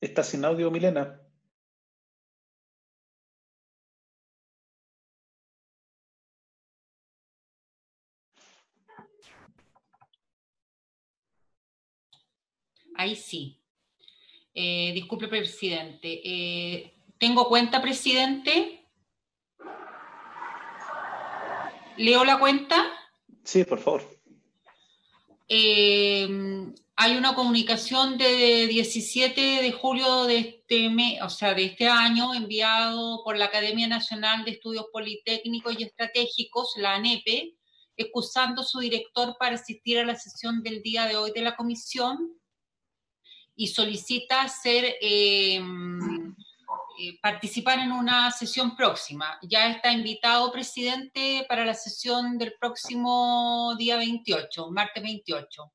¿Está sin audio, Milena? Ahí sí. Disculpe, presidente. ¿Tengo cuenta, presidente? ¿Leo la cuenta? Sí, por favor. Hay una comunicación de 17 de julio de este mes, o sea, de este año, enviado por la Academia Nacional de Estudios Politécnicos y Estratégicos, la ANEPE, excusando a su director para asistir a la sesión del día de hoy de la comisión y solicita participar en una sesión próxima. Ya está invitado, presidente, para la sesión del próximo día 28, martes 28.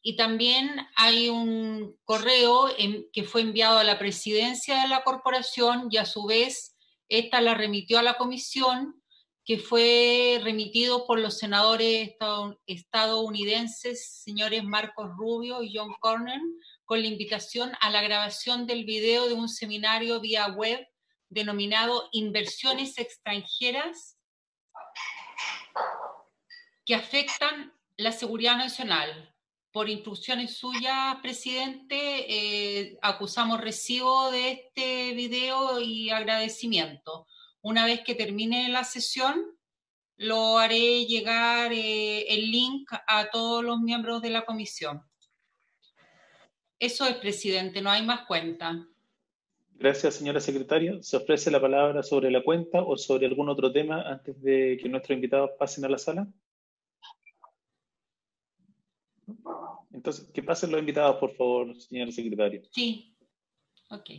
Y también hay un correo que fue enviado a la presidencia de la corporación y a su vez esta la remitió a la comisión, que fue remitido por los senadores estadounidenses, señores Marcos Rubio y John Cornyn, con la invitación a la grabación del video de un seminario vía web denominado Inversiones extranjeras que afectan la seguridad nacional. Por instrucciones suyas, presidente, acusamos recibo de este video y agradecimiento. Una vez que termine la sesión, lo haré llegar el link a todos los miembros de la comisión. Eso es, presidente, no hay más cuenta. Gracias, señora secretaria. ¿Se ofrece la palabra sobre la cuenta o sobre algún otro tema antes de que nuestros invitados pasen a la sala? Entonces, que pasen los invitados, por favor, señora secretaria. Sí, ok.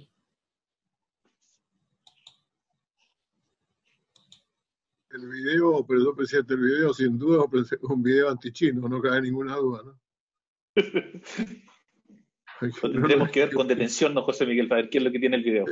El video, perdón, presidente, el video sin duda es un video antichino, no cabe ninguna duda, ¿no? Lo tendremos que ver con detención, ¿no, José Miguel, para ver qué es lo que tiene el video?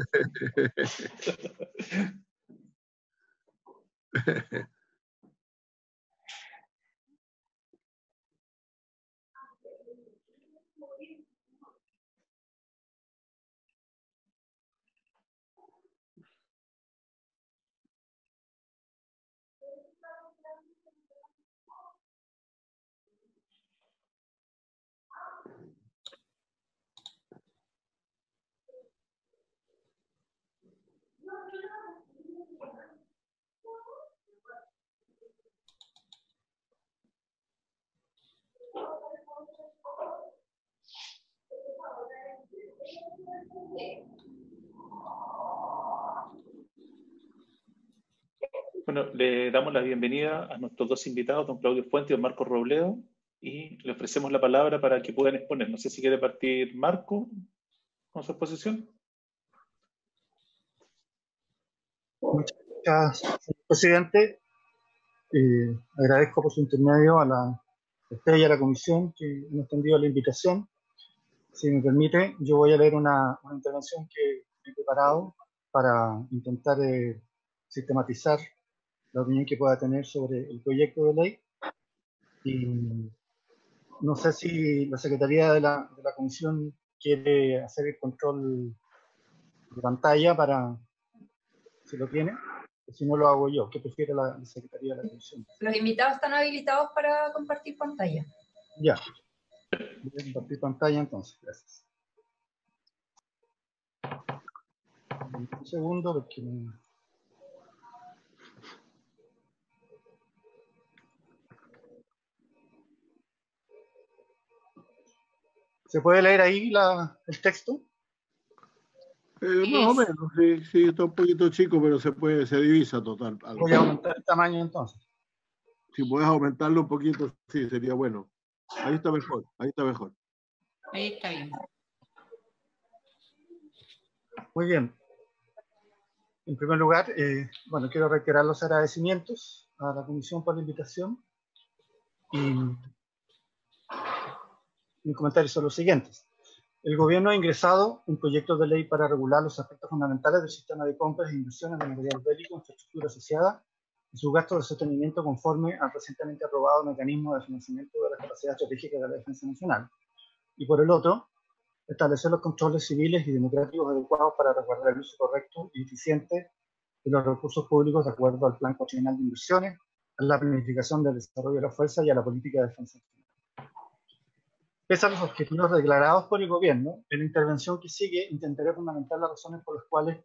Bueno, le damos la bienvenida a nuestros dos invitados, don Claudio Fuente y don Marco Robledo, y le ofrecemos la palabra para que puedan exponer. No sé si quiere partir Marco con su exposición. Muchas gracias, señor presidente. Agradezco por su intermedio a usted y a la comisión que han extendido la invitación. Si me permite, yo voy a leer una intervención que he preparado para intentar sistematizar la opinión que pueda tener sobre el proyecto de ley. Y no sé si la Secretaría de la Comisión quiere hacer el control de pantalla para, si lo tiene, o si no lo hago yo. ¿Qué prefiere la Secretaría de la Comisión? Los invitados están habilitados para compartir pantalla. Ya. Voy a compartir pantalla entonces. Gracias. Un segundo porque... ¿Se puede leer ahí el texto? Más o menos, sí, está un poquito chico, pero se divisa total. Voy a aumentar el tamaño entonces. Si puedes aumentarlo un poquito, sí, sería bueno. Ahí está mejor, ahí está mejor. Ahí está bien. Muy bien. En primer lugar, quiero reiterar los agradecimientos a la Comisión por la invitación. Y mis comentarios son los siguientes. El Gobierno ha ingresado un proyecto de ley para regular los aspectos fundamentales del sistema de compras e inversiones de material bélico, infraestructura asociada y sus gastos de sostenimiento conforme al recientemente aprobado mecanismo de financiamiento de las capacidades estratégicas de la defensa nacional. Y por el otro, establecer los controles civiles y democráticos adecuados para resguardar el uso correcto y eficiente de los recursos públicos de acuerdo al Plan Quinquenal de Inversiones, a la planificación del desarrollo de la fuerza y a la política de defensa. Pese a los objetivos declarados por el gobierno, en la intervención que sigue intentaré fundamentar las razones por las cuales,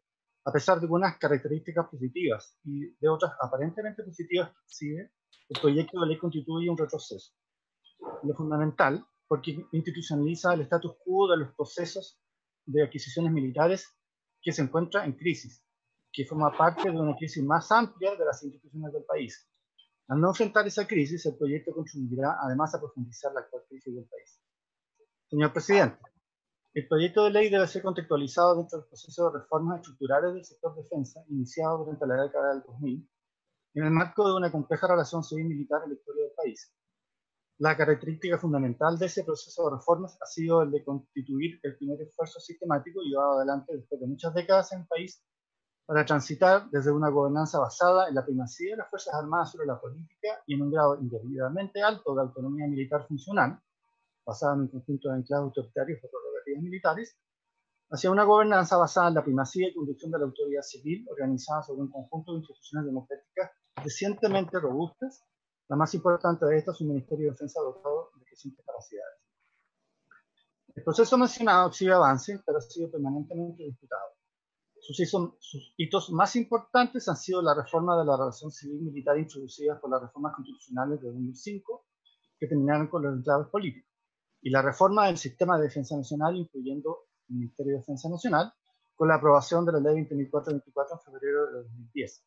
a pesar de algunas características positivas y de otras aparentemente positivas que exhibe, el proyecto de ley constituye un retroceso. Lo fundamental, porque institucionaliza el status quo de los procesos de adquisiciones militares que se encuentra en crisis, que forma parte de una crisis más amplia de las instituciones del país. Al no enfrentar esa crisis, el proyecto contribuirá además a profundizar la actual crisis del país. Señor presidente, el proyecto de ley debe ser contextualizado dentro del proceso de reformas estructurales del sector defensa iniciado durante la década del 2000, en el marco de una compleja relación civil-militar en la historia del país. La característica fundamental de ese proceso de reformas ha sido el de constituir el primer esfuerzo sistemático llevado adelante después de muchas décadas en el país para transitar desde una gobernanza basada en la primacía de las Fuerzas Armadas sobre la política y en un grado indebidamente alto de autonomía militar funcional, basada en un conjunto de enclaves autoritarios o prerrogativas militares, hacia una gobernanza basada en la primacía y conducción de la autoridad civil organizada sobre un conjunto de instituciones democráticas recientemente robustas. La más importante de estas es un Ministerio de Defensa dotado de crecientes capacidades. El proceso mencionado exhibe avances, pero ha sido permanentemente disputado. Sus hitos más importantes han sido la reforma de la relación civil-militar introducida por las reformas constitucionales de 2005, que terminaron con los enclaves políticos, y la reforma del sistema de defensa nacional, incluyendo el Ministerio de Defensa Nacional, con la aprobación de la Ley 20.424 en febrero de 2010.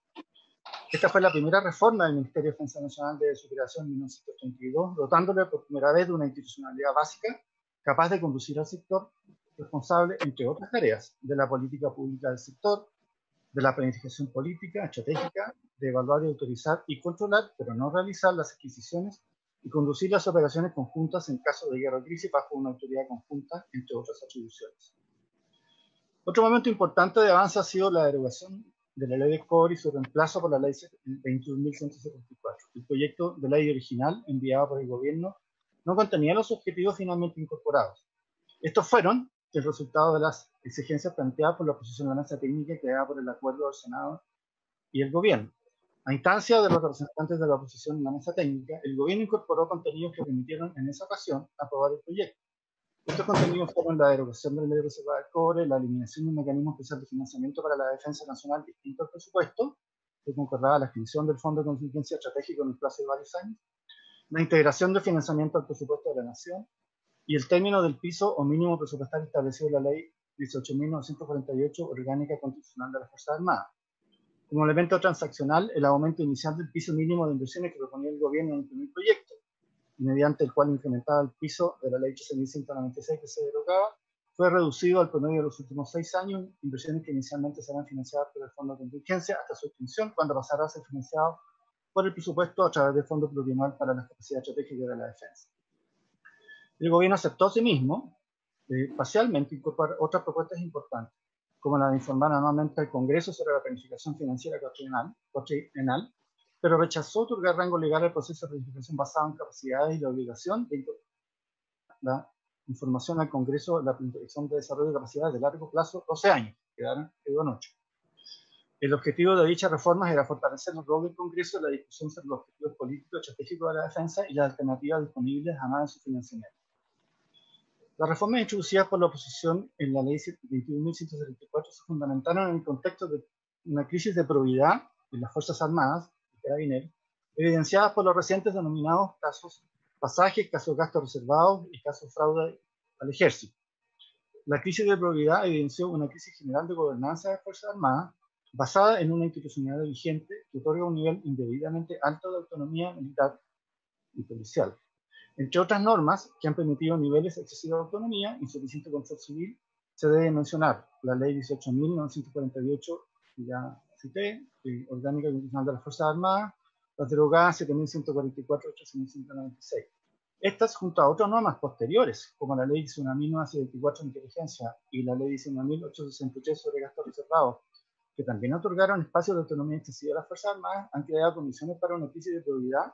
Esta fue la primera reforma del Ministerio de Defensa Nacional desde su creación en 1932, dotándole por primera vez de una institucionalidad básica capaz de conducir al sector, responsable, entre otras tareas, de la política pública del sector, de la planificación política, estratégica, de evaluar y autorizar y controlar, pero no realizar las adquisiciones y conducir las operaciones conjuntas en caso de guerra o crisis bajo una autoridad conjunta, entre otras atribuciones. Otro momento importante de avance ha sido la derogación de la ley de cobre y su reemplazo por la ley 21.174. El proyecto de ley original enviado por el gobierno no contenía los objetivos finalmente incorporados. Estos fueron el resultado de las exigencias planteadas por la oposición a la mesa técnica creada por el acuerdo del Senado y el gobierno. A instancia de los representantes de la oposición en la mesa técnica, el gobierno incorporó contenidos que permitieron en esa ocasión aprobar el proyecto. Estos contenidos fueron la derogación de la ley reserva del cobre, la eliminación de un mecanismo especial de financiamiento para la defensa nacional distinto al presupuesto, que concordaba la extinción del Fondo de Contingencia Estratégico en el plazo de varios años, la integración del financiamiento al presupuesto de la Nación y el término del piso o mínimo presupuestario establecido en la Ley 18.948, Orgánica Constitucional de las Fuerzas Armadas. Como elemento transaccional, el aumento inicial del piso mínimo de inversiones que proponía el gobierno en el primer proyecto, mediante el cual incrementaba el piso de la Ley 13.196 que se derogaba, fue reducido al promedio de los últimos 6 años, inversiones que inicialmente serán financiadas por el Fondo de Contingencia hasta su extinción, cuando pasará a ser financiado por el presupuesto a través del Fondo Plurianual para las Capacidades Estratégicas de la Defensa. El gobierno aceptó asimismo, parcialmente, incorporar otras propuestas importantes, como la de informar anualmente al Congreso sobre la planificación financiera cuatrienal, pero rechazó otorgar rango legal al proceso de planificación basado en capacidades y la obligación de la información al Congreso de la planificación de desarrollo de capacidades de largo plazo, 12 años, quedó en 8. El objetivo de dichas reformas era fortalecer el rol del Congreso en la discusión sobre los objetivos políticos y estratégicos de la defensa y las alternativas disponibles a más de su financiamiento. Las reformas introducidas por la oposición en la Ley 21.174 se fundamentaron en el contexto de una crisis de probidad en las Fuerzas Armadas y Carabineros, evidenciadas por los recientes denominados casos pasajes, casos de gastos reservados y casos fraude al ejército. La crisis de probidad evidenció una crisis general de gobernanza de las Fuerzas Armadas basada en una institucionalidad vigente que otorga un nivel indebidamente alto de autonomía militar y policial. Entre otras normas que han permitido niveles excesivos de autonomía, insuficiente control civil, se debe mencionar la Ley 18.948, que ya cité, Orgánica Constitucional de las Fuerzas Armadas, las derogadas 7.144 y 8.196. Estas, junto a otras normas posteriores, como la Ley 19.974 de Inteligencia y la Ley 19.863 sobre gastos reservados, que también otorgaron espacios de autonomía excesiva a las Fuerzas Armadas, han creado condiciones para una crisis de probidad,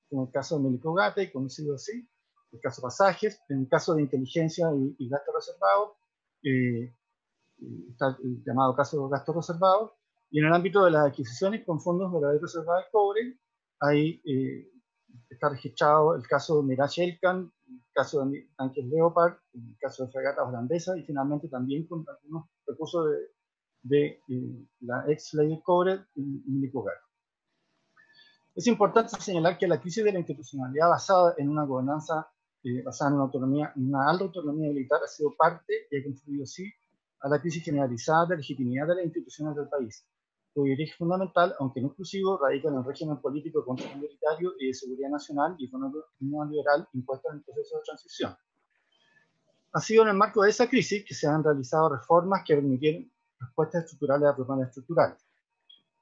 como el caso de Mélico Gate, conocido así, el caso pasajes, en el caso de inteligencia y gasto reservado, está el llamado caso de gasto reservado, y en el ámbito de las adquisiciones con fondos de la ley reservada del cobre, ahí está registrado el caso de Mirage Elkan, el caso de tanques Leopard, el caso de fragatas holandesas, y finalmente también con algunos recursos de la ex ley del cobre en Licogar. Es importante señalar que la crisis de la institucionalidad basada en una gobernanza basada en una alta autonomía militar ha sido parte y ha contribuido sí a la crisis generalizada de legitimidad de las instituciones del país, cuyo origen fundamental, aunque no exclusivo, radica en el régimen político contramilitario y de seguridad nacional y económico neoliberal impuesto en el proceso de transición. Ha sido en el marco de esa crisis que se han realizado reformas que permitieron respuestas estructurales a problemas estructurales.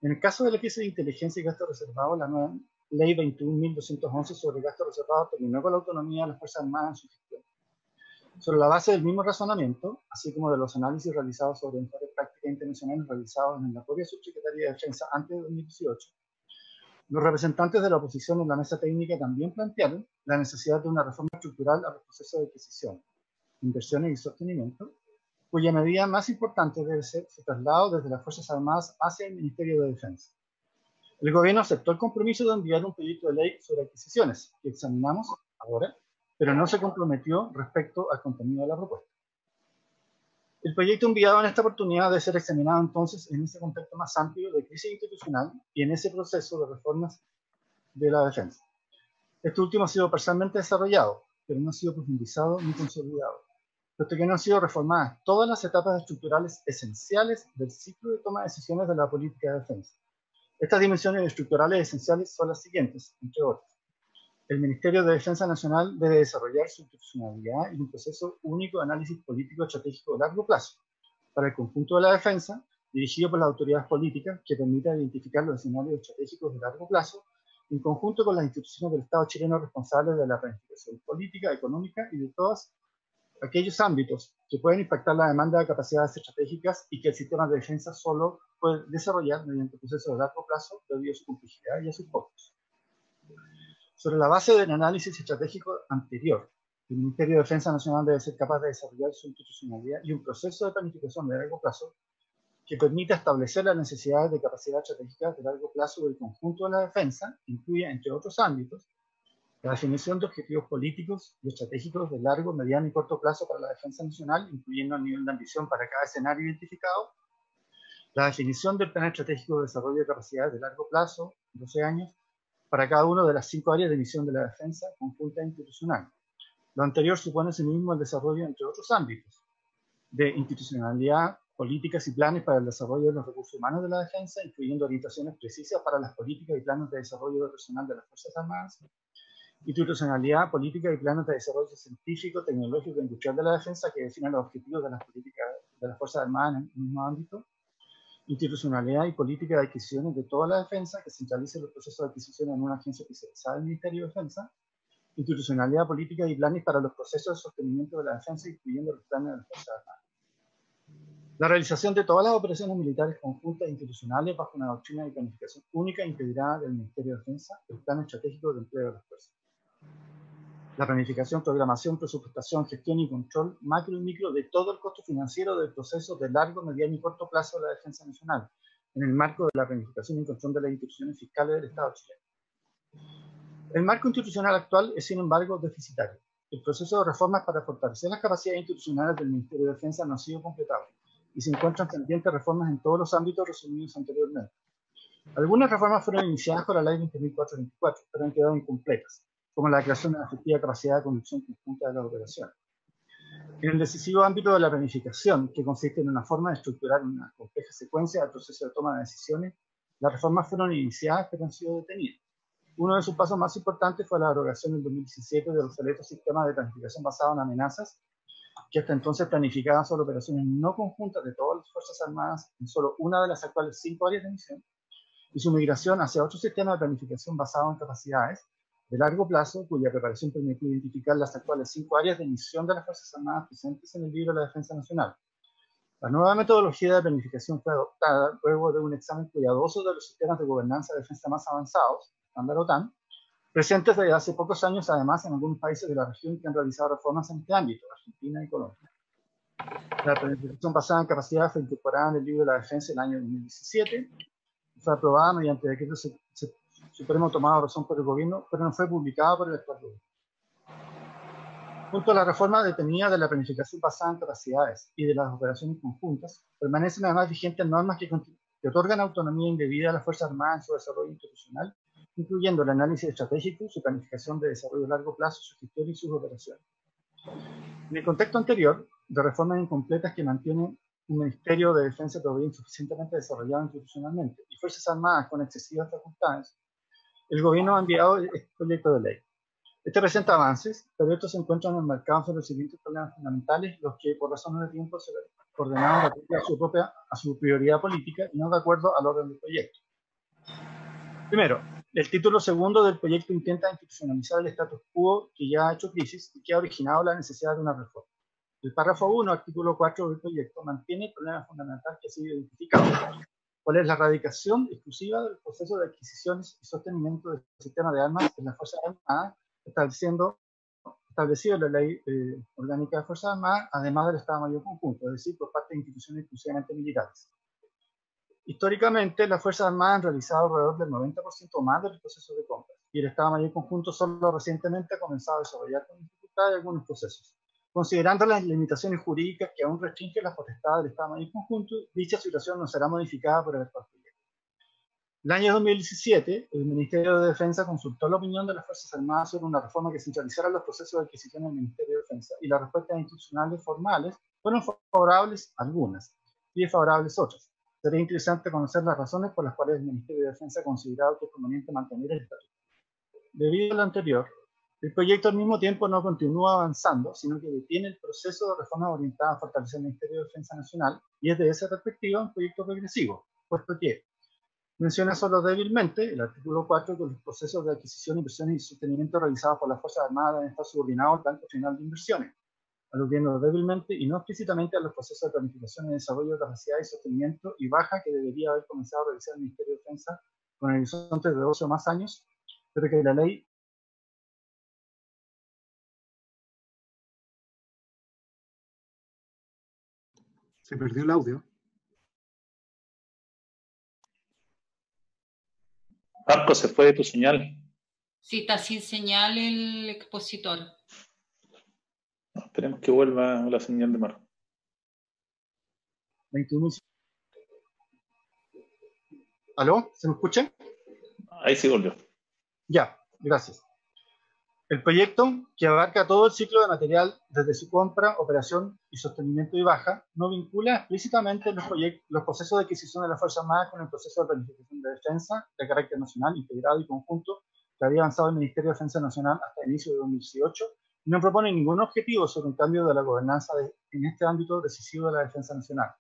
En el caso de la crisis de inteligencia y gasto reservado, la nueva Ley 21.211 sobre gasto reservado terminó con la autonomía de las Fuerzas Armadas en su gestión. Sobre la base del mismo razonamiento, así como de los análisis realizados sobre mejores prácticas internacionales realizados en la propia Subsecretaría de Defensa antes de 2018, los representantes de la oposición en la mesa técnica también plantearon la necesidad de una reforma estructural a los procesos de adquisición, inversiones y sostenimiento, cuya medida más importante debe ser su traslado desde las Fuerzas Armadas hacia el Ministerio de Defensa. El gobierno aceptó el compromiso de enviar un proyecto de ley sobre adquisiciones, que examinamos ahora, pero no se comprometió respecto al contenido de la propuesta. El proyecto enviado en esta oportunidad debe ser examinado entonces en ese contexto más amplio de crisis institucional y en ese proceso de reformas de la defensa. Este último ha sido parcialmente desarrollado, pero no ha sido profundizado ni consolidado, puesto que no han sido reformadas todas las etapas estructurales esenciales del ciclo de toma de decisiones de la política de defensa. Estas dimensiones estructurales esenciales son las siguientes, entre otras. El Ministerio de Defensa Nacional debe desarrollar su institucionalidad y un proceso único de análisis político estratégico de largo plazo para el conjunto de la defensa, dirigido por las autoridades políticas, que permita identificar los escenarios estratégicos de largo plazo en conjunto con las instituciones del Estado chileno responsables de la planificación política, económica y de todos aquellos ámbitos que pueden impactar la demanda de capacidades estratégicas y que el sistema de defensa solo puede desarrollar mediante procesos de largo plazo debido a su complejidad y a sus costos. Sobre la base del análisis estratégico anterior, el Ministerio de Defensa Nacional debe ser capaz de desarrollar su institucionalidad y un proceso de planificación de largo plazo que permita establecer las necesidades de capacidad estratégica de largo plazo del conjunto de la defensa, que incluya, entre otros ámbitos, la definición de objetivos políticos y estratégicos de largo, mediano y corto plazo para la defensa nacional, incluyendo el nivel de ambición para cada escenario identificado, la definición del plan estratégico de desarrollo de capacidades de largo plazo, 12 años, para cada una de las 5 áreas de misión de la defensa conjunta e institucional. Lo anterior supone asimismo el desarrollo, entre otros ámbitos, de institucionalidad, políticas y planes para el desarrollo de los recursos humanos de la defensa, incluyendo orientaciones precisas para las políticas y planes de desarrollo de personal de las Fuerzas Armadas, institucionalidad, política y planes de desarrollo científico, tecnológico e industrial de la defensa que definen los objetivos de las políticas de las Fuerzas Armadas en el mismo ámbito, institucionalidad y política de adquisiciones de toda la defensa que centralice los procesos de adquisición en una agencia especializada del Ministerio de Defensa, institucionalidad, política y planes para los procesos de sostenimiento de la defensa, incluyendo los planes de las Fuerzas Armadas. La realización de todas las operaciones militares conjuntas e institucionales bajo una doctrina de planificación única e integrada del Ministerio de Defensa, el plan estratégico de empleo de las fuerzas. La planificación, programación, presupuestación, gestión y control macro y micro de todo el costo financiero del proceso de largo, mediano y corto plazo de la defensa nacional, en el marco de la planificación y control de las instituciones fiscales del Estado chileno. El marco institucional actual es, sin embargo, deficitario. El proceso de reformas para fortalecer las capacidades institucionales del Ministerio de Defensa no ha sido completado y se encuentran pendientes reformas en todos los ámbitos resumidos anteriormente. Algunas reformas fueron iniciadas con la Ley 20.424, pero han quedado incompletas, como la creación de una efectiva capacidad de conducción conjunta de la operación. En el decisivo ámbito de la planificación, que consiste en una forma de estructurar una compleja secuencia del proceso de toma de decisiones, las reformas fueron iniciadas pero han sido detenidas. Uno de sus pasos más importantes fue la derogación en 2017 del obsoleto sistema de planificación basado en amenazas, que hasta entonces planificaba solo operaciones no conjuntas de todas las Fuerzas Armadas en solo una de las actuales 5 áreas de misión, y su migración hacia otro sistema de planificación basado en capacidades de largo plazo, cuya preparación permitió identificar las actuales 5 áreas de misión de las Fuerzas Armadas presentes en el libro de la Defensa Nacional. La nueva metodología de planificación fue adoptada luego de un examen cuidadoso de los sistemas de gobernanza de defensa más avanzados, estándar OTAN, presentes desde hace pocos años, además, en algunos países de la región que han realizado reformas en este ámbito, Argentina y Colombia. La planificación basada en capacidad fue incorporada en el libro de la defensa en el año 2017, fue aprobada mediante decreto supremo tomado a razón por el gobierno, pero no fue publicada por el actual gobierno. Junto a la reforma detenida de la planificación basada en capacidades y de las operaciones conjuntas, permanecen además vigentes normas que otorgan autonomía indebida a las Fuerzas Armadas en su desarrollo institucional, incluyendo el análisis estratégico, su planificación de desarrollo a largo plazo, su gestión y sus operaciones. En el contexto anterior, de reformas incompletas que mantienen un Ministerio de Defensa todavía insuficientemente desarrollado institucionalmente y Fuerzas Armadas con excesivas facultades, el gobierno ha enviado este proyecto de ley. Este presenta avances, pero estos se encuentran enmarcados en los siguientes problemas fundamentales, los que por razones de tiempo se ordenaron a su prioridad política y no de acuerdo al orden del proyecto. Primero, el título segundo del proyecto intenta institucionalizar el status quo que ya ha hecho crisis y que ha originado la necesidad de una reforma. El párrafo 1, artículo 4 del proyecto, mantiene el problema fundamental que ha sido identificado, cuál es la erradicación exclusiva del proceso de adquisiciones y sostenimiento del sistema de armas en las Fuerzas Armadas, establecido en la Ley Orgánica de Fuerzas Armadas, además del Estado Mayor Conjunto, es decir, por parte de instituciones exclusivamente militares. Históricamente, las Fuerzas Armadas han realizado alrededor del 90% más del proceso de compras, y el Estado Mayor Conjunto solo recientemente ha comenzado a desarrollar con dificultad algunos procesos. Considerando las limitaciones jurídicas que aún restringen las potestades del Estado Mayor Conjunto, dicha situación no será modificada por el actual proyecto. El año 2017, el Ministerio de Defensa consultó la opinión de las Fuerzas Armadas sobre una reforma que centralizara los procesos de adquisición del Ministerio de Defensa, y las respuestas institucionales formales fueron favorables algunas y desfavorables otras. Sería interesante conocer las razones por las cuales el Ministerio de Defensa ha considerado que es conveniente mantener el estatuto. Debido a lo anterior, el proyecto al mismo tiempo no continúa avanzando, sino que detiene el proceso de reforma orientada a fortalecer el Ministerio de Defensa Nacional, y es de esa perspectiva un proyecto regresivo, puesto que menciona solo débilmente el artículo 4 que los procesos de adquisición, inversiones y sostenimiento realizados por las Fuerzas Armadas deben estar subordinados al Banco Nacional de Inversiones, aludiendo débilmente y no explícitamente a los procesos de planificación y desarrollo de capacidad y sostenimiento y baja que debería haber comenzado a realizar el Ministerio de Defensa con el horizonte de 12 o más años, pero que la ley Se perdió el audio. Marco, se fue de tu señal. Sí, está sin señal el expositor. No, esperemos que vuelva la señal de Marco. 21. ¿Aló? ¿Se me escucha? Ahí sí volvió. Ya, gracias. El proyecto, que abarca todo el ciclo de material desde su compra, operación y sostenimiento y baja, no vincula explícitamente los procesos de adquisición de las Fuerzas Armadas con el proceso de planificación de defensa de carácter nacional, integrado y conjunto que había avanzado el Ministerio de Defensa Nacional hasta el inicio de 2018, y no propone ningún objetivo sobre un cambio de la gobernanza en este ámbito decisivo de la defensa nacional.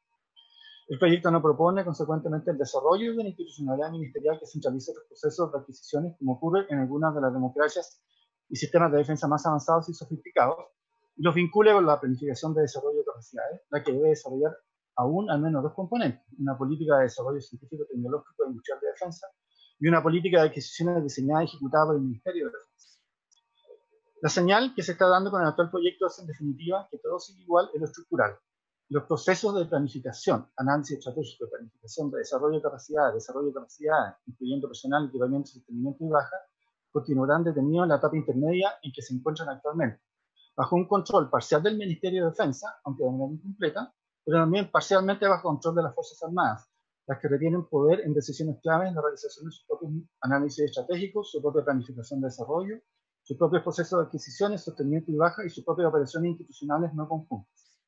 El proyecto no propone, consecuentemente, el desarrollo de una institucionalidad ministerial que centralice los procesos de adquisiciones, como ocurre en algunas de las democracias y sistemas de defensa más avanzados y sofisticados, y los vincule con la planificación de desarrollo de capacidades, la que debe desarrollar aún al menos dos componentes: una política de desarrollo científico, tecnológico e industrial de defensa, y una política de adquisiciones diseñada y ejecutada por el Ministerio de Defensa. La señal que se está dando con el actual proyecto es, en definitiva, que todo sigue igual en lo estructural. Los procesos de planificación, análisis estratégico, planificación de desarrollo de capacidades, incluyendo personal, equipamiento, sostenimiento y baja, continuarán detenidos en la etapa intermedia en que se encuentran actualmente, bajo un control parcial del Ministerio de Defensa, aunque de manera incompleta, pero también parcialmente bajo control de las Fuerzas Armadas, las que retienen poder en decisiones claves en la realización de sus propios análisis estratégicos, su propia planificación de desarrollo, sus propios procesos de adquisiciones, sostenimiento y baja, y sus propias operaciones institucionales no conjuntas.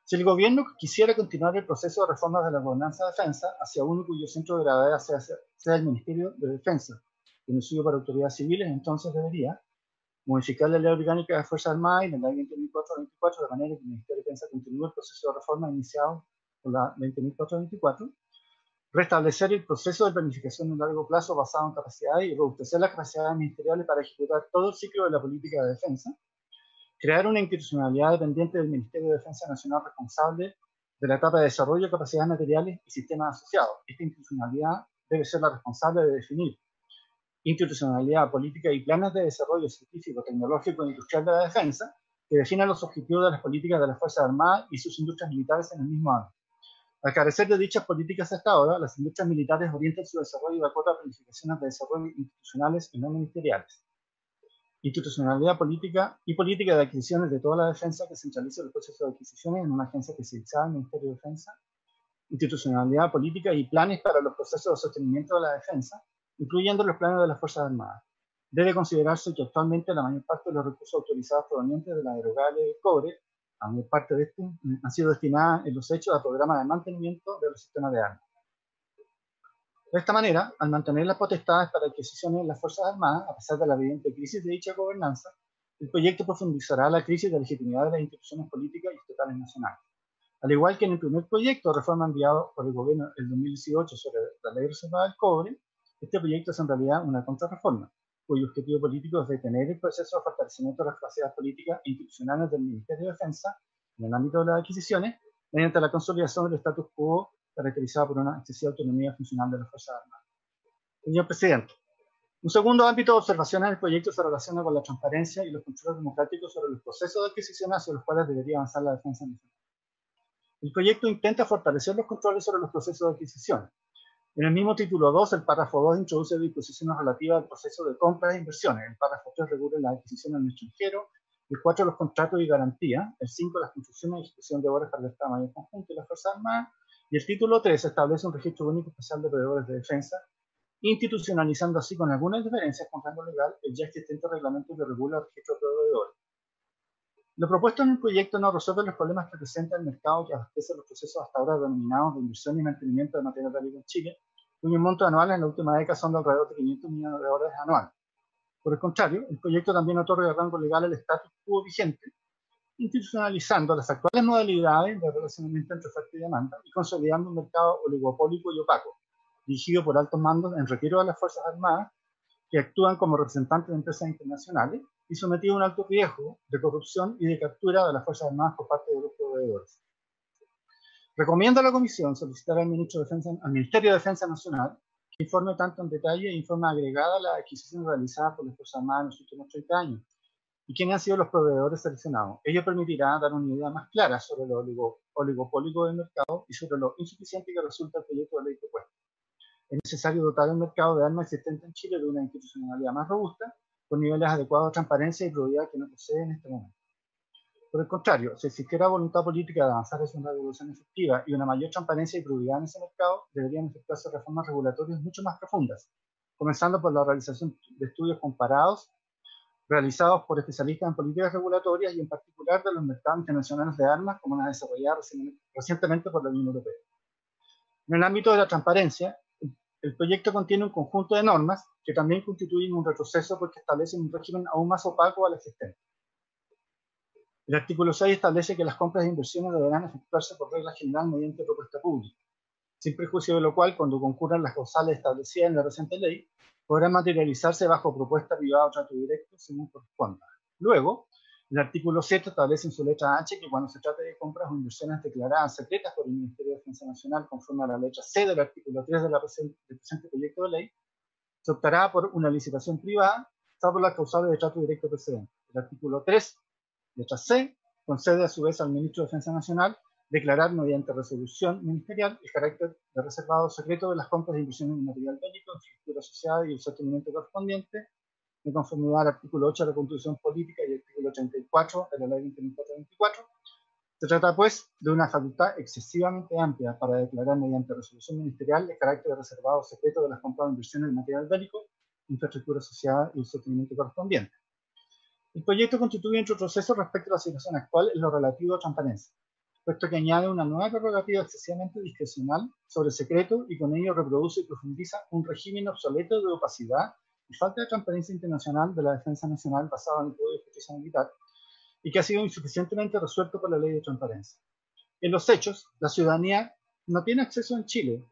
Si el gobierno quisiera continuar el proceso de reformas de la gobernanza de defensa hacia uno cuyo centro de gravedad sea el Ministerio de Defensa, conocido para autoridades civiles, entonces debería modificar la Ley Orgánica de Fuerzas Armadas y la Ley 20.424 de manera que el Ministerio de Defensa continúe el proceso de reforma iniciado por la 20.424, restablecer el proceso de planificación a largo plazo basado en capacidades y robustecer las capacidades ministeriales para ejecutar todo el ciclo de la política de defensa, crear una institucionalidad dependiente del Ministerio de Defensa Nacional responsable de la etapa de desarrollo de capacidades materiales y sistemas asociados. Esta institucionalidad debe ser la responsable de definir institucionalidad, política y planes de desarrollo científico, tecnológico e industrial de la defensa, que definan los objetivos de las políticas de las Fuerzas Armadas y sus industrias militares en el mismo ámbito. Al carecer de dichas políticas hasta ahora, las industrias militares orientan su desarrollo de acuerdo a planificaciones de desarrollo institucionales y no ministeriales. Institucionalidad política y política de adquisiciones de toda la defensa que centraliza el proceso de adquisiciones en una agencia especializada en el Ministerio de Defensa. Institucionalidad política y planes para los procesos de sostenimiento de la defensa, incluyendo los planes de las Fuerzas Armadas. Debe considerarse que actualmente la mayor parte de los recursos autorizados provenientes de la derogable del cobre, la mayor parte de estos, han sido destinadas en los hechos a programas de mantenimiento de los sistemas de armas. De esta manera, al mantener las potestades para adquisiciones en las Fuerzas Armadas, a pesar de la evidente crisis de dicha gobernanza, el proyecto profundizará la crisis de legitimidad de las instituciones políticas y estatales nacionales. Al igual que en el primer proyecto de reforma enviado por el gobierno en 2018 sobre la ley reservada del cobre, este proyecto es en realidad una contrarreforma, cuyo objetivo político es detener el proceso de fortalecimiento de las capacidades políticas e institucionales del Ministerio de Defensa en el ámbito de las adquisiciones, mediante la consolidación del status quo caracterizado por una excesiva autonomía funcional de las Fuerzas Armadas. Señor Presidente, un segundo ámbito de observación en el proyecto se relaciona con la transparencia y los controles democráticos sobre los procesos de adquisición hacia los cuales debería avanzar la defensa nacional. El proyecto intenta fortalecer los controles sobre los procesos de adquisición. En el mismo título 2, el párrafo 2 introduce disposiciones relativas al proceso de compras e inversiones. El párrafo 3 regula la adquisición en el extranjero. El 4, los contratos y garantías. El 5, las construcciones y ejecución de obras para el Estado Mayor Conjunto y las Fuerzas Armadas. Y el título 3 establece un registro único especial de proveedores de defensa, institucionalizando así, con algunas diferencias con rango legal, el ya existente reglamento que regula el registro de proveedores. Lo propuesto en el proyecto no resuelve los problemas que presenta el mercado que abastece los procesos hasta ahora denominados de inversión y mantenimiento de material bélico en Chile, cuyo monto anual en la última década son de alrededor de 500 millones de dólares anuales. Por el contrario, el proyecto también otorga el rango legal al estatus quo vigente, institucionalizando las actuales modalidades de relacionamiento entre oferta y demanda y consolidando un mercado oligopólico y opaco, dirigido por altos mandos en retiro de las Fuerzas Armadas, que actúan como representantes de empresas internacionales y sometido a un alto riesgo de corrupción y de captura de las Fuerzas Armadas por parte de los proveedores. Recomiendo a la Comisión solicitar al Ministerio de Defensa Nacional que informe tanto en detalle e informe agregada las adquisiciones realizadas por las Fuerzas Armadas en los últimos 30 años y quiénes han sido los proveedores seleccionados. Ello permitirá dar una idea más clara sobre lo oligopólico del mercado y sobre lo insuficiente que resulta el proyecto de ley propuesto. Es necesario dotar el mercado de armas existente en Chile de una institucionalidad más robusta, con niveles adecuados de transparencia y probidad que no posee en este momento. Por el contrario, si existiera voluntad política de avanzar hacia una regulación efectiva y una mayor transparencia y probidad en ese mercado, deberían efectuarse reformas regulatorias mucho más profundas, comenzando por la realización de estudios comparados realizados por especialistas en políticas regulatorias y en particular de los mercados internacionales de armas como las desarrolladas recientemente por la Unión Europea. En el ámbito de la transparencia, el proyecto contiene un conjunto de normas que también constituyen un retroceso porque establecen un régimen aún más opaco al existente. El artículo 6 establece que las compras e inversiones deberán efectuarse por regla general mediante propuesta pública, sin prejuicio de lo cual, cuando concurran las causales establecidas en la reciente ley, podrán materializarse bajo propuesta privada o trato directo según corresponda. Luego, el artículo 7 establece en su letra H que cuando se trate de compras o inversiones declaradas secretas por el Ministerio de Defensa Nacional conforme a la letra C del artículo 3 del presente proyecto de ley, se optará por una licitación privada, salvo las causales de trato directo precedente. El artículo 3, letra C, concede a su vez al Ministro de Defensa Nacional declarar mediante resolución ministerial el carácter de reservado secreto de las compras e inversiones en material bélico, infraestructura asociada y el sostenimiento correspondiente, de conformidad al artículo 8 de la Constitución Política y el artículo 34 de la Ley 2424. Se trata, pues, de una facultad excesivamente amplia para declarar mediante resolución ministerial el carácter de reservado secreto de las compras e inversiones en material bélico, infraestructura asociada y el sostenimiento correspondiente. El proyecto constituye un retroceso respecto a la situación actual en lo relativo a transparencia, puesto que añade una nueva prerrogativa excesivamente discrecional sobre secreto y con ello reproduce y profundiza un régimen obsoleto de opacidad y falta de transparencia internacional de la defensa nacional basada en el Código de Justicia Militar y que ha sido insuficientemente resuelto por la Ley de Transparencia. En los hechos, la ciudadanía no tiene acceso en Chile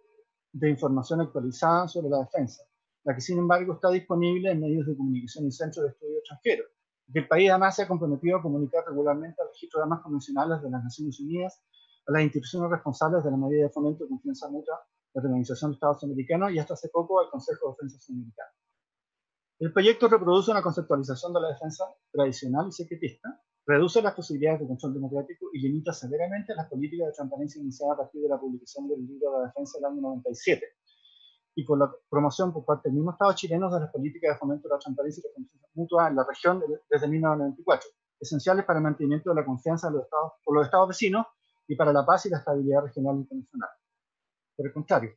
de información actualizada sobre la defensa, la que sin embargo está disponible en medios de comunicación y centros de estudio extranjeros, y que el país además se ha comprometido a comunicar regularmente al registro de armas convencionales de las Naciones Unidas, a las instituciones responsables de la medida de fomento de confianza mutua de la Organización de Estados Americanos y hasta hace poco al Consejo de Defensa Americano. El proyecto reproduce una conceptualización de la defensa tradicional y secretista, reduce las posibilidades de control democrático y limita severamente las políticas de transparencia iniciadas a partir de la publicación del libro de la defensa del año 97, y con la promoción por parte del mismo Estado chileno de las políticas de fomento de la transparencia y la confianza mutua en la región desde 1994, esenciales para el mantenimiento de la confianza por los Estados vecinos y para la paz y la estabilidad regional e internacional. Por el contrario,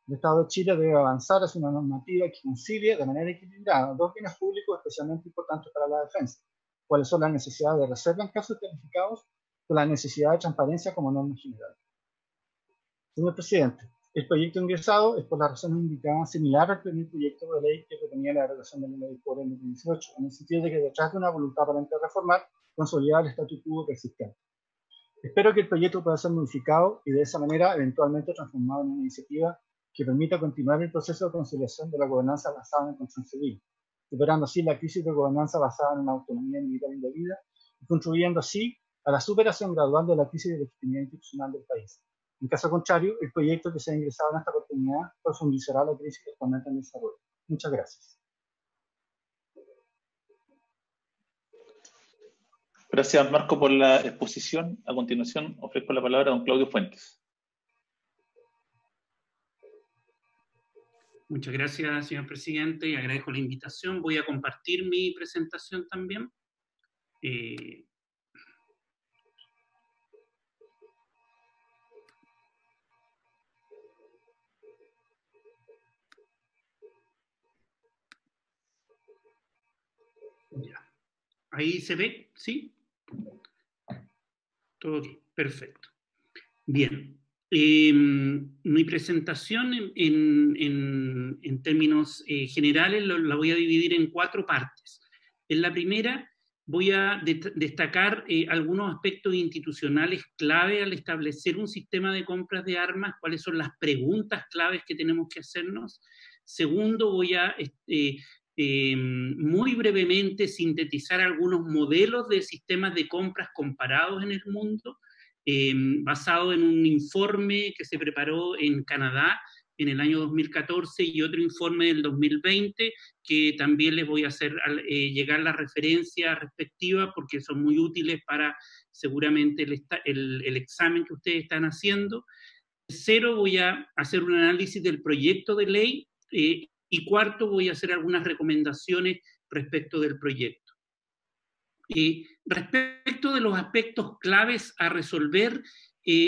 el Estado de Chile debe avanzar hacia una normativa que concilie de manera equilibrada dos bienes públicos especialmente importantes para la defensa, cuáles son las necesidades de reserva en casos calificados con la necesidad de transparencia como norma general. Señor presidente, el proyecto ingresado es por las razones indicadas similar al primer proyecto de ley que proponía la derogación de la ley por el 2018, en el sentido de que detrás de una voluntad aparente de reformar, consolidar el statu quo existente. Espero que el proyecto pueda ser modificado y de esa manera eventualmente transformado en una iniciativa que permita continuar el proceso de conciliación de la gobernanza basada en el control civil, superando así la crisis de gobernanza basada en una autonomía militar indebida y contribuyendo así a la superación gradual de la crisis de legitimidad institucional del país. En caso contrario, el proyecto que se ha ingresado en esta oportunidad profundizará la crisis actualmente en desarrollo. Muchas gracias. Gracias, Marco, por la exposición. A continuación, ofrezco la palabra a don Claudio Fuentes. Muchas gracias, señor presidente, y agradezco la invitación. Voy a compartir mi presentación también. Ya. ¿Ahí se ve? ¿Sí? Todo ok, perfecto. Bien. Mi presentación en términos generales la voy a dividir en 4 partes. En la primera voy a destacar algunos aspectos institucionales clave al establecer un sistema de compras de armas, cuáles son las preguntas claves que tenemos que hacernos. Segundo, voy a muy brevemente sintetizar algunos modelos de sistemas de compras comparados en el mundo, basado en un informe que se preparó en Canadá en el año 2014 y otro informe del 2020, que también les voy a hacer llegar la referencia respectiva porque son muy útiles para seguramente el examen que ustedes están haciendo. Tercero, voy a hacer un análisis del proyecto de ley y cuarto, voy a hacer algunas recomendaciones respecto del proyecto. Respecto de los aspectos claves a resolver,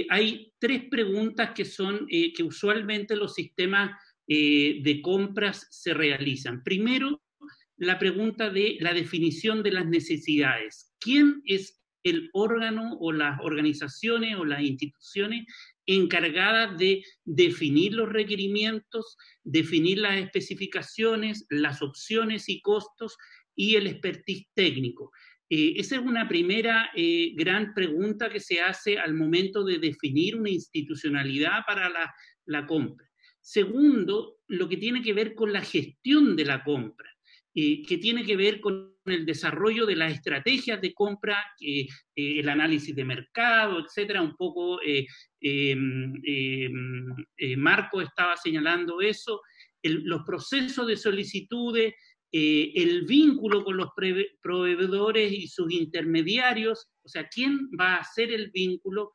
hay 3 preguntas que son que usualmente los sistemas de compras se realizan. Primero, la pregunta de la definición de las necesidades. ¿Quién es el órgano o las organizaciones o las instituciones encargadas de definir los requerimientos, definir las especificaciones, las opciones y costos y el expertise técnico? Esa es una primera gran pregunta que se hace al momento de definir una institucionalidad para la compra. Segundo, lo que tiene que ver con la gestión de la compra, que tiene que ver con el desarrollo de las estrategias de compra, el análisis de mercado, etcétera. Un poco Marco estaba señalando eso, los procesos de solicitudes, el vínculo con los proveedores y sus intermediarios, o sea, quién va a hacer el vínculo,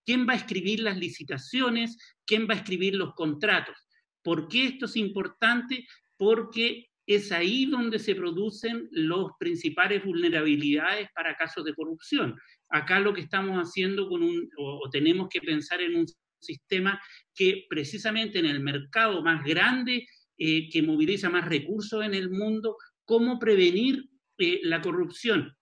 quién va a escribir las licitaciones, quién va a escribir los contratos. ¿Por qué esto es importante? Porque es ahí donde se producen las principales vulnerabilidades para casos de corrupción. Acá lo que estamos haciendo o tenemos que pensar en un sistema que precisamente en el mercado más grande, que moviliza más recursos en el mundo, cómo prevenir la corrupción.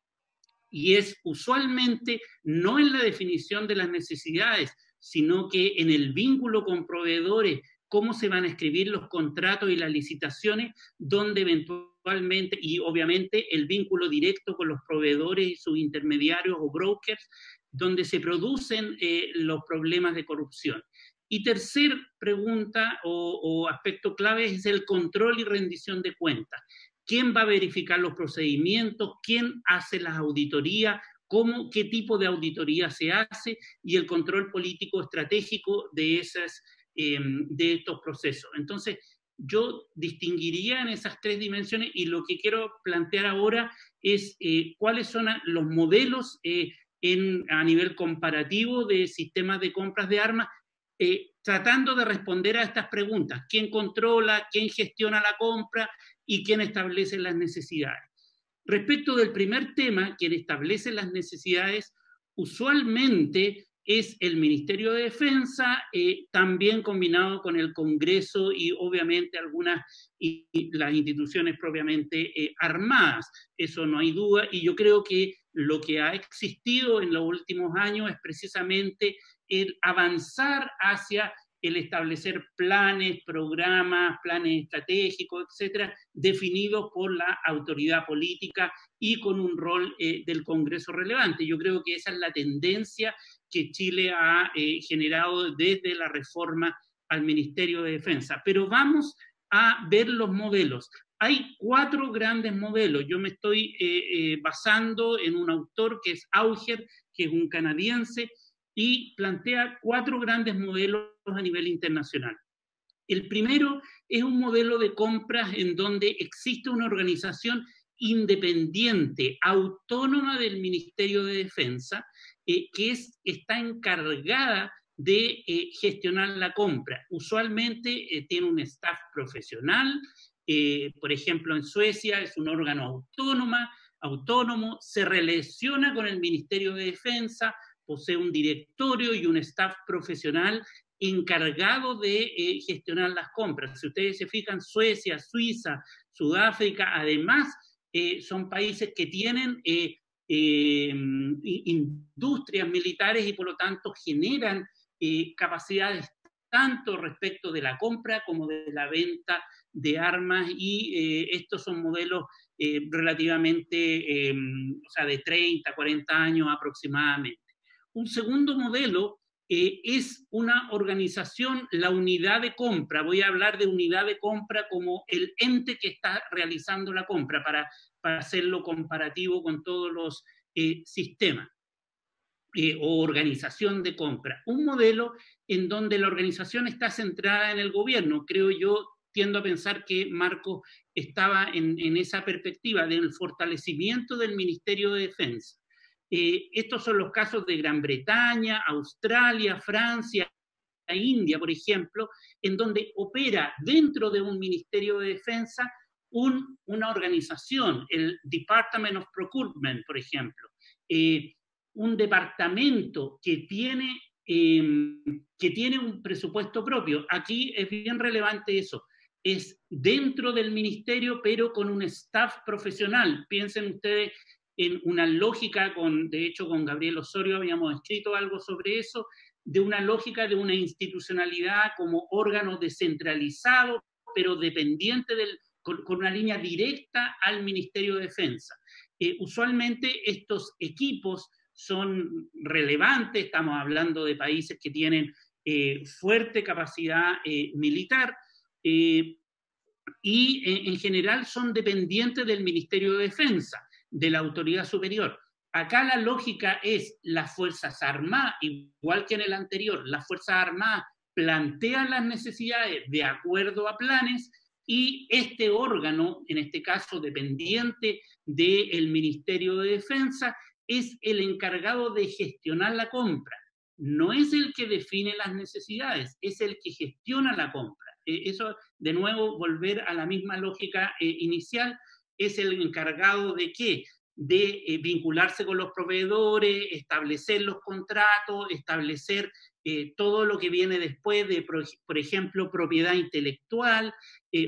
Y es usualmente no en la definición de las necesidades, sino que en el vínculo con proveedores, cómo se van a escribir los contratos y las licitaciones, donde eventualmente, y obviamente el vínculo directo con los proveedores y sus intermediarios o brokers, donde se producen los problemas de corrupción. Y tercer pregunta o aspecto clave es el control y rendición de cuentas. ¿Quién va a verificar los procedimientos? ¿Quién hace las auditorías? ¿Qué tipo de auditoría se hace? Y el control político estratégico de estos procesos. Entonces, yo distinguiría en esas tres dimensiones, y lo que quiero plantear ahora es cuáles son los modelos a nivel comparativo de sistemas de compras de armas, tratando de responder a estas preguntas: ¿quién controla, quién gestiona la compra y quién establece las necesidades? Respecto del primer tema, quien establece las necesidades usualmente es el Ministerio de Defensa, también combinado con el Congreso y obviamente las instituciones propiamente armadas. Eso no hay duda, y yo creo que lo que ha existido en los últimos años es precisamente el avanzar hacia el establecer planes, programas, planes estratégicos, etcétera, definidos por la autoridad política y con un rol del Congreso relevante. Yo creo que esa es la tendencia que Chile ha generado desde la reforma al Ministerio de Defensa. Pero vamos a ver los modelos. Hay 4 grandes modelos. Yo me estoy basando en un autor que es Auger, que es un canadiense, y plantea 4 grandes modelos a nivel internacional. El primero es un modelo de compras en donde existe una organización independiente, autónoma del Ministerio de Defensa, que está encargada de gestionar la compra. Usualmente tiene un staff profesional, por ejemplo en Suecia es un órgano autónomo, se relaciona con el Ministerio de Defensa, posee un directorio y un staff profesional encargado de gestionar las compras. Si ustedes se fijan, Suecia, Suiza, Sudáfrica, además son países que tienen industrias militares y por lo tanto generan capacidades tanto respecto de la compra como de la venta de armas, y estos son modelos relativamente, o sea, de 30, 40 años aproximadamente. Un segundo modelo es una organización, la unidad de compra. Voy a hablar de unidad de compra como el ente que está realizando la compra para hacerlo comparativo con todos los sistemas o organización de compra. Un modelo en donde la organización está centrada en el gobierno. Creo yo, tiendo a pensar que Marcos estaba en esa perspectiva del fortalecimiento del Ministerio de Defensa. Estos son los casos de Gran Bretaña, Australia, Francia, India, por ejemplo, en donde opera dentro de un Ministerio de Defensa una organización, el Department of Procurement, por ejemplo, un departamento que tiene un presupuesto propio. Aquí es bien relevante eso. Es dentro del ministerio, pero con un staff profesional. Piensen ustedes en una lógica, de hecho con Gabriel Osorio habíamos escrito algo sobre eso, de una lógica de una institucionalidad como órgano descentralizado, pero dependiente con una línea directa al Ministerio de Defensa. Usualmente estos equipos son relevantes, estamos hablando de países que tienen fuerte capacidad militar, y en general son dependientes del Ministerio de Defensa, de la autoridad superior. Acá la lógica es las Fuerzas Armadas, igual que en el anterior, las Fuerzas Armadas plantean las necesidades de acuerdo a planes, y este órgano, en este caso dependiente del Ministerio de Defensa, es el encargado de gestionar la compra. No es el que define las necesidades, es el que gestiona la compra. Eso, de nuevo, volver a la misma lógica inicial, es el encargado de ¿qué? De vincularse con los proveedores, establecer los contratos, establecer todo lo que viene después de, por ejemplo, propiedad intelectual.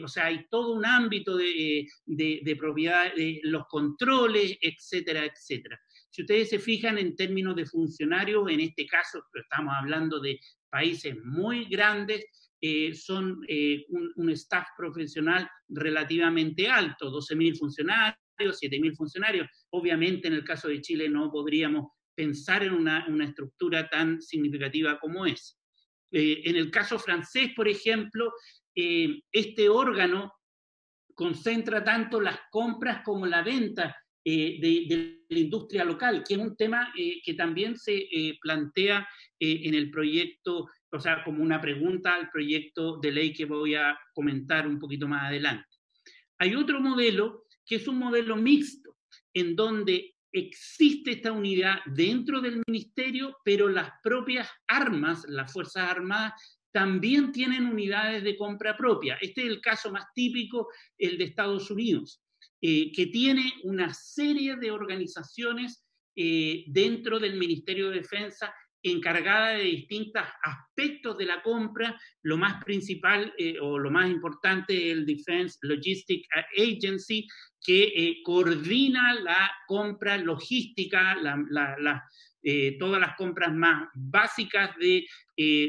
O sea, hay todo un ámbito de propiedad, de los controles, etcétera, etcétera. Si ustedes se fijan en términos de funcionarios, en este caso estamos hablando de países muy grandes, son un staff profesional relativamente alto, 12.000 funcionarios, 7.000 funcionarios. Obviamente en el caso de Chile no podríamos pensar en una estructura tan significativa como es. En el caso francés, por ejemplo, este órgano concentra tanto las compras como la venta de la industria local, que es un tema que también se plantea en el proyecto, o sea, como una pregunta al proyecto de ley que voy a comentar un poquito más adelante. Hay otro modelo que es un modelo mixto, en donde existe esta unidad dentro del ministerio, pero las propias armas, las Fuerzas Armadas, también tienen unidades de compra propia. Este es el caso más típico, el de Estados Unidos, que tiene una serie de organizaciones dentro del Ministerio de Defensa encargada de distintos aspectos de la compra. Lo más principal o lo más importante es el Defense Logistics Agency, que coordina la compra logística, todas las compras más básicas de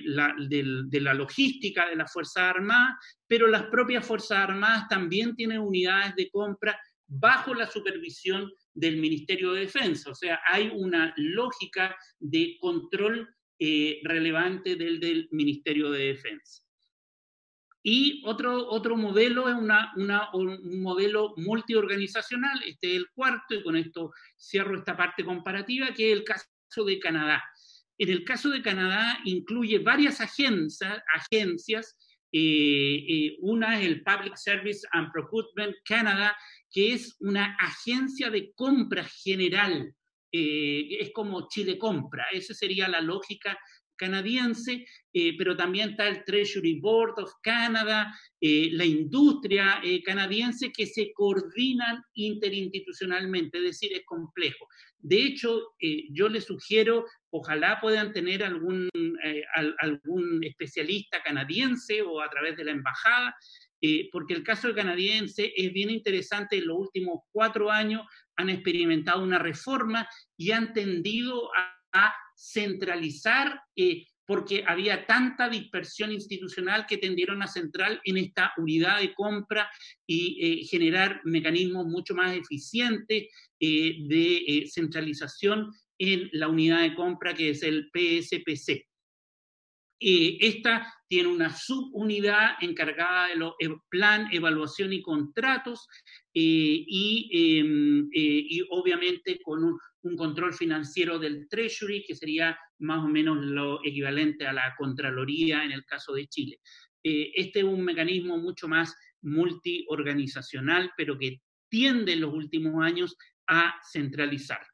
la logística de las Fuerzas Armadas, pero las propias Fuerzas Armadas también tienen unidades de compra bajo la supervisión del Ministerio de Defensa. O sea, hay una lógica de control relevante del Ministerio de Defensa. Y otro modelo es un modelo multiorganizacional, este es el cuarto, y con esto cierro esta parte comparativa, que es el caso de Canadá. En el caso de Canadá incluye varias agencias. Una es el Public Service and Procurement Canada, que es una agencia de compra general, es como Chile Compra, esa sería la lógica canadiense, pero también está el Treasury Board of Canada, la industria canadiense, que se coordinan interinstitucionalmente, es decir, es complejo. De hecho, yo les sugiero, ojalá puedan tener algún especialista canadiense o a través de la embajada, porque el caso canadiense es bien interesante. En los últimos 4 años han experimentado una reforma y han tendido a centralizar, porque había tanta dispersión institucional que tendieron a centrar en esta unidad de compra y generar mecanismos mucho más eficientes de centralización en la unidad de compra, que es el PSPC. Esta tiene una subunidad encargada de plan, evaluación y contratos, y obviamente con un control financiero del Treasury, que sería más o menos lo equivalente a la Contraloría en el caso de Chile. Este es un mecanismo mucho más multiorganizacional, pero que tiende en los últimos años a centralizarlo.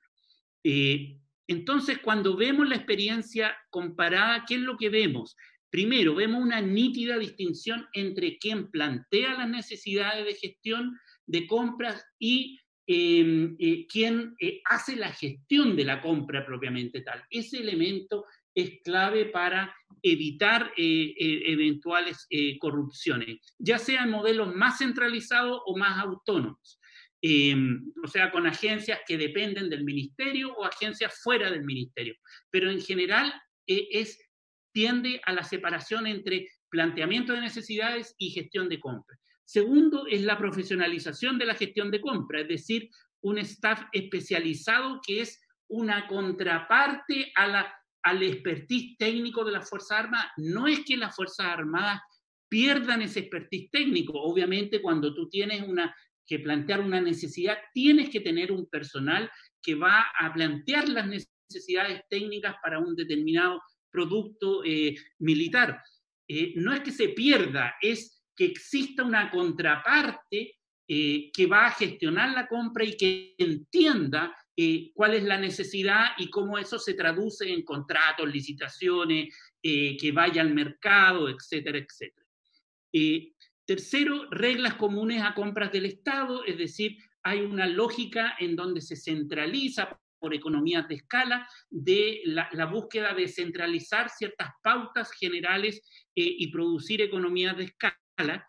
Entonces, cuando vemos la experiencia comparada, ¿qué es lo que vemos? Primero, vemos una nítida distinción entre quien plantea las necesidades de gestión de compras y quien hace la gestión de la compra propiamente tal. Ese elemento es clave para evitar eventuales corrupciones, ya sea en modelos más centralizados o más autónomos. O sea, con agencias que dependen del ministerio o agencias fuera del ministerio. Pero en general tiende a la separación entre planteamiento de necesidades y gestión de compra. Segundo, es la profesionalización de la gestión de compra, es decir, un staff especializado que es una contraparte al expertise técnico de las Fuerzas Armadas. No es que las Fuerzas Armadas pierdan ese expertise técnico. Obviamente, cuando tú tienes que plantear una necesidad, tienes que tener un personal que va a plantear las necesidades técnicas para un determinado producto militar. No es que se pierda, es que exista una contraparte que va a gestionar la compra y que entienda cuál es la necesidad y cómo eso se traduce en contratos, licitaciones, que vaya al mercado, etcétera, etcétera. Tercero, reglas comunes a compras del Estado, es decir, hay una lógica en donde se centraliza por economías de escala de la búsqueda de centralizar ciertas pautas generales y producir economías de escala.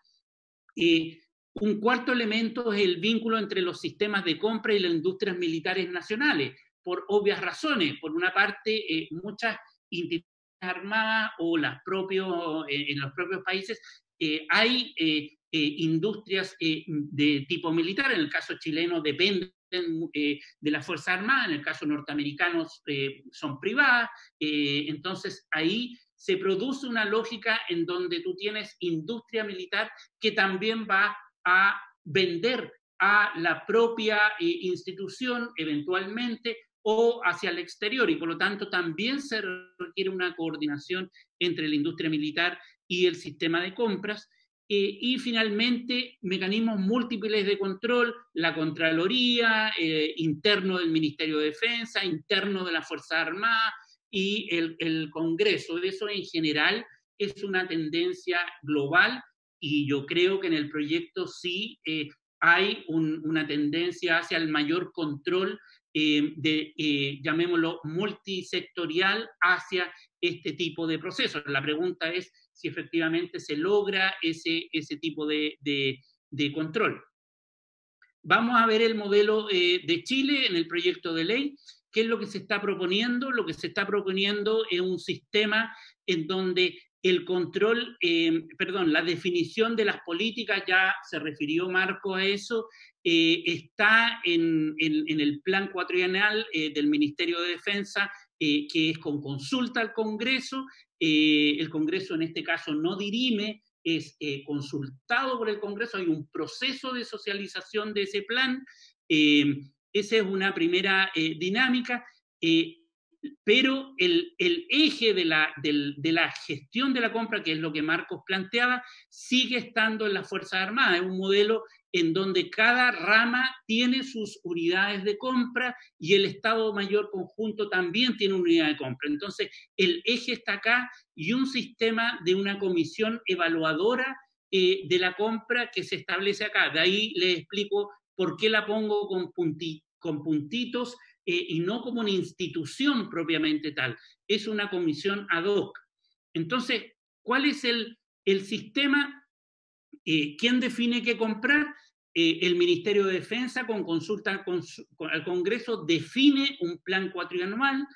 Un cuarto elemento es el vínculo entre los sistemas de compra y las industrias militares nacionales, por obvias razones. Por una parte, muchas instituciones armadas o en los propios países hay industrias de tipo militar. En el caso chileno dependen de las Fuerzas Armadas, en el caso norteamericano son privadas. Entonces ahí se produce una lógica en donde tú tienes industria militar que también va a vender a la propia institución eventualmente o hacia el exterior, y por lo tanto también se requiere una coordinación entre la industria militar y el sistema de compras. Y finalmente, mecanismos múltiples de control, la Contraloría, interno del Ministerio de Defensa, interno de las Fuerzas Armadas y el Congreso. Eso en general es una tendencia global, y yo creo que en el proyecto sí hay una tendencia hacia el mayor control llamémoslo, multisectorial hacia este tipo de procesos. La pregunta es si efectivamente se logra ese tipo de control. Vamos a ver el modelo de Chile en el proyecto de ley. ¿Qué es lo que se está proponiendo? Lo que se está proponiendo es un sistema en donde el control, la definición de las políticas, ya se refirió Marco a eso, está en el plan cuatrienal del Ministerio de Defensa, que es con consulta al Congreso. El Congreso en este caso no dirime, es consultado por el Congreso, hay un proceso de socialización de ese plan. Esa es una primera dinámica, pero el eje de la gestión de la compra, que es lo que Marcos planteaba, sigue estando en las Fuerzas Armadas. Es un modelo en donde cada rama tiene sus unidades de compra y el Estado Mayor Conjunto también tiene una unidad de compra. Entonces, el eje está acá, y un sistema de una comisión evaluadora de la compra que se establece acá. De ahí les explico por qué la pongo con puntitos, y no como una institución propiamente tal. Es una comisión ad hoc. Entonces, ¿cuál es el sistema? ¿Quién define qué comprar? El Ministerio de Defensa, con consulta al Congreso, define un plan cuatrianual.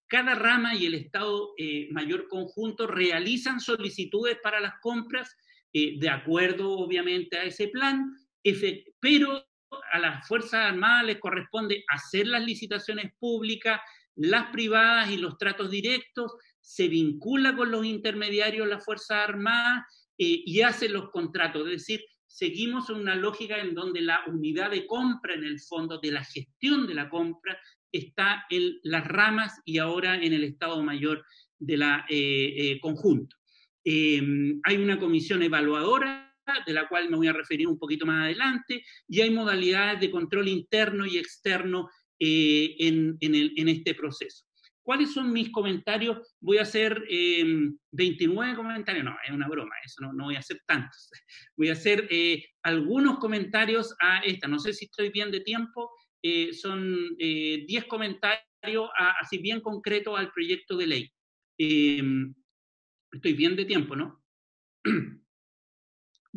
Cada rama y el Estado Mayor Conjunto realizan solicitudes para las compras, de acuerdo obviamente a ese plan, pero a las Fuerzas Armadas les corresponde hacer las licitaciones públicas, las privadas y los tratos directos, se vincula con los intermediarios las Fuerzas Armadas y hace los contratos. Es decir, seguimos en una lógica en donde la unidad de compra, en el fondo, de la gestión de la compra, está en las ramas y ahora en el Estado Mayor de la conjunto. Hay una comisión evaluadora, de la cual me voy a referir un poquito más adelante, y hay modalidades de control interno y externo en este proceso. ¿Cuáles son mis comentarios? Voy a hacer 29 comentarios, no, es una broma, eso no voy a hacer tantos. Voy a hacer algunos comentarios a esta, no sé si estoy bien de tiempo, son 10 comentarios así bien concretos al proyecto de ley. Estoy bien de tiempo, ¿no?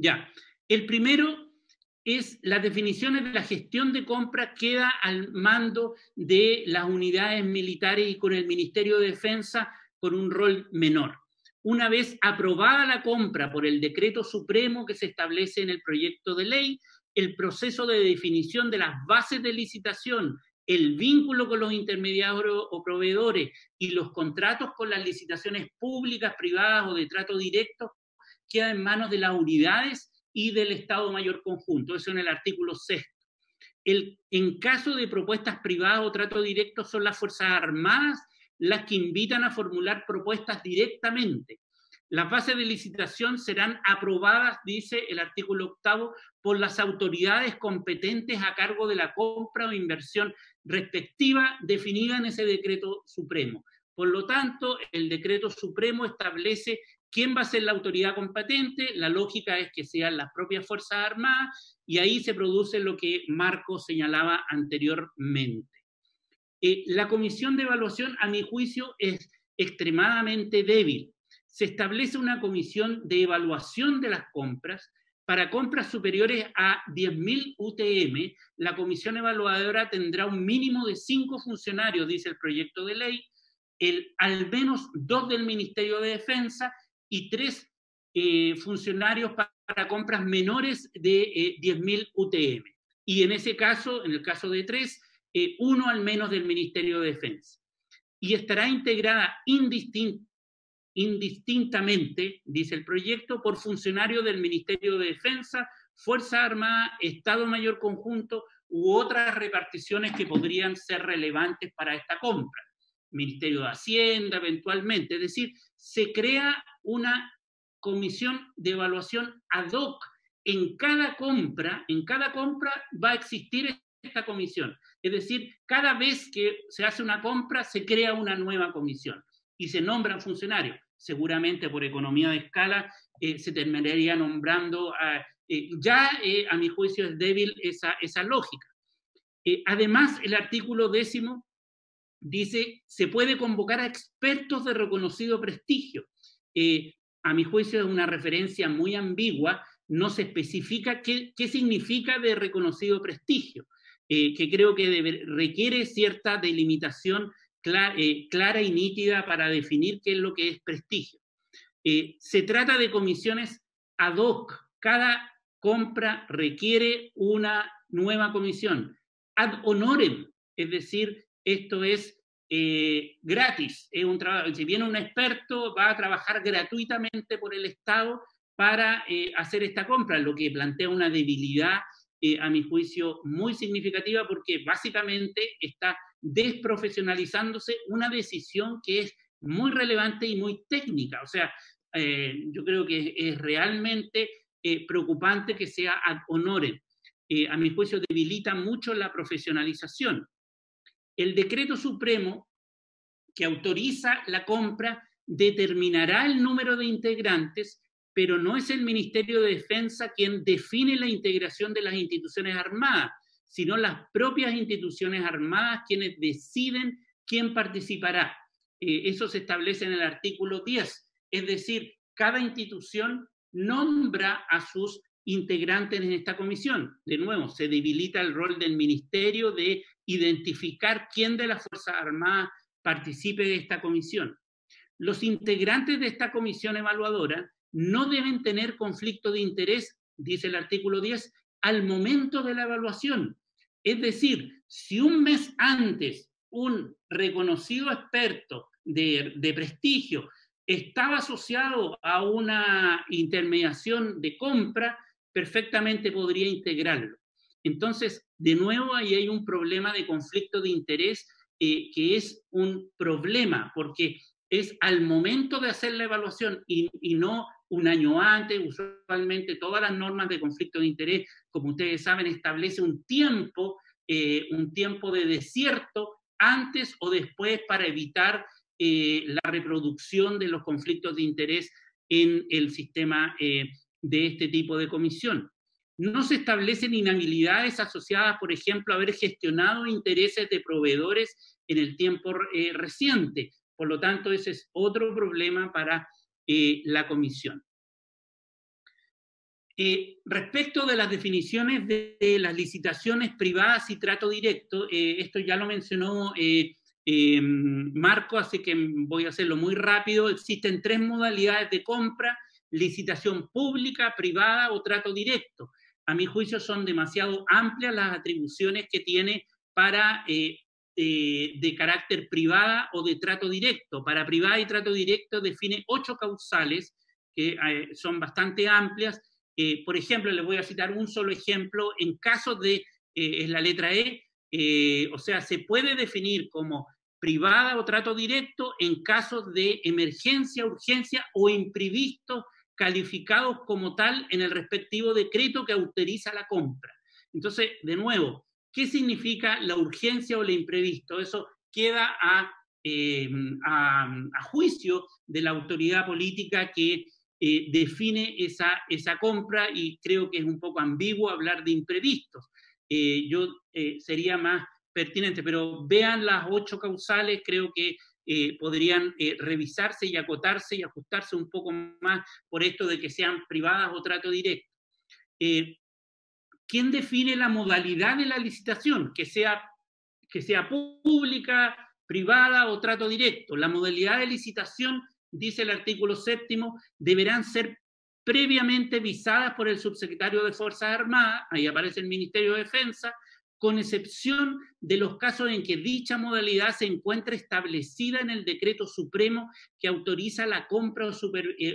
Ya, el primero es las definiciones de la gestión de compra queda al mando de las unidades militares y con el Ministerio de Defensa con un rol menor. Una vez aprobada la compra por el decreto supremo que se establece en el proyecto de ley, el proceso de definición de las bases de licitación, el vínculo con los intermediarios o proveedores y los contratos con las licitaciones públicas, privadas o de trato directo queda en manos de las unidades y del Estado Mayor Conjunto. Eso en el artículo 6. En caso de propuestas privadas o trato directo, son las Fuerzas Armadas las que invitan a formular propuestas directamente. Las bases de licitación serán aprobadas, dice el artículo 8, por las autoridades competentes a cargo de la compra o inversión respectiva definida en ese decreto supremo. Por lo tanto, el decreto supremo establece quién va a ser la autoridad competente. La lógica es que sean las propias Fuerzas Armadas, y ahí se produce lo que Marco señalaba anteriormente. La comisión de evaluación, a mi juicio, es extremadamente débil. Se establece una comisión de evaluación de las compras. Para compras superiores a 10.000 UTM, la comisión evaluadora tendrá un mínimo de 5 funcionarios, dice el proyecto de ley, al menos 2 del Ministerio de Defensa y 3 funcionarios para compras menores de 10.000 UTM. Y en ese caso, en el caso de 3, 1 al menos del Ministerio de Defensa. Y estará integrada indistintamente, dice el proyecto, por funcionarios del Ministerio de Defensa, Fuerza Armada, Estado Mayor Conjunto u otras reparticiones que podrían ser relevantes para esta compra. Ministerio de Hacienda, eventualmente. Es decir, se crea una comisión de evaluación ad hoc. En cada compra va a existir esta comisión. Es decir, cada vez que se hace una compra, se crea una nueva comisión y se nombran funcionarios. Seguramente por economía de escala se terminaría nombrando, a mi juicio es débil esa lógica. Además, el artículo 10 dice, se puede convocar a expertos de reconocido prestigio. A mi juicio es una referencia muy ambigua, no se especifica qué significa de reconocido prestigio, que creo que requiere cierta delimitación clara y nítida para definir qué es lo que es prestigio. Se trata de comisiones ad hoc, cada compra requiere una nueva comisión. Ad honorem, es decir, esto es gratis, es un trabajo. Si viene un experto, va a trabajar gratuitamente por el Estado para hacer esta compra, lo que plantea una debilidad, a mi juicio, muy significativa, porque básicamente está desprofesionalizándose una decisión que es muy relevante y muy técnica. O sea, yo creo que es realmente preocupante que sea ad honorem. A mi juicio debilita mucho la profesionalización. El decreto supremo que autoriza la compra determinará el número de integrantes, pero no es el Ministerio de Defensa quien define la integración de las instituciones armadas, sino las propias instituciones armadas quienes deciden quién participará. Eso se establece en el artículo 10, es decir, cada institución nombra a sus integrantes en esta comisión. De nuevo, se debilita el rol del ministerio de identificar quién de las Fuerzas Armadas participe de esta comisión. Los integrantes de esta comisión evaluadora no deben tener conflicto de interés, dice el artículo 10, al momento de la evaluación. Es decir, si un mes antes un reconocido experto de prestigio estaba asociado a una intermediación de compra, perfectamente podría integrarlo. Entonces, de nuevo, ahí hay un problema de conflicto de interés que es un problema, porque es al momento de hacer la evaluación y no un año antes. Usualmente todas las normas de conflicto de interés, como ustedes saben, establece un tiempo de desierto antes o después para evitar la reproducción de los conflictos de interés en el sistema de este tipo de comisión. No se establecen inhabilidades asociadas, por ejemplo, a haber gestionado intereses de proveedores en el tiempo reciente. Por lo tanto, ese es otro problema para la comisión. Respecto de las definiciones de las licitaciones privadas y trato directo, esto ya lo mencionó Marco, así que voy a hacerlo muy rápido. Existen 3 modalidades de compra: licitación pública, privada o trato directo. A mi juicio son demasiado amplias las atribuciones que tiene para de carácter privada o de trato directo. Para privada y trato directo define 8 causales que son bastante amplias. Por ejemplo, les voy a citar un solo ejemplo. En caso de, es la letra E, o sea, se puede definir como privada o trato directo en casos de emergencia, urgencia o imprevisto calificados como tal en el respectivo decreto que autoriza la compra. Entonces, de nuevo, ¿qué significa la urgencia o el imprevisto? Eso queda a juicio de la autoridad política que define esa compra, y creo que es un poco ambiguo hablar de imprevistos. Sería más pertinente, pero vean las 8 causales, creo que podrían revisarse y acotarse y ajustarse un poco más por esto de que sean privadas o trato directo. ¿Quién define la modalidad de la licitación? Que sea pública, privada o trato directo. La modalidad de licitación, dice el artículo 7, deberán ser previamente visadas por el subsecretario de Fuerzas Armadas, ahí aparece el Ministerio de Defensa, con excepción de los casos en que dicha modalidad se encuentre establecida en el decreto supremo que autoriza la compra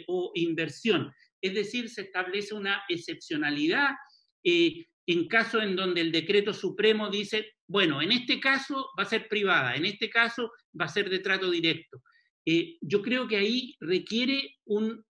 o inversión. Es decir, se establece una excepcionalidad en caso en donde el decreto supremo dice, bueno, en este caso va a ser privada, en este caso va a ser de trato directo. Yo creo que ahí requiere un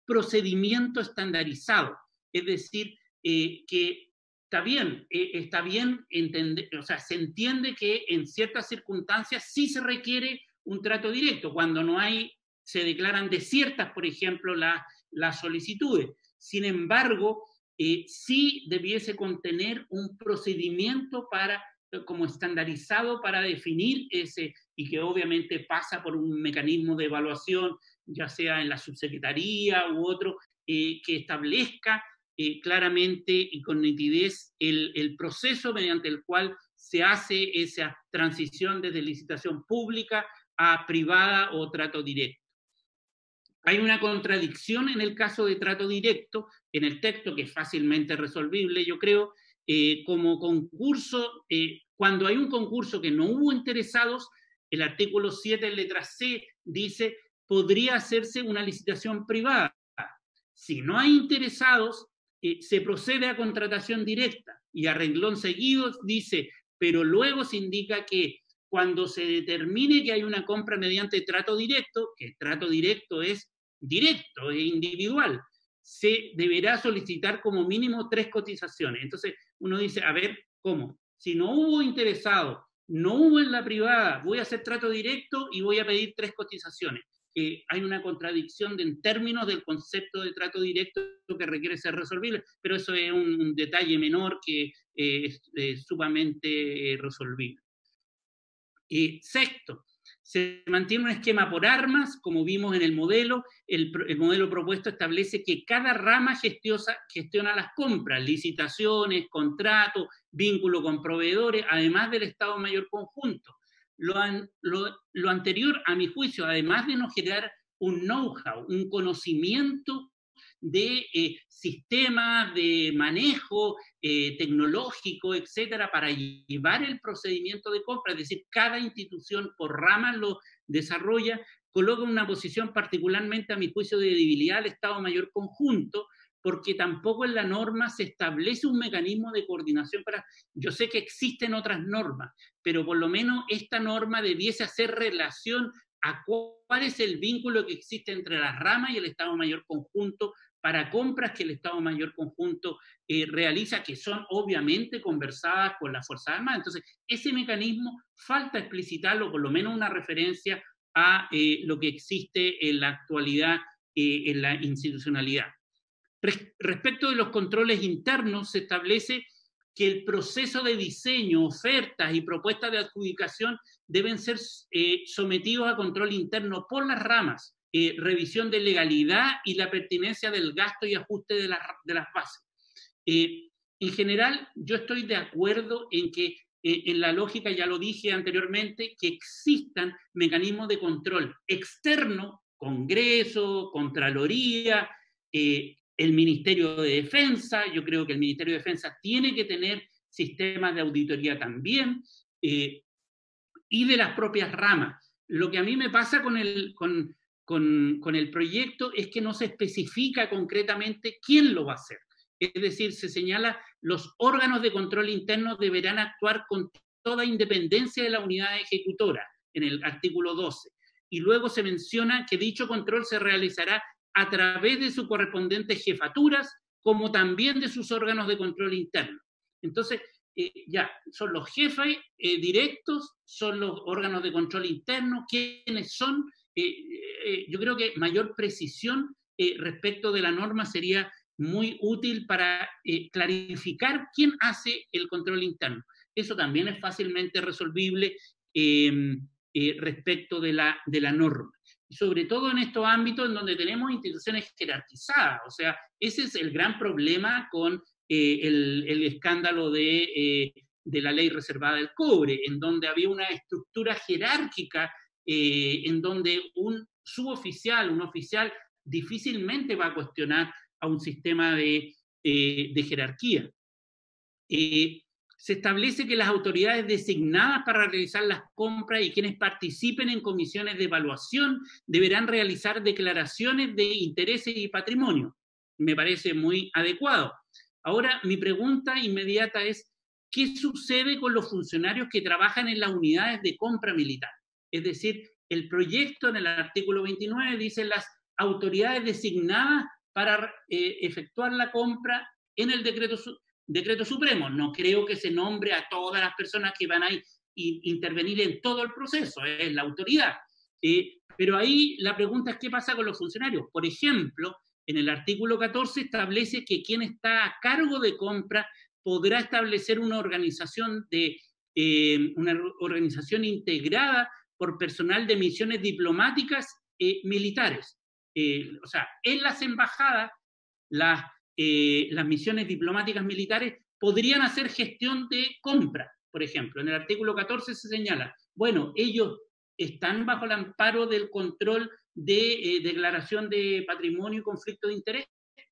procedimiento estandarizado, es decir, que está bien entender, o sea, se entiende que en ciertas circunstancias sí se requiere un trato directo, cuando no hay, se declaran desiertas, por ejemplo, las solicitudes. Sin embargo, sí debiese contener un procedimiento como estandarizado para definir ese, y que obviamente pasa por un mecanismo de evaluación, ya sea en la subsecretaría u otro, que establezca claramente y con nitidez el proceso mediante el cual se hace esa transición desde licitación pública a privada o trato directo. Hay una contradicción en el caso de trato directo, en el texto, que es fácilmente resolvible, yo creo, como concurso, cuando hay un concurso que no hubo interesados, el artículo 7, letra C, dice, podría hacerse una licitación privada. Si no hay interesados, se procede a contratación directa, y a renglón seguido dice, pero luego se indica que cuando se determine que hay una compra mediante trato directo, que el trato directo es directo, es individual, se deberá solicitar como mínimo 3 cotizaciones. Entonces uno dice, a ver, ¿cómo? Si no hubo interesado, no hubo en la privada, voy a hacer trato directo y voy a pedir 3 cotizaciones. Hay una contradicción en términos del concepto de trato directo que requiere ser resolvible, pero eso es un detalle menor que es sumamente resolvible. Sexto, se mantiene un esquema por armas, como vimos en el modelo. El modelo propuesto establece que cada rama gestiona las compras, licitaciones, contratos, vínculo con proveedores, además del Estado Mayor Conjunto. Lo anterior, a mi juicio, además de no generar un know-how, un conocimiento de sistemas de manejo tecnológico, etcétera, para llevar el procedimiento de compra, es decir, cada institución por ramas lo desarrolla, coloca una posición particularmente, a mi juicio, de debilidad al Estado Mayor Conjunto, porque tampoco en la norma se establece un mecanismo de coordinación yo sé que existen otras normas, pero por lo menos esta norma debiese hacer relación a cuál es el vínculo que existe entre las ramas y el Estado Mayor Conjunto para compras que el Estado Mayor Conjunto realiza, que son obviamente conversadas con las Fuerzas Armadas. Entonces, ese mecanismo falta explicitarlo, por lo menos una referencia a lo que existe en la actualidad en la institucionalidad. Respecto de los controles internos, se establece que el proceso de diseño, ofertas y propuestas de adjudicación deben ser sometidos a control interno por las ramas, revisión de legalidad y la pertinencia del gasto y ajuste de las bases. En general, yo estoy de acuerdo en que, en la lógica, ya lo dije anteriormente, que existan mecanismos de control externo, Congreso, Contraloría, el Ministerio de Defensa. Yo creo que el Ministerio de Defensa tiene que tener sistemas de auditoría también, y de las propias ramas. Lo que a mí me pasa con el proyecto es que no se especifica concretamente quién lo va a hacer. Es decir, se señala, los órganos de control interno deberán actuar con toda independencia de la unidad ejecutora, en el artículo 12. Y luego se menciona que dicho control se realizará a través de sus correspondientes jefaturas, como también de sus órganos de control interno. Entonces, ya, son los jefes directos, son los órganos de control interno, ¿quiénes son? Yo creo que mayor precisión respecto de la norma sería muy útil para clarificar quién hace el control interno. Eso también es fácilmente resolvible respecto de la norma. Y sobre todo en estos ámbitos en donde tenemos instituciones jerarquizadas. O sea, ese es el gran problema con el escándalo de la ley reservada del cobre, en donde había una estructura jerárquica en donde un suboficial, un oficial, difícilmente va a cuestionar a un sistema de jerarquía. Se establece que las autoridades designadas para realizar las compras y quienes participen en comisiones de evaluación deberán realizar declaraciones de intereses y patrimonio. Me parece muy adecuado. Ahora, mi pregunta inmediata es, ¿qué sucede con los funcionarios que trabajan en las unidades de compra militar? Es decir, el proyecto en el artículo 29 dice las autoridades designadas para efectuar la compra en el decreto supremo. No creo que se nombre a todas las personas que van a intervenir en todo el proceso, es la autoridad. Pero ahí la pregunta es, ¿qué pasa con los funcionarios? Por ejemplo, en el artículo 14 establece que quien está a cargo de compra podrá establecer una organización integrada por personal de misiones diplomáticas militares. O sea, en las embajadas, las misiones diplomáticas militares podrían hacer gestión de compra, por ejemplo. En el artículo 14 se señala, bueno, ellos están bajo el amparo del control de declaración de patrimonio y conflicto de interés,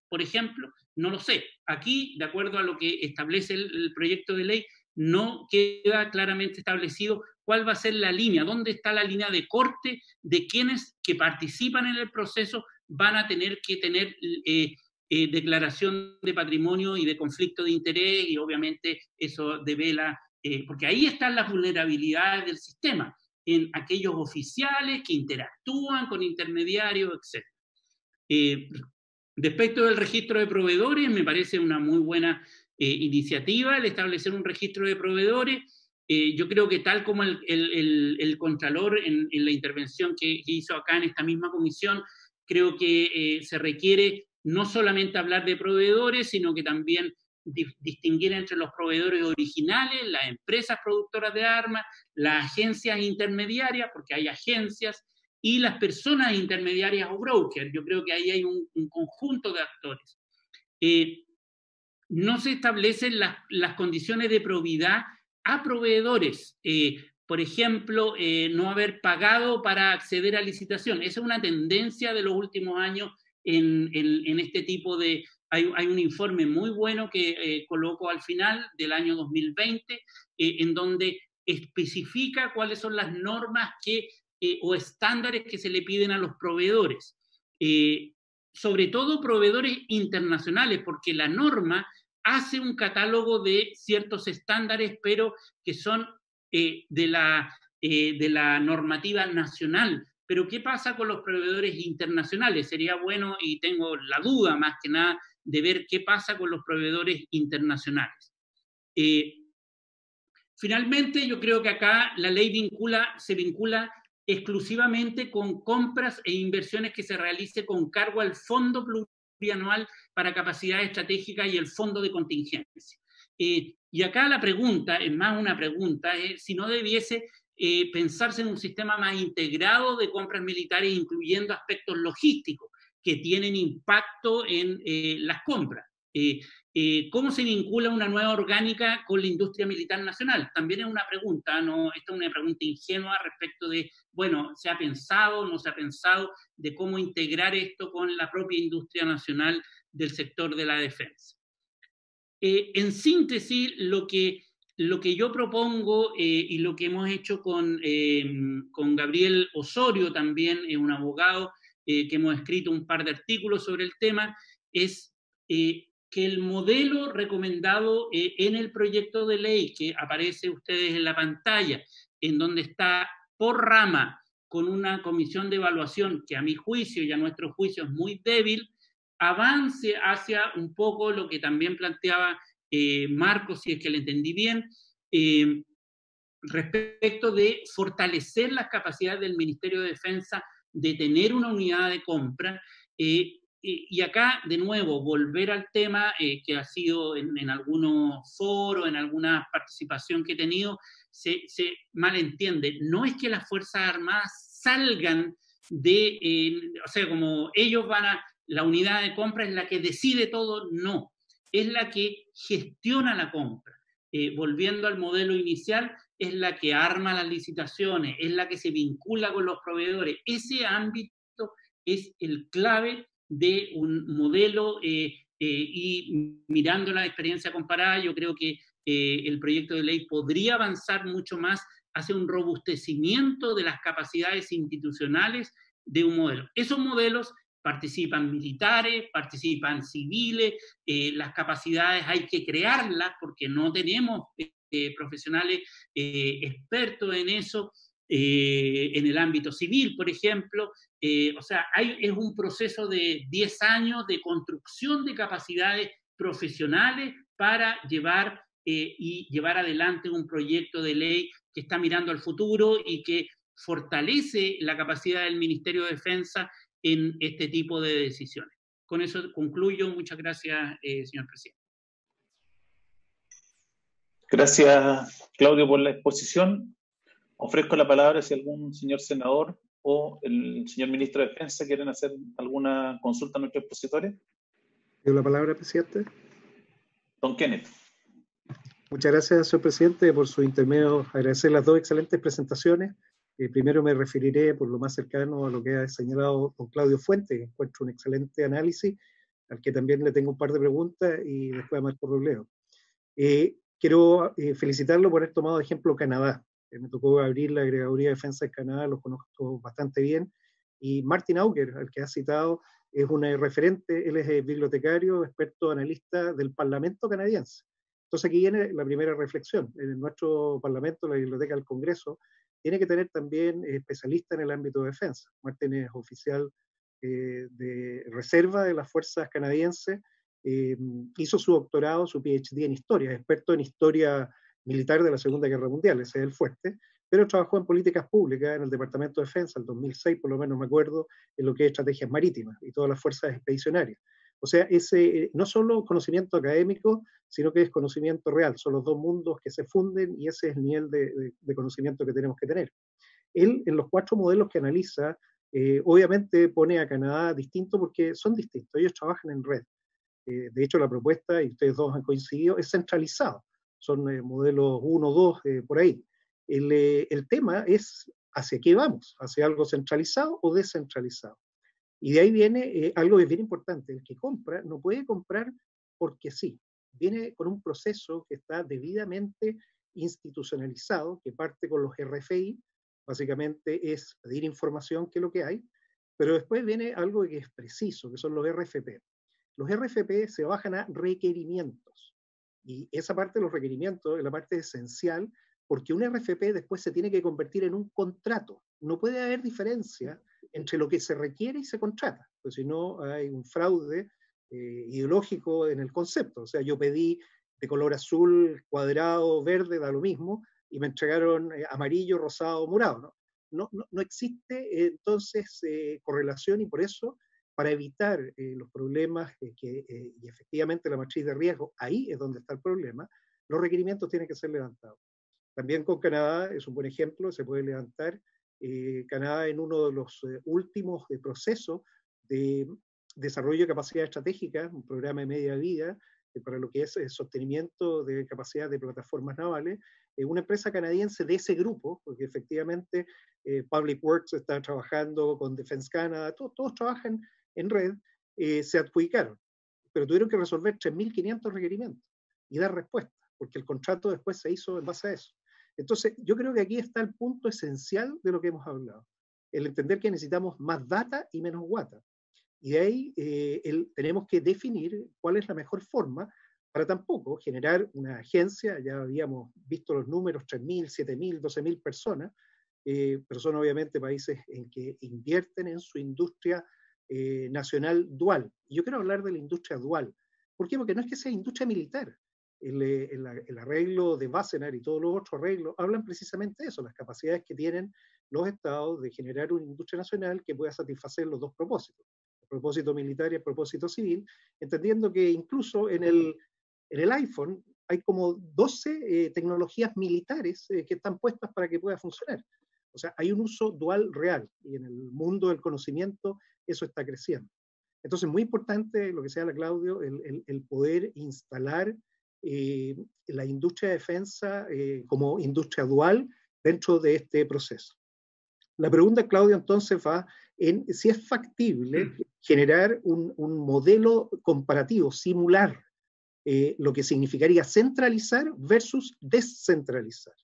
por ejemplo, no lo sé. Aquí, de acuerdo a lo que establece el proyecto de ley, no queda claramente establecido cuál va a ser la línea, dónde está la línea de corte de quienes que participan en el proceso van a tener que tener declaración de patrimonio y de conflicto de interés, y obviamente eso devela, porque ahí están las vulnerabilidades del sistema, en aquellos oficiales que interactúan con intermediarios, etc. Respecto del registro de proveedores, me parece una muy buena iniciativa el establecer un registro de proveedores. Yo creo que tal como el Contralor en la intervención que hizo acá en esta misma comisión, creo que se requiere no solamente hablar de proveedores, sino que también distinguir entre los proveedores originales, las empresas productoras de armas, las agencias intermediarias, porque hay agencias, y las personas intermediarias o brokers. Yo creo que ahí hay un conjunto de actores. No se establecen las condiciones de probidad a proveedores. Por ejemplo, no haber pagado para acceder a licitación. Esa es una tendencia de los últimos años en este tipo de... Hay un informe muy bueno que coloco al final del año 2020, en donde especifica cuáles son las normas o estándares que se le piden a los proveedores. Sobre todo proveedores internacionales, porque la norma hace un catálogo de ciertos estándares, pero que son de la normativa nacional. Pero ¿qué pasa con los proveedores internacionales? Sería bueno, y tengo la duda más que nada, de ver qué pasa con los proveedores internacionales. Finalmente, yo creo que acá la ley se vincula exclusivamente con compras e inversiones que se realice con cargo al Fondo Plurianual para Capacidad Estratégica y el Fondo de Contingencia. Y acá la pregunta, es más una pregunta, es si no debiese pensarse en un sistema más integrado de compras militares, incluyendo aspectos logísticos que tienen impacto en las compras. ¿Cómo se vincula una nueva orgánica con la industria militar nacional? También es una pregunta, ¿no? Esta es una pregunta ingenua respecto de, bueno, ¿se ha pensado, no se ha pensado de cómo integrar esto con la propia industria nacional del sector de la defensa? En síntesis, lo que yo propongo y lo que hemos hecho con Gabriel Osorio, también un abogado que hemos escrito un par de artículos sobre el tema, es que el modelo recomendado en el proyecto de ley que aparece ustedes en la pantalla, en donde está por rama con una comisión de evaluación que a mi juicio y a nuestro juicio es muy débil, avance hacia un poco lo que también planteaba Marcos, si es que le entendí bien, respecto de fortalecer las capacidades del Ministerio de Defensa de tener una unidad de compra. Y acá, de nuevo, volver al tema que ha sido en algunos foros, en alguna participación que he tenido, se malentiende. No es que las Fuerzas Armadas salgan o sea, como ellos la unidad de compra es la que decide todo, no. Es la que gestiona la compra. Volviendo al modelo inicial, es la que arma las licitaciones, es la que se vincula con los proveedores. Ese ámbito es el clave de un modelo y mirando la experiencia comparada, yo creo que el proyecto de ley podría avanzar mucho más hacia un robustecimiento de las capacidades institucionales de un modelo. Esos modelos participan militares, participan civiles, las capacidades hay que crearlas porque no tenemos profesionales expertos en eso, en el ámbito civil, por ejemplo. O sea, es un proceso de 10 años de construcción de capacidades profesionales para llevar adelante un proyecto de ley que está mirando al futuro y que fortalece la capacidad del Ministerio de Defensa en este tipo de decisiones. Con eso concluyo. Muchas gracias, señor presidente. Gracias, Claudio, por la exposición. Ofrezco la palabra si algún señor senador o el señor ministro de Defensa quieren hacer alguna consulta a nuestros expositores. ¿Pido la palabra, presidente? Don Kenneth. Muchas gracias, señor presidente, por su intermedio. Agradecer las dos excelentes presentaciones. Primero me referiré por lo más cercano a lo que ha señalado don Claudio Fuentes. Encuentro un excelente análisis, al que también le tengo un par de preguntas, y después a Marco Robledo. Quiero felicitarlo por haber tomado de ejemplo Canadá. Me tocó abrir la Agregaduría de Defensa de Canadá, lo conozco bastante bien. Y Martin Auger, al que ha citado, es un referente. Él es bibliotecario, experto analista del Parlamento canadiense. Entonces aquí viene la primera reflexión. En nuestro Parlamento, la Biblioteca del Congreso, tiene que tener también especialistas en el ámbito de defensa. Martin es oficial de reserva de las fuerzas canadienses, hizo su doctorado, su PhD en historia, experto en historia militar de la Segunda Guerra Mundial, ese es el fuerte, pero trabajó en políticas públicas en el Departamento de Defensa, el 2006 por lo menos me acuerdo, en lo que es estrategias marítimas y todas las fuerzas expedicionarias. O sea, ese no solo conocimiento académico, sino que es conocimiento real. Son los dos mundos que se funden y ese es el nivel de conocimiento que tenemos que tener. Él, en los 4 modelos que analiza, obviamente pone a Canadá distinto porque son distintos. Ellos trabajan en red. De hecho, la propuesta, y ustedes dos han coincidido, es centralizado. Son modelos 1, 2, por ahí. El tema es hacia qué vamos, hacia algo centralizado o descentralizado. Y de ahí viene algo que es bien importante. El que compra no puede comprar porque sí. Viene con un proceso que está debidamente institucionalizado, que parte con los RFI, básicamente es pedir información, que es lo que hay, pero después viene algo que es preciso, que son los RFP. Los RFP se bajan a requerimientos, y esa parte de los requerimientos es la parte esencial, porque un RFP después se tiene que convertir en un contrato. No puede haber diferencia entre lo que se requiere y se contrata, pues si no hay un fraude ideológico en el concepto. O sea, yo pedí de color azul, cuadrado, verde, da lo mismo, y me entregaron amarillo, rosado, morado. No existe entonces correlación, y por eso, para evitar los problemas y efectivamente la matriz de riesgo, ahí es donde está el problema, los requerimientos tienen que ser levantados. También con Canadá es un buen ejemplo, se puede levantar. Canadá en uno de los últimos procesos de desarrollo de capacidad estratégica, un programa de media vida para lo que es el sostenimiento de capacidad de plataformas navales, una empresa canadiense de ese grupo, porque efectivamente Public Works está trabajando con Defense Canada, todos trabajan en red, se adjudicaron, pero tuvieron que resolver 3.500 requerimientos y dar respuesta, porque el contrato después se hizo en base a eso. Entonces, yo creo que aquí está el punto esencial de lo que hemos hablado, el entender que necesitamos más data y menos guata. Y de ahí tenemos que definir cuál es la mejor forma para tampoco generar una agencia. Ya habíamos visto los números, 3.000, 7.000, 12.000 personas, pero son obviamente países en que invierten en su industria nacional dual. Y yo quiero hablar de la industria dual. ¿Por qué? Porque no es que sea industria militar. El arreglo de Wassenaar y todos los otros arreglos hablan precisamente de eso, las capacidades que tienen los estados de generar una industria nacional que pueda satisfacer los dos propósitos, el propósito militar y el propósito civil, entendiendo que incluso en el iPhone hay como 12 tecnologías militares que están puestas para que pueda funcionar. O sea, hay un uso dual real, y en el mundo del conocimiento eso está creciendo. Entonces, muy importante lo que señala Claudio, el poder instalar la industria de defensa como industria dual dentro de este proceso. La pregunta, Claudio, entonces va en si es factible generar un modelo comparativo, simular lo que significaría centralizar versus descentralizar.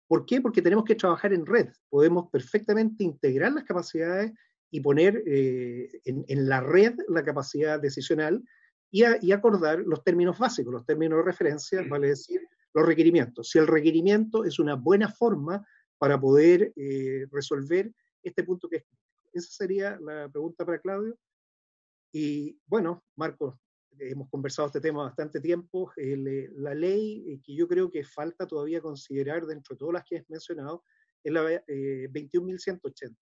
¿Por qué? Porque tenemos que trabajar en red. Podemos perfectamente integrar las capacidades y poner en la red la capacidad decisional y acordar los términos básicos, los términos de referencia, vale decir, los requerimientos. Si el requerimiento es una buena forma para poder resolver este punto que es crítico. Esa sería la pregunta para Claudio. Y bueno, Marcos, hemos conversado este tema bastante tiempo. La ley que yo creo que falta todavía considerar dentro de todas las que has mencionado es la 21.180,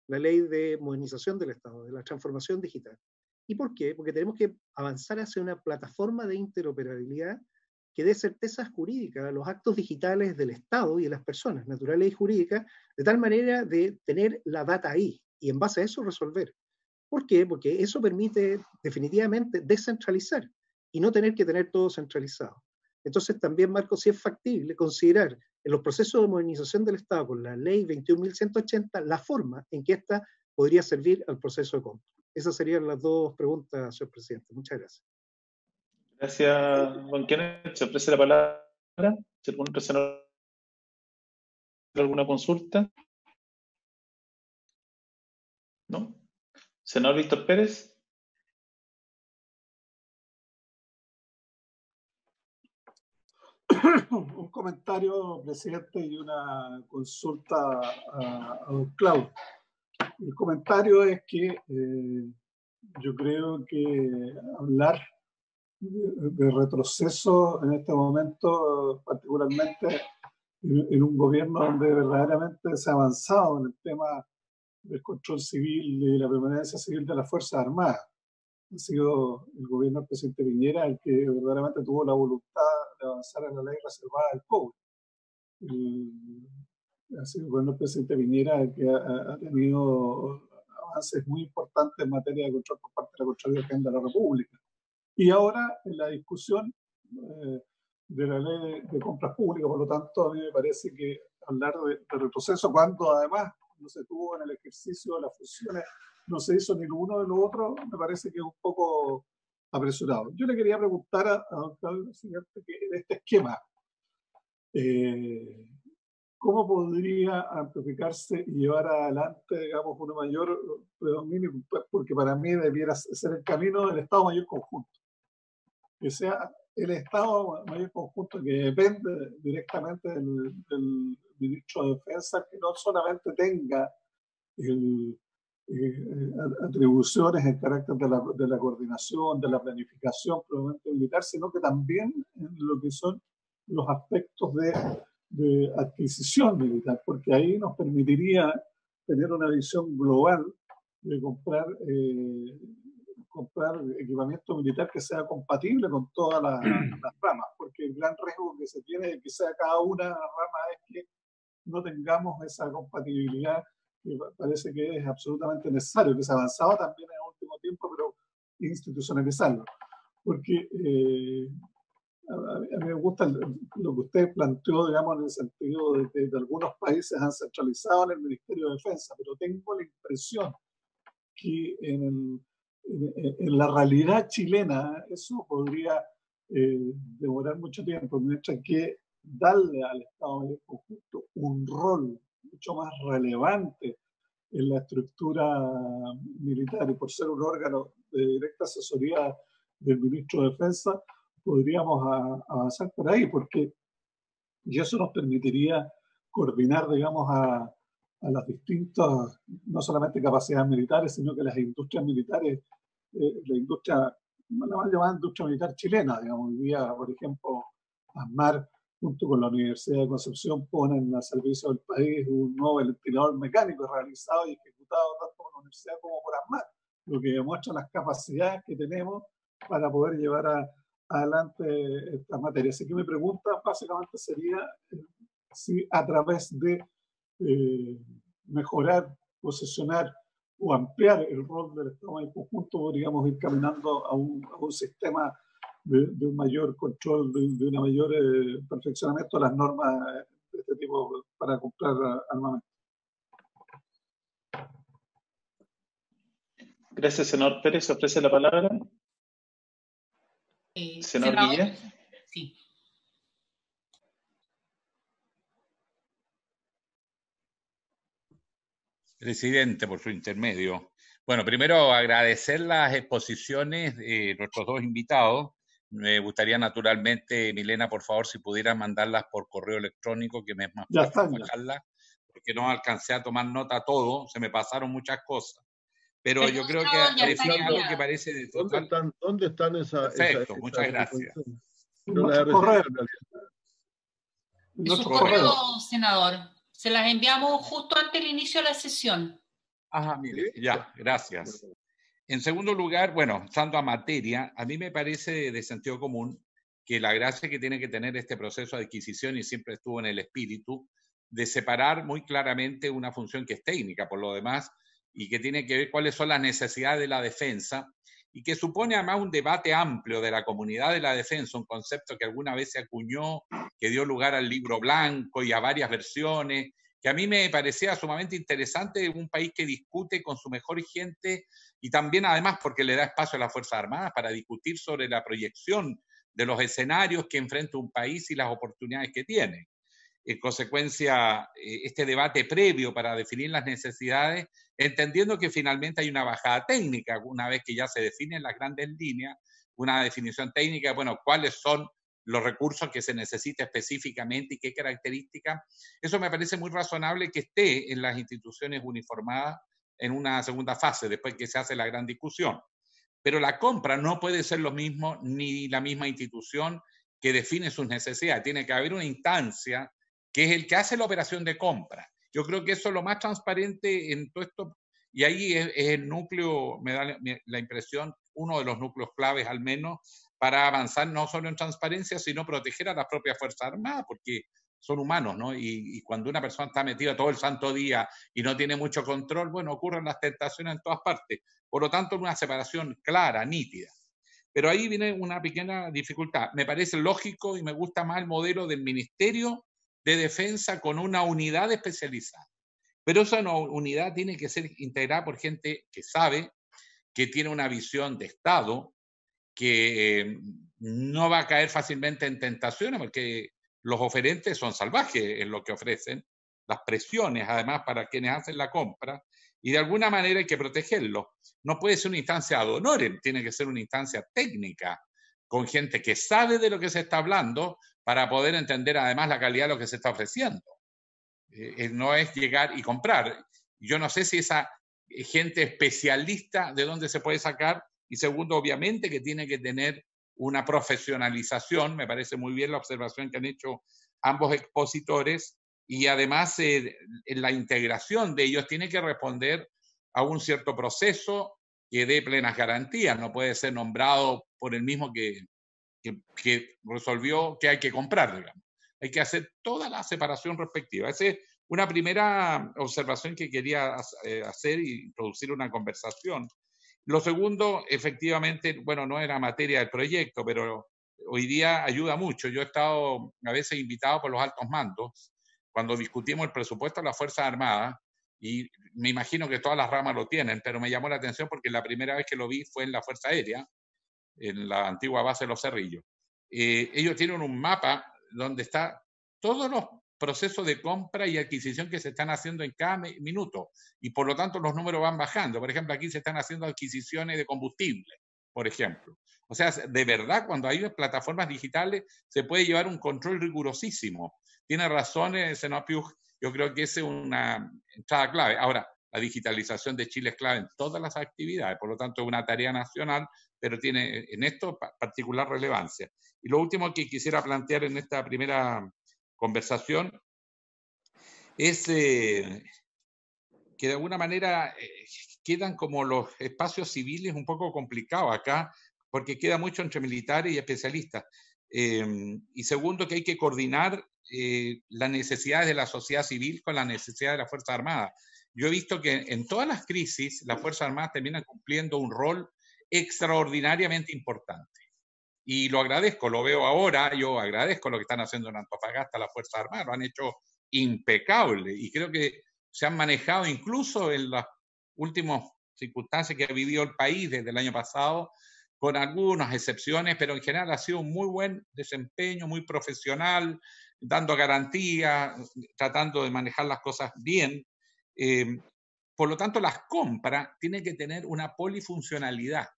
la ley de modernización del Estado, de la transformación digital. ¿Y por qué? Porque tenemos que avanzar hacia una plataforma de interoperabilidad que dé certezas jurídicas a los actos digitales del Estado y de las personas naturales y jurídicas, de tal manera de tener la data ahí y en base a eso resolver. ¿Por qué? Porque eso permite definitivamente descentralizar y no tener que tener todo centralizado. Entonces también, Marco, si es factible considerar en los procesos de modernización del Estado con la ley 21.180 la forma en que ésta podría servir al proceso de compra. Esas serían las dos preguntas, señor presidente. Muchas gracias. Gracias, don Kenneth. Se ofrece la palabra. ¿Se algún senador alguna consulta? ¿No? Senador Víctor Pérez. Un comentario, presidente, y una consulta a don Claudio. El comentario es que yo creo que hablar de retroceso en este momento, particularmente en un gobierno donde verdaderamente se ha avanzado en el tema del control civil y la permanencia civil de las Fuerzas Armadas. Ha sido el gobierno del presidente Piñera el que verdaderamente tuvo la voluntad de avanzar en la ley reservada del cobre. Ha sido el gobierno del presidente Piñera el que ha tenido avances muy importantes en materia de control por parte de la Contraloría General de la República. Y ahora en la discusión de la ley de compras públicas, por lo tanto, a mí me parece que hablar de retroceso, cuando además no se tuvo en el ejercicio de las funciones, no se hizo ni lo uno ni lo otro, me parece que es un poco apresurado. Yo le quería preguntar a don Claudio que en este esquema, ¿cómo podría amplificarse y llevar adelante, digamos, un mayor predominio? Porque para mí debiera ser el camino del Estado Mayor Conjunto. Que sea el Estado Mayor Conjunto que depende directamente del ministro de Defensa, que no solamente tenga atribuciones en carácter de la coordinación, de la planificación probablemente militar, sino que también en lo que son los aspectos de adquisición militar, porque ahí nos permitiría tener una visión global de comprar equipamiento militar que sea compatible con todas las ramas, porque el gran riesgo que se tiene de que sea cada una de las ramas es que no tengamos esa compatibilidad que parece que es absolutamente necesario, que se ha avanzado también en el último tiempo, pero institucionalizarlo. Porque a mí me gusta lo que usted planteó, digamos, en el sentido de que algunos países han centralizado en el Ministerio de Defensa, pero tengo la impresión que en la realidad chilena eso podría demorar mucho tiempo, mientras que darle al Estado Mayor Conjunto un rol mucho más relevante en la estructura militar y por ser un órgano de directa asesoría del ministro de Defensa, podríamos avanzar por ahí, porque y eso nos permitiría coordinar, digamos, a las distintas, no solamente capacidades militares, sino que las industrias militares, la industria, la mal llamada industria militar chilena, digamos, hoy día, por ejemplo, ASMAR, junto con la Universidad de Concepción, ponen al servicio del país un nuevo ventilador mecánico realizado y ejecutado tanto por la universidad como por ASMAR, lo que demuestra las capacidades que tenemos para poder llevar adelante esta materia. Así que mi pregunta básicamente sería si a través de mejorar, posicionar o ampliar el rol del Estado en conjunto podríamos ir caminando a un sistema de un mayor control, de un mayor perfeccionamiento de las normas de este tipo para comprar armamento. Gracias, senador Pérez. ¿Se ofrece la palabra? Senador Guillén. Sí. Presidente, por su intermedio, Bueno, primero agradecer las exposiciones de nuestros dos invitados. Me gustaría naturalmente, Milena, por favor, si pudieras mandarlas por correo electrónico, que me es más fácil bajarlas, porque no alcancé a tomar nota todo, se me pasaron muchas cosas. Pero yo creo que define algo que parece de total... ¿Dónde están esas? Perfecto, muchas gracias. No las he recibido en realidad. En su correo, senador. Se las enviamos justo antes del inicio de la sesión. Ajá, mire, ya, gracias. En segundo lugar, bueno, estando a materia, a mí me parece de sentido común que la gracia que tiene que tener este proceso de adquisición, y siempre estuvo en el espíritu, de separar muy claramente una función que es técnica, por lo demás, y que tiene que ver cuáles son las necesidades de la defensa, y que supone además un debate amplio de la comunidad de la defensa, un concepto que alguna vez se acuñó, que dio lugar al libro blanco y a varias versiones, que a mí me parecía sumamente interesante, un país que discute con su mejor gente y también además porque le da espacio a las Fuerzas Armadas para discutir sobre la proyección de los escenarios que enfrenta un país y las oportunidades que tiene. En consecuencia, este debate previo para definir las necesidades, entendiendo que finalmente hay una bajada técnica, una vez que ya se definen las grandes líneas, una definición técnica, bueno, cuáles son los recursos que se necesita específicamente y qué características. Eso me parece muy razonable que esté en las instituciones uniformadas en una segunda fase, después que se hace la gran discusión. Pero la compra no puede ser lo mismo ni la misma institución que define sus necesidades. Tiene que haber una instancia que es el que hace la operación de compra. Yo creo que eso es lo más transparente en todo esto, y ahí es el núcleo, me da la impresión, uno de los núcleos claves al menos, para avanzar no solo en transparencia, sino proteger a las propias Fuerzas Armadas, porque son humanos, ¿no? Y cuando una persona está metida todo el santo día y no tiene mucho control, bueno, ocurren las tentaciones en todas partes. Por lo tanto, una separación clara, nítida. Pero ahí viene una pequeña dificultad. Me parece lógico y me gusta más el modelo del Ministerio de Defensa con una unidad especializada. Pero esa unidad tiene que ser integrada por gente que sabe, que tiene una visión de Estado, que no va a caer fácilmente en tentaciones, porque los oferentes son salvajes en lo que ofrecen, las presiones además para quienes hacen la compra, y de alguna manera hay que protegerlos. No puede ser una instancia ad honorem, tiene que ser una instancia técnica, con gente que sabe de lo que se está hablando, para poder entender además la calidad de lo que se está ofreciendo. No es llegar y comprar. Yo no sé si esa gente especialista de dónde se puede sacar, y segundo, obviamente que tiene que tener una profesionalización. Me parece muy bien la observación que han hecho ambos expositores, y además en la integración de ellos tiene que responder a un cierto proceso que dé plenas garantías. No puede ser nombrado por el mismo que resolvió que hay que comprar, digamos. Hay que hacer toda la separación respectiva. Esa es una primera observación que quería hacer y introducir una conversación. Lo segundo, efectivamente, bueno, no era materia del proyecto, pero hoy día ayuda mucho. Yo he estado a veces invitado por los altos mandos cuando discutimos el presupuesto de las Fuerzas Armadas, y me imagino que todas las ramas lo tienen, pero me llamó la atención porque la primera vez que lo vi fue en la Fuerza Aérea, en la antigua base de Los Cerrillos. Ellos tienen un mapa donde está todos los procesos de compra y adquisición que se están haciendo en cada minuto, y por lo tanto los números van bajando. Por ejemplo, aquí se están haciendo adquisiciones de combustible, por ejemplo. O sea, de verdad, cuando hay plataformas digitales se puede llevar un control rigurosísimo. Tiene razón, senador Piuj, yo creo que esa es una entrada clave. Ahora, la digitalización de Chile es clave en todas las actividades, por lo tanto es una tarea nacional, pero tiene en esto particular relevancia. Y lo último que quisiera plantear en esta primera conversación es que de alguna manera quedan como los espacios civiles un poco complicados acá, porque queda mucho entre militares y especialistas. Y segundo, que hay que coordinar las necesidades de la sociedad civil con las necesidades de las Fuerzas Armadas. Yo he visto que en todas las crisis las Fuerzas Armadas terminan cumpliendo un rol extraordinariamente importante. Y lo agradezco, lo veo ahora, yo agradezco lo que están haciendo en Antofagasta las Fuerzas Armadas, lo han hecho impecable, y creo que se han manejado incluso en las últimas circunstancias que ha vivido el país desde el año pasado, con algunas excepciones, pero en general ha sido un muy buen desempeño, muy profesional, dando garantías, tratando de manejar las cosas bien. Por lo tanto, las compras tienen que tener una polifuncionalidad,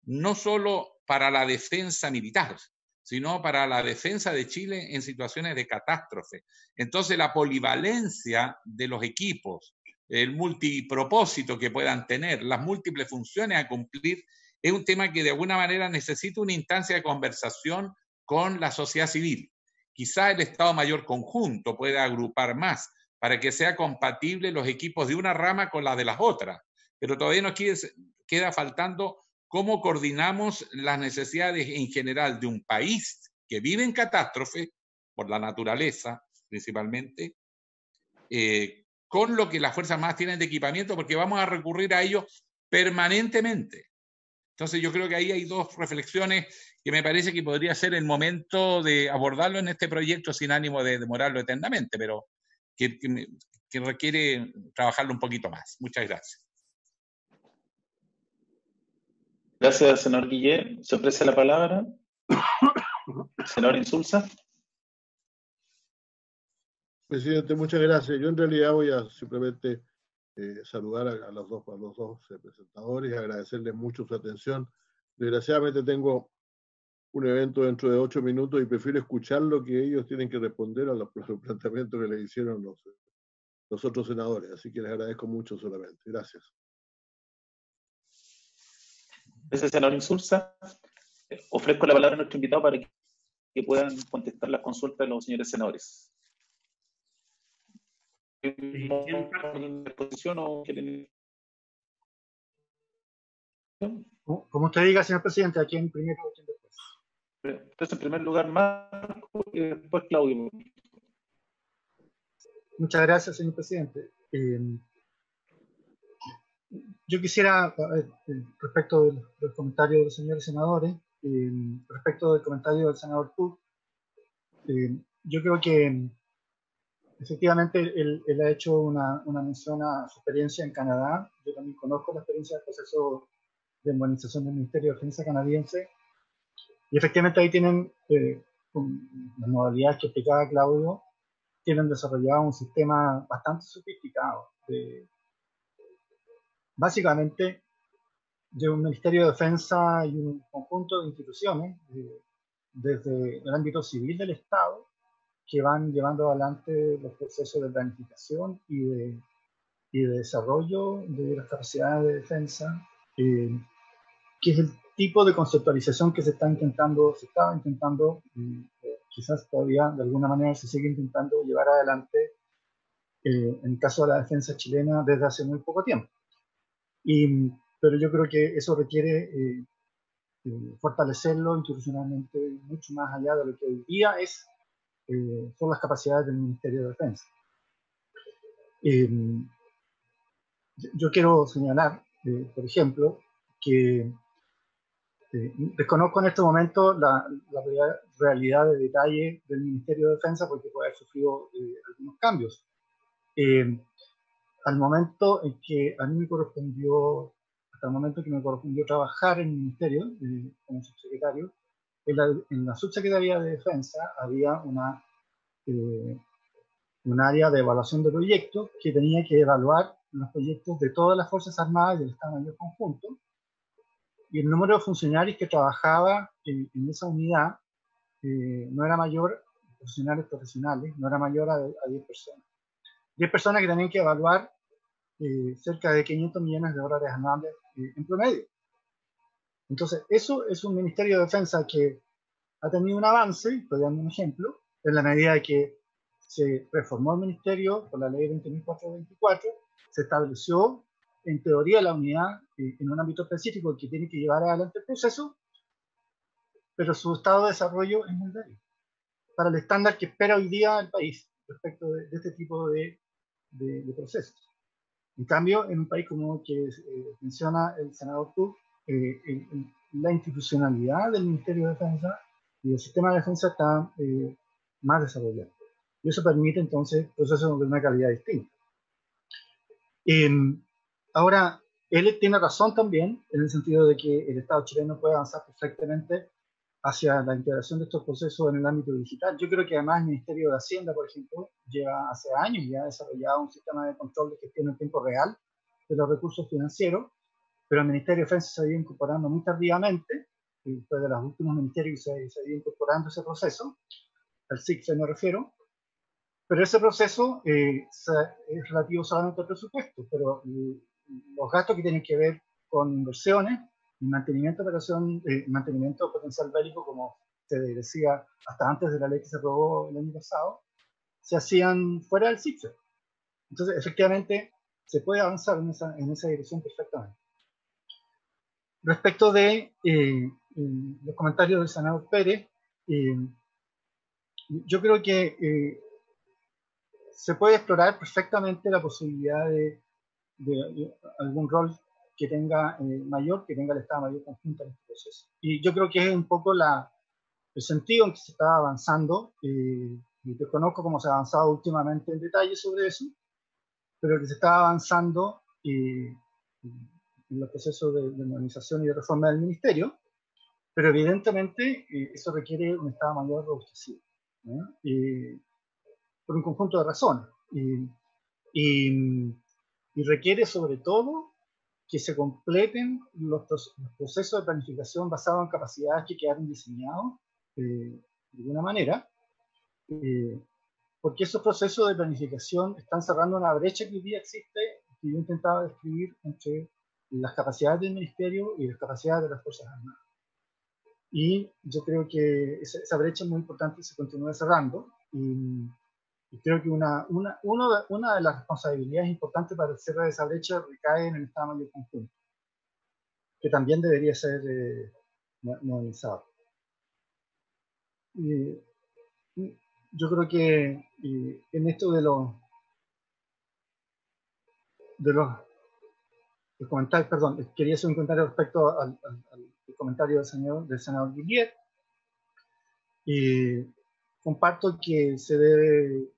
no solo para la defensa militar, sino para la defensa de Chile en situaciones de catástrofe. Entonces, la polivalencia de los equipos, el multipropósito que puedan tener, las múltiples funciones a cumplir, es un tema que de alguna manera necesita una instancia de conversación con la sociedad civil. Quizá el Estado Mayor conjunto pueda agrupar más para que sea compatible los equipos de una rama con la de las otras, pero todavía nos queda faltando cómo coordinamos las necesidades en general de un país que vive en catástrofe, por la naturaleza principalmente, con lo que las Fuerzas Armadas tienen de equipamiento, porque vamos a recurrir a ello permanentemente. Entonces yo creo que ahí hay dos reflexiones que me parece que podría ser el momento de abordarlo en este proyecto sin ánimo de demorarlo eternamente, pero que requiere trabajarlo un poquito más. Muchas gracias. Gracias, senador Guillén. Se ofrece la palabra. Senador Insulza. Presidente, muchas gracias. Yo en realidad voy a simplemente saludar a los dos presentadores y agradecerles mucho su atención. Desgraciadamente tengo un evento dentro de 8 minutos y prefiero escuchar lo que ellos tienen que responder a los planteamientos que le hicieron los otros senadores. Así que les agradezco mucho solamente. Gracias. Gracias, senador Insulza. Ofrezco la palabra a nuestro invitado para que puedan contestar las consultas de los señores senadores. Como usted diga, señor presidente, ¿a quién primero o quién después? Entonces, en primer lugar, Marco y después Claudio. Muchas gracias, señor presidente. Yo quisiera, respecto del comentario de los señores senadores, respecto del comentario del senador Tuck, yo creo que efectivamente él ha hecho una mención a su experiencia en Canadá. Yo también conozco la experiencia del proceso de modernización del Ministerio de Defensa canadiense. Y efectivamente ahí tienen, con las modalidades que explicaba Claudio, tienen desarrollado un sistema bastante sofisticado, básicamente de un Ministerio de Defensa y un conjunto de instituciones, desde el ámbito civil del Estado, que van llevando adelante los procesos de planificación y de desarrollo de las capacidades de defensa, que es el tipo de conceptualización que se estaba intentando, quizás todavía de alguna manera se sigue intentando llevar adelante en el caso de la defensa chilena desde hace muy poco tiempo. Pero yo creo que eso requiere fortalecerlo institucionalmente mucho más allá de lo que hoy día son las capacidades del Ministerio de Defensa. Yo quiero señalar, por ejemplo, que desconozco en este momento la realidad de detalle del Ministerio de Defensa porque puede haber sufrido algunos cambios. Al momento en que a mí me correspondió, hasta el momento que me correspondió trabajar en el Ministerio como subsecretario, en la Subsecretaría de Defensa había un área de evaluación de proyectos que tenía que evaluar los proyectos de todas las Fuerzas Armadas y del Estado Mayor Conjunto, y el número de funcionarios que trabajaba en esa unidad no era mayor, funcionarios profesionales, no era mayor a 10 personas. 10 personas que tenían que evaluar cerca de 500 millones de dólares anuales en promedio. Entonces, eso es un Ministerio de Defensa que ha tenido un avance, estoy dando un ejemplo, en la medida de que se reformó el Ministerio por la ley 20.424, se estableció en teoría la unidad en un ámbito específico que tiene que llevar adelante el proceso, pero su estado de desarrollo es muy débil para el estándar que espera hoy día el país respecto de este tipo de procesos. En cambio, en un país como que menciona el senador Tuck, la institucionalidad del Ministerio de Defensa y el sistema de defensa está más desarrollado. Y eso permite entonces procesos de una calidad distinta. Ahora, él tiene razón también en el sentido de que el Estado chileno puede avanzar perfectamente hacia la integración de estos procesos en el ámbito digital. Yo creo que además el Ministerio de Hacienda, por ejemplo, lleva hace años ya desarrollado un sistema de control de gestión en tiempo real de los recursos financieros, pero el Ministerio de Defensa se ha ido incorporando muy tardivamente, y fue de los últimos ministerios que se ha ido incorporando ese proceso, al CICFE me refiero, pero ese proceso es relativo solamente al presupuesto, pero los gastos que tienen que ver con inversiones y mantenimiento de operación, mantenimiento potencial bélico, como se decía hasta antes de la ley que se aprobó el año pasado, se hacían fuera del CICFE. Entonces, efectivamente, se puede avanzar en esa dirección perfectamente. Respecto de los comentarios del senador Pérez, yo creo que se puede explorar perfectamente la posibilidad de algún rol que tenga mayor, que tenga el Estado Mayor conjunto en este proceso. Y yo creo que es un poco el sentido en que se está avanzando, y desconozco cómo se ha avanzado últimamente en detalle sobre eso, pero que se está avanzando en los procesos de modernización y de reforma del Ministerio, pero evidentemente eso requiere un Estado Mayor robustecido, ¿no? Por un conjunto de razones. Y requiere sobre todo que se completen los procesos de planificación basados en capacidades que quedaron diseñados de alguna manera, porque esos procesos de planificación están cerrando una brecha que hoy día existe, que yo intentaba describir entre las capacidades del Ministerio y las capacidades de las Fuerzas Armadas. Y yo creo que esa brecha es muy importante y se continúa cerrando. Y creo que una de las responsabilidades importantes para el cierre de esa brecha recae en el Estado Mayor conjunto, que también debería ser modernizado. Yo creo que en esto de los comentarios, perdón, quería hacer un comentario respecto al comentario del senador Guillier. Comparto que se debe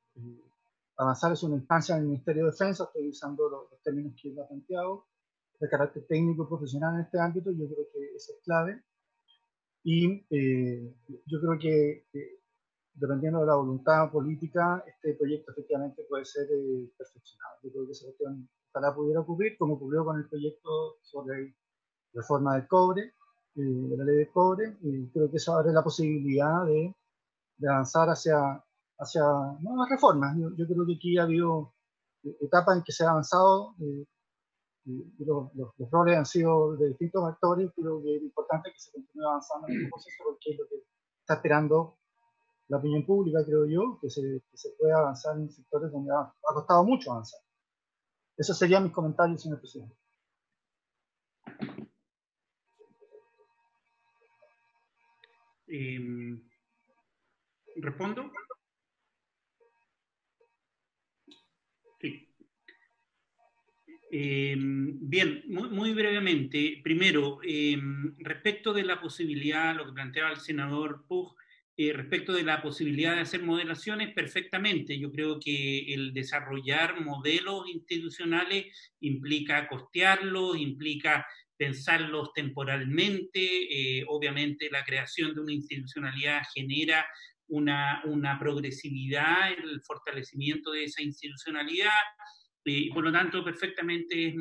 avanzar en una instancia en el Ministerio de Defensa, estoy usando los términos que él ha planteado, de carácter técnico y profesional en este ámbito. Yo creo que eso es clave. Y yo creo que dependiendo de la voluntad política, este proyecto efectivamente puede ser perfeccionado. Yo creo que esa cuestión ojalá pudiera ocurrir, como ocurrió con el proyecto sobre reforma del cobre, de la ley del cobre, y creo que eso abre la posibilidad de avanzar hacia nuevas reformas. Yo creo que aquí ha habido etapas en que se ha avanzado, los roles han sido de distintos actores. Creo que es importante que se continúe avanzando en este proceso, porque es lo que está esperando la opinión pública, creo yo, que se pueda avanzar en sectores donde ha costado mucho avanzar. Esos serían mis comentarios, señor presidente. ¿Respondo? Sí. Bien, muy brevemente. Primero, respecto de la posibilidad, lo que planteaba el senador Pug, respecto de la posibilidad de hacer modelaciones, perfectamente. Yo creo que el desarrollar modelos institucionales implica costearlos, implica pensarlos temporalmente. Obviamente la creación de una institucionalidad genera una progresividad en el fortalecimiento de esa institucionalidad, y por lo tanto perfectamente es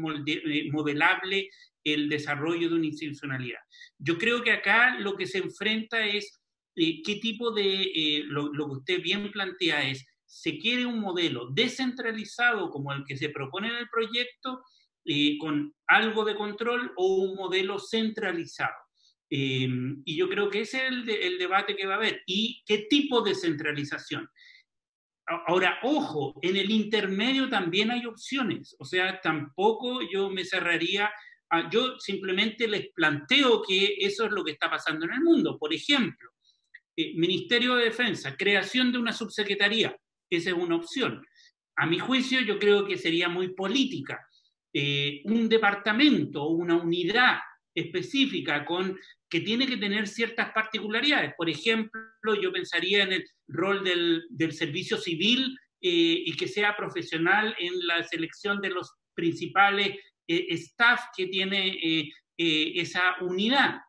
modelable el desarrollo de una institucionalidad. Yo creo que acá lo que se enfrenta es qué tipo de, lo que usted bien plantea es, ¿se quiere un modelo descentralizado como el que se propone en el proyecto, con algo de control, o un modelo centralizado? Y yo creo que ese es el debate que va a haber. ¿Y qué tipo de centralización? Ahora, ojo, en el intermedio también hay opciones. O sea, tampoco yo me cerraría. Yo simplemente les planteo que eso es lo que está pasando en el mundo. Por ejemplo, Ministerio de Defensa, creación de una subsecretaría. Esa es una opción. A mi juicio, yo creo que sería muy política. Un departamento o una unidad específica que tiene que tener ciertas particularidades. Por ejemplo, yo pensaría en el rol del servicio civil, y que sea profesional en la selección de los principales staff que tiene esa unidad.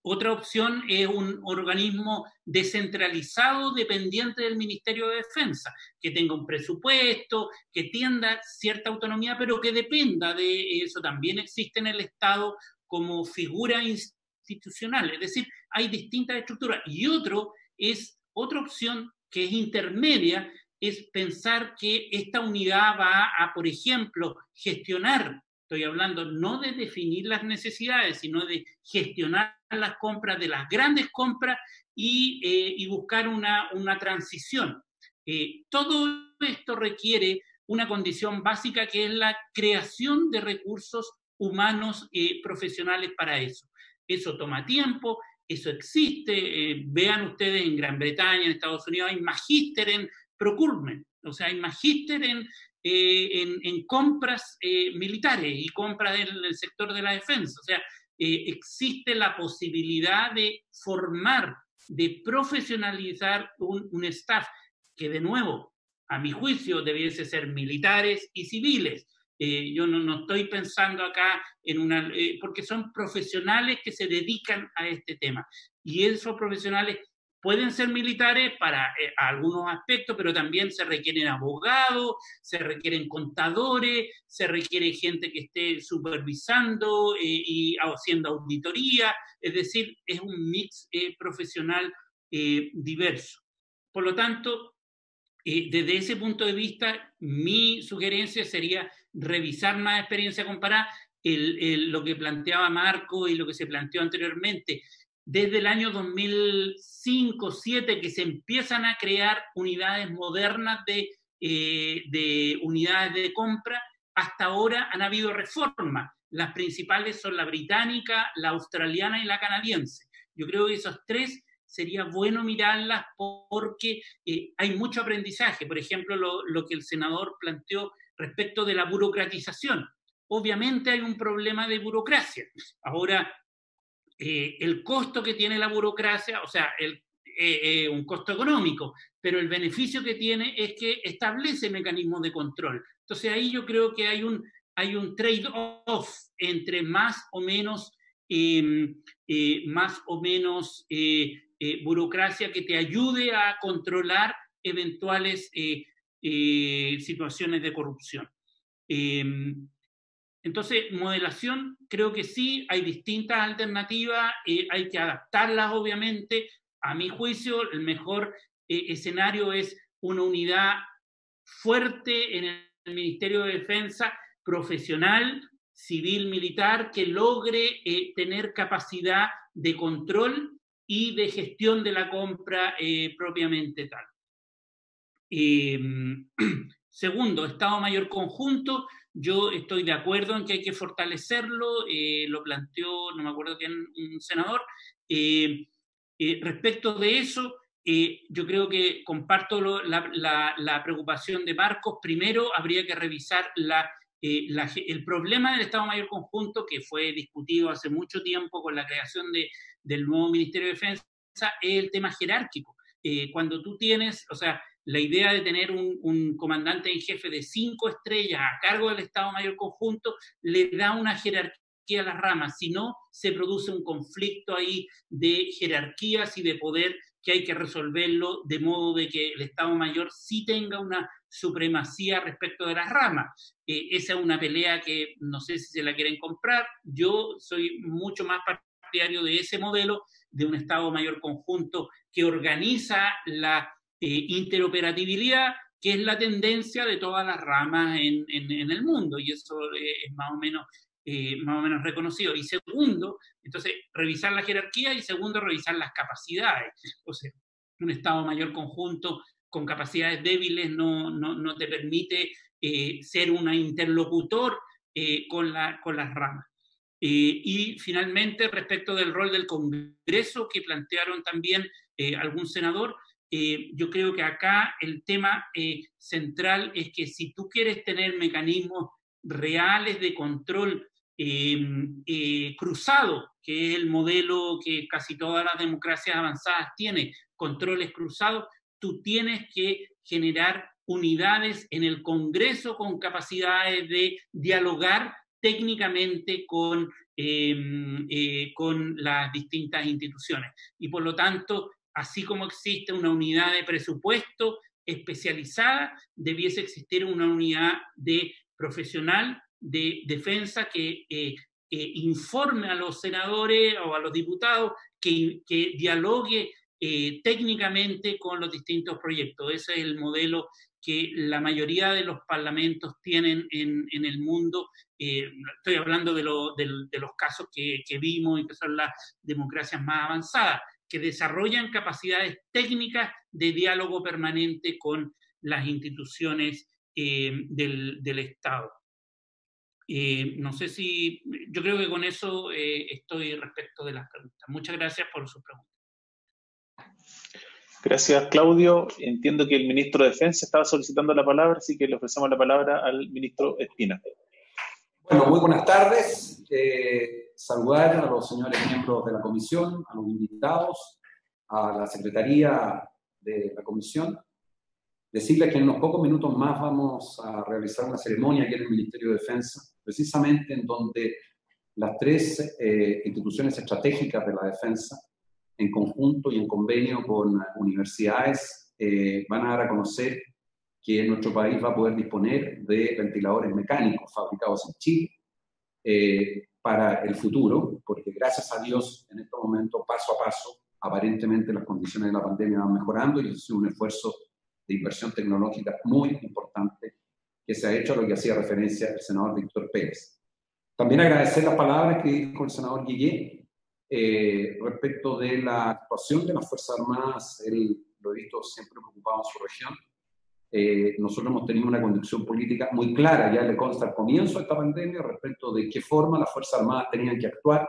Otra opción es un organismo descentralizado dependiente del Ministerio de Defensa, que tenga un presupuesto, que tienda cierta autonomía, pero que dependa de eso. También existe en el Estado como figura institucional, es decir, hay distintas estructuras. Y otra opción que es intermedia, es pensar que esta unidad va a, por ejemplo, gestionar. Estoy hablando no de definir las necesidades, sino de gestionar las compras, de las grandes compras y buscar una transición. Todo esto requiere una condición básica que es la creación de recursos humanos profesionales para eso. Eso toma tiempo, eso existe. Vean ustedes en Gran Bretaña, en Estados Unidos, hay magíster en procurement, o sea, hay magíster en compras militares y compras del sector de la defensa. O sea, existe la posibilidad de formar, de profesionalizar un staff que, de nuevo, a mi juicio, debiese ser militares y civiles. Yo no estoy pensando acá en porque son profesionales que se dedican a este tema. Y esos profesionales pueden ser militares para algunos aspectos, pero también se requieren abogados, se requieren contadores, se requiere gente que esté supervisando y haciendo auditoría. Es decir, es un mix profesional diverso. Por lo tanto, desde ese punto de vista, mi sugerencia sería revisar más experiencia comparada, lo que planteaba Marco y lo que se planteó anteriormente. Desde el año 2005-2007 que se empiezan a crear unidades modernas de unidades de compra, hasta ahora han habido reformas. Las principales son la británica, la australiana y la canadiense. Yo creo que esos tres sería bueno mirarlas porque hay mucho aprendizaje. Por ejemplo, lo que el senador planteó respecto de la burocratización. Obviamente hay un problema de burocracia. Ahora, el costo que tiene la burocracia, o sea, un costo económico, pero el beneficio que tiene es que establece mecanismos de control. Entonces ahí yo creo que hay un trade-off entre más o menos burocracia que te ayude a controlar eventuales situaciones de corrupción. Entonces, modelación, creo que sí, hay distintas alternativas, hay que adaptarlas, obviamente. A mi juicio, el mejor escenario es una unidad fuerte en el Ministerio de Defensa, profesional, civil, militar, que logre tener capacidad de control y de gestión de la compra propiamente tal. Segundo, Estado Mayor Conjunto. Yo estoy de acuerdo en que hay que fortalecerlo, lo planteó, no me acuerdo quién, un senador. Respecto de eso, yo creo que comparto la preocupación de Marcos. Primero, habría que revisar el problema del Estado Mayor Conjunto, que fue discutido hace mucho tiempo con la creación del nuevo Ministerio de Defensa, es el tema jerárquico. Cuando tú tienes, o sea, la idea de tener un comandante en jefe de 5 estrellas a cargo del Estado Mayor Conjunto le da una jerarquía a las ramas, si no se produce un conflicto ahí de jerarquías y de poder que hay que resolverlo de modo de que el Estado Mayor sí tenga una supremacía respecto de las ramas. Esa es una pelea que no sé si se la quieren comprar. Yo soy mucho más partidario de ese modelo, de un Estado Mayor Conjunto que organiza la interoperabilidad, que es la tendencia de todas las ramas en el mundo, y eso es más o menos reconocido. Y segundo, entonces, revisar la jerarquía, y segundo, revisar las capacidades. O sea, un Estado Mayor Conjunto con capacidades débiles no te permite ser un interlocutor con las ramas. Y finalmente, respecto del rol del Congreso, que plantearon también algún senador, yo creo que acá el tema central es que si tú quieres tener mecanismos reales de control cruzado, que es el modelo que casi todas las democracias avanzadas tienen, controles cruzados, tú tienes que generar unidades en el Congreso con capacidades de dialogar técnicamente con las distintas instituciones. Y por lo tanto, así como existe una unidad de presupuesto especializada, debiese existir una unidad de profesional de defensa que informe a los senadores o a los diputados, que dialogue técnicamente con los distintos proyectos. Ese es el modelo que la mayoría de los parlamentos tienen en el mundo. Estoy hablando de los casos que vimos y que son las democracias más avanzadas, que desarrollan capacidades técnicas de diálogo permanente con las instituciones del Estado. No sé si, yo creo que con eso estoy respecto de las preguntas. Muchas gracias por sus preguntas. Gracias, Claudio. Entiendo que el ministro de Defensa estaba solicitando la palabra, así que le ofrecemos la palabra al ministro Espina. Bueno, muy buenas tardes. Saludar a los señores miembros de la comisión, a los invitados, a la secretaría de la comisión. Decirles que en unos pocos minutos más vamos a realizar una ceremonia aquí en el Ministerio de Defensa, precisamente en donde las tres instituciones estratégicas de la defensa, en conjunto y en convenio con universidades, van a dar a conocer que nuestro país va a poder disponer de ventiladores mecánicos fabricados en Chile para el futuro, porque gracias a Dios, en este momento, paso a paso, aparentemente las condiciones de la pandemia van mejorando y es un esfuerzo de inversión tecnológica muy importante que se ha hecho a lo que hacía referencia el senador Víctor Pérez. También agradecer las palabras que dijo el senador Guillé respecto de la actuación de las Fuerzas Armadas. Él lo he visto siempre preocupado en su región. Nosotros hemos tenido una conducción política muy clara, ya le consta al comienzo de esta pandemia, respecto de qué forma las Fuerzas Armadas tenían que actuar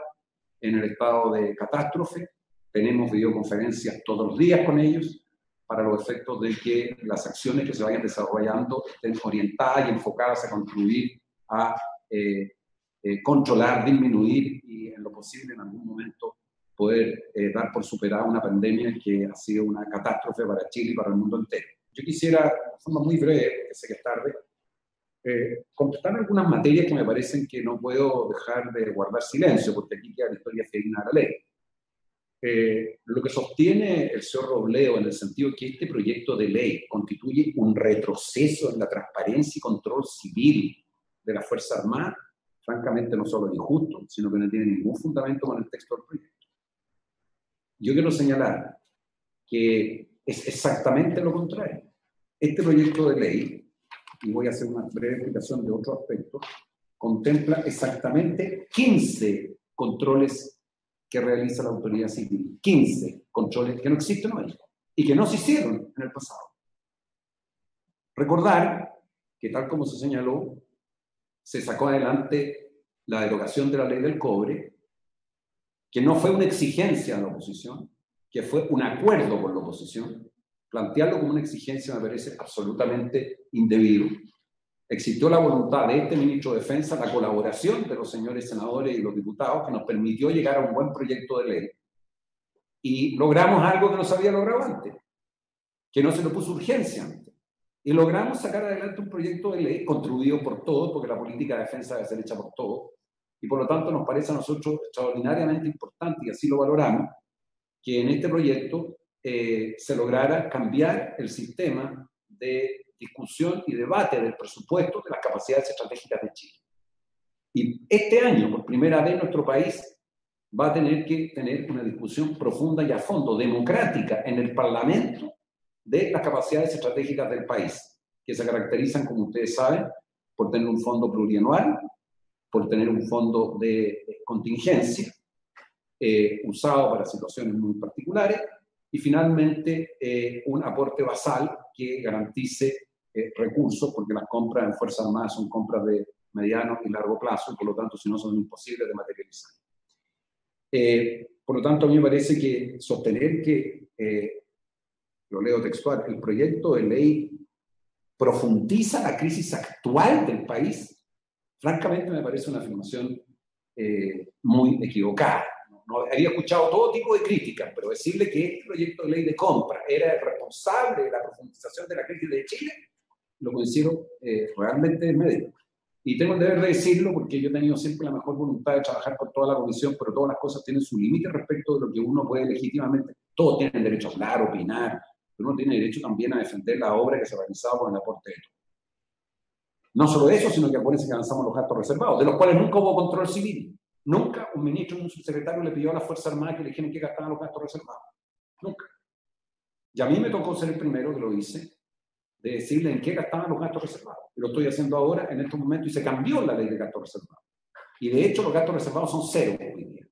en el estado de catástrofe. Tenemos videoconferencias todos los días con ellos para los efectos de que las acciones que se vayan desarrollando estén orientadas y enfocadas a contribuir a controlar, disminuir y en lo posible en algún momento poder dar por superada una pandemia que ha sido una catástrofe para Chile y para el mundo entero. Yo quisiera, de forma muy breve, que sé que es tarde, contestar algunas materias que me parecen que no puedo dejar de guardar silencio, porque aquí queda la historia fidedigna de la ley. Lo que sostiene el señor Robledo en el sentido de que este proyecto de ley constituye un retroceso en la transparencia y control civil de la Fuerza Armada, francamente no solo es injusto, sino que no tiene ningún fundamento con el texto del proyecto. Yo quiero señalar que es exactamente lo contrario. Este proyecto de ley, y voy a hacer una breve explicación de otro aspecto, contempla exactamente 15 controles que realiza la autoridad civil. 15 controles que no existen hoy y que no se hicieron en el pasado. Recordar que, tal como se señaló, se sacó adelante la derogación de la ley del cobre, que no fue una exigencia de la oposición, que fue un acuerdo con la oposición. Plantearlo como una exigencia me parece absolutamente indebido. Existió la voluntad de este ministro de Defensa, la colaboración de los señores senadores y los diputados, que nos permitió llegar a un buen proyecto de ley. Y logramos algo que no se había logrado antes, que no se le puso urgencia antes. Y logramos sacar adelante un proyecto de ley contribuido por todos, porque la política de defensa debe ser hecha por todos. Y por lo tanto nos parece a nosotros extraordinariamente importante, y así lo valoramos, que en este proyecto se lograra cambiar el sistema de discusión y debate del presupuesto de las capacidades estratégicas de Chile. Y este año, por primera vez, nuestro país va a tener que tener una discusión profunda y a fondo, democrática, en el Parlamento, de las capacidades estratégicas del país, que se caracterizan, como ustedes saben, por tener un fondo plurianual, por tener un fondo de contingencia, usado para situaciones muy particulares, y finalmente un aporte basal que garantice recursos, porque las compras en Fuerzas Armadas son compras de mediano y largo plazo, y por lo tanto, si no, son imposibles de materializar. Por lo tanto, a mí me parece que sostener que, lo leo textual, el proyecto de ley profundiza la crisis actual del país, francamente me parece una afirmación muy equivocada. No había escuchado todo tipo de críticas, pero decirle que este proyecto de ley de compra era el responsable de la profundización de la crisis de Chile, lo considero realmente desmedido. Y tengo el deber de decirlo porque yo he tenido siempre la mejor voluntad de trabajar con toda la comisión, pero todas las cosas tienen su límite respecto de lo que uno puede legítimamente. Todos tienen derecho a hablar, opinar, pero uno tiene derecho también a defender la obra que se ha realizado con el aporte de todos. No solo eso, sino que acuérdense que avanzamos los gastos reservados, de los cuales nunca hubo control civil. Nunca un ministro o un subsecretario le pidió a la Fuerza Armada que le dijeran qué gastaban los gastos reservados. Nunca. Y a mí me tocó ser el primero que lo hice, de decirle en qué gastaban los gastos reservados. Y lo estoy haciendo ahora, en estos momentos, y se cambió la ley de gastos reservados. Y de hecho los gastos reservados son cero hoy día.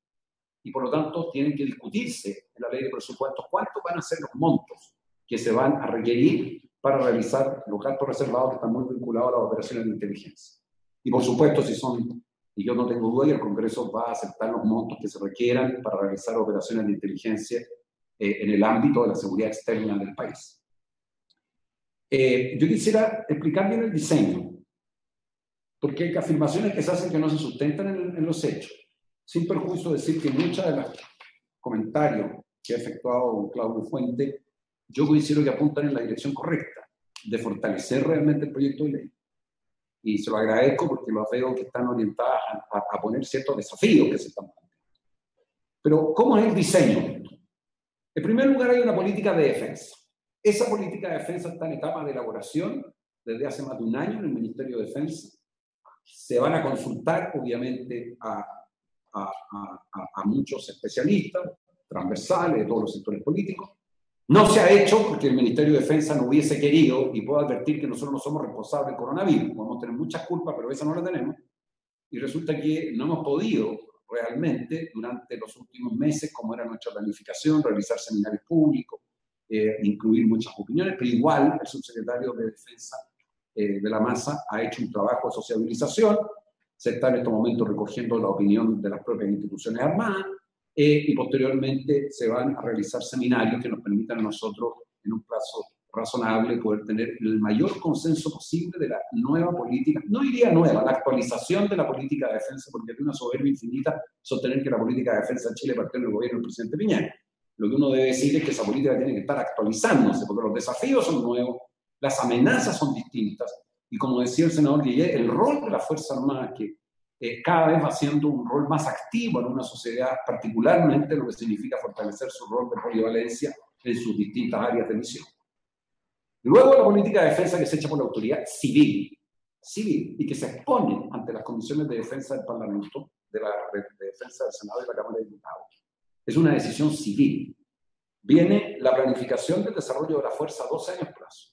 Y por lo tanto tienen que discutirse en la ley de presupuestos cuántos van a ser los montos que se van a requerir para realizar los gastos reservados que están muy vinculados a las operaciones de inteligencia. Y por supuesto, si son, y yo no tengo duda, y el Congreso va a aceptar los montos que se requieran para realizar operaciones de inteligencia en el ámbito de la seguridad externa del país. Yo quisiera explicar bien el diseño, porque hay afirmaciones que se hacen que no se sustentan en los hechos, sin perjuicio de decir que muchos de los comentarios que ha efectuado don Claudio Fuente, yo considero que apuntan en la dirección correcta, de fortalecer realmente el proyecto de ley. Y se lo agradezco porque lo veo que están orientadas a poner ciertos desafíos que se están planteando. Pero, ¿cómo es el diseño? En primer lugar, hay una política de defensa. Esa política de defensa está en etapa de elaboración desde hace más de un año en el Ministerio de Defensa. Se van a consultar, obviamente, a muchos especialistas, transversales de todos los sectores políticos. No se ha hecho porque el Ministerio de Defensa no hubiese querido, y puedo advertir que nosotros no somos responsables del coronavirus, podemos tener muchas culpas, pero esa no la tenemos, y resulta que no hemos podido realmente durante los últimos meses, como era nuestra planificación, realizar seminarios públicos, incluir muchas opiniones, pero igual el subsecretario de Defensa de la Masa ha hecho un trabajo de sociabilización, se está en estos momentos recogiendo la opinión de las propias instituciones armadas, y posteriormente se van a realizar seminarios que nos permitan a nosotros, en un plazo razonable, poder tener el mayor consenso posible de la nueva política, no diría nueva, la actualización de la política de defensa, porque es una soberbia infinita sostener que la política de defensa en Chile partió del gobierno del presidente Piñera. Lo que uno debe decir es que esa política tiene que estar actualizándose, porque los desafíos son nuevos, las amenazas son distintas, y como decía el senador Guillet, el rol de la Fuerza Armada, que cada vez va siendo un rol más activo en una sociedad, particularmente lo que significa fortalecer su rol de polivalencia en sus distintas áreas de misión. Luego la política de defensa que se echa por la autoridad civil, y que se expone ante las comisiones de defensa del Parlamento, de defensa del Senado y de la Cámara de Diputados. Es una decisión civil. Viene la planificación del desarrollo de la fuerza a 12 años plazo,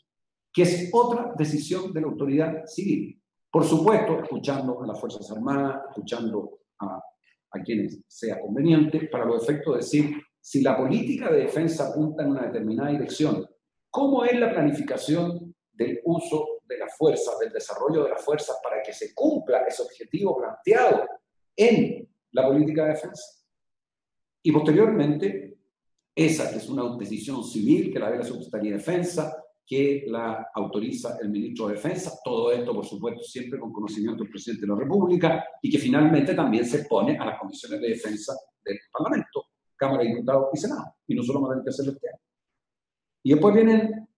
que es otra decisión de la autoridad civil. Por supuesto, escuchando a las Fuerzas Armadas, escuchando a quienes sea conveniente, para los efectos de decir, si la política de defensa apunta en una determinada dirección, ¿cómo es la planificación del uso de las fuerzas, del desarrollo de las fuerzas para que se cumpla ese objetivo planteado en la política de defensa? Y posteriormente, esa que es una decisión civil que la ve la Secretaría de Defensa, que la autoriza el ministro de Defensa, todo esto, por supuesto, siempre con conocimiento del presidente de la República, y que finalmente también se expone a las comisiones de defensa del Parlamento, Cámara de Diputados y Senado, y no solo van a tener que hacerlo este año. Y después vienen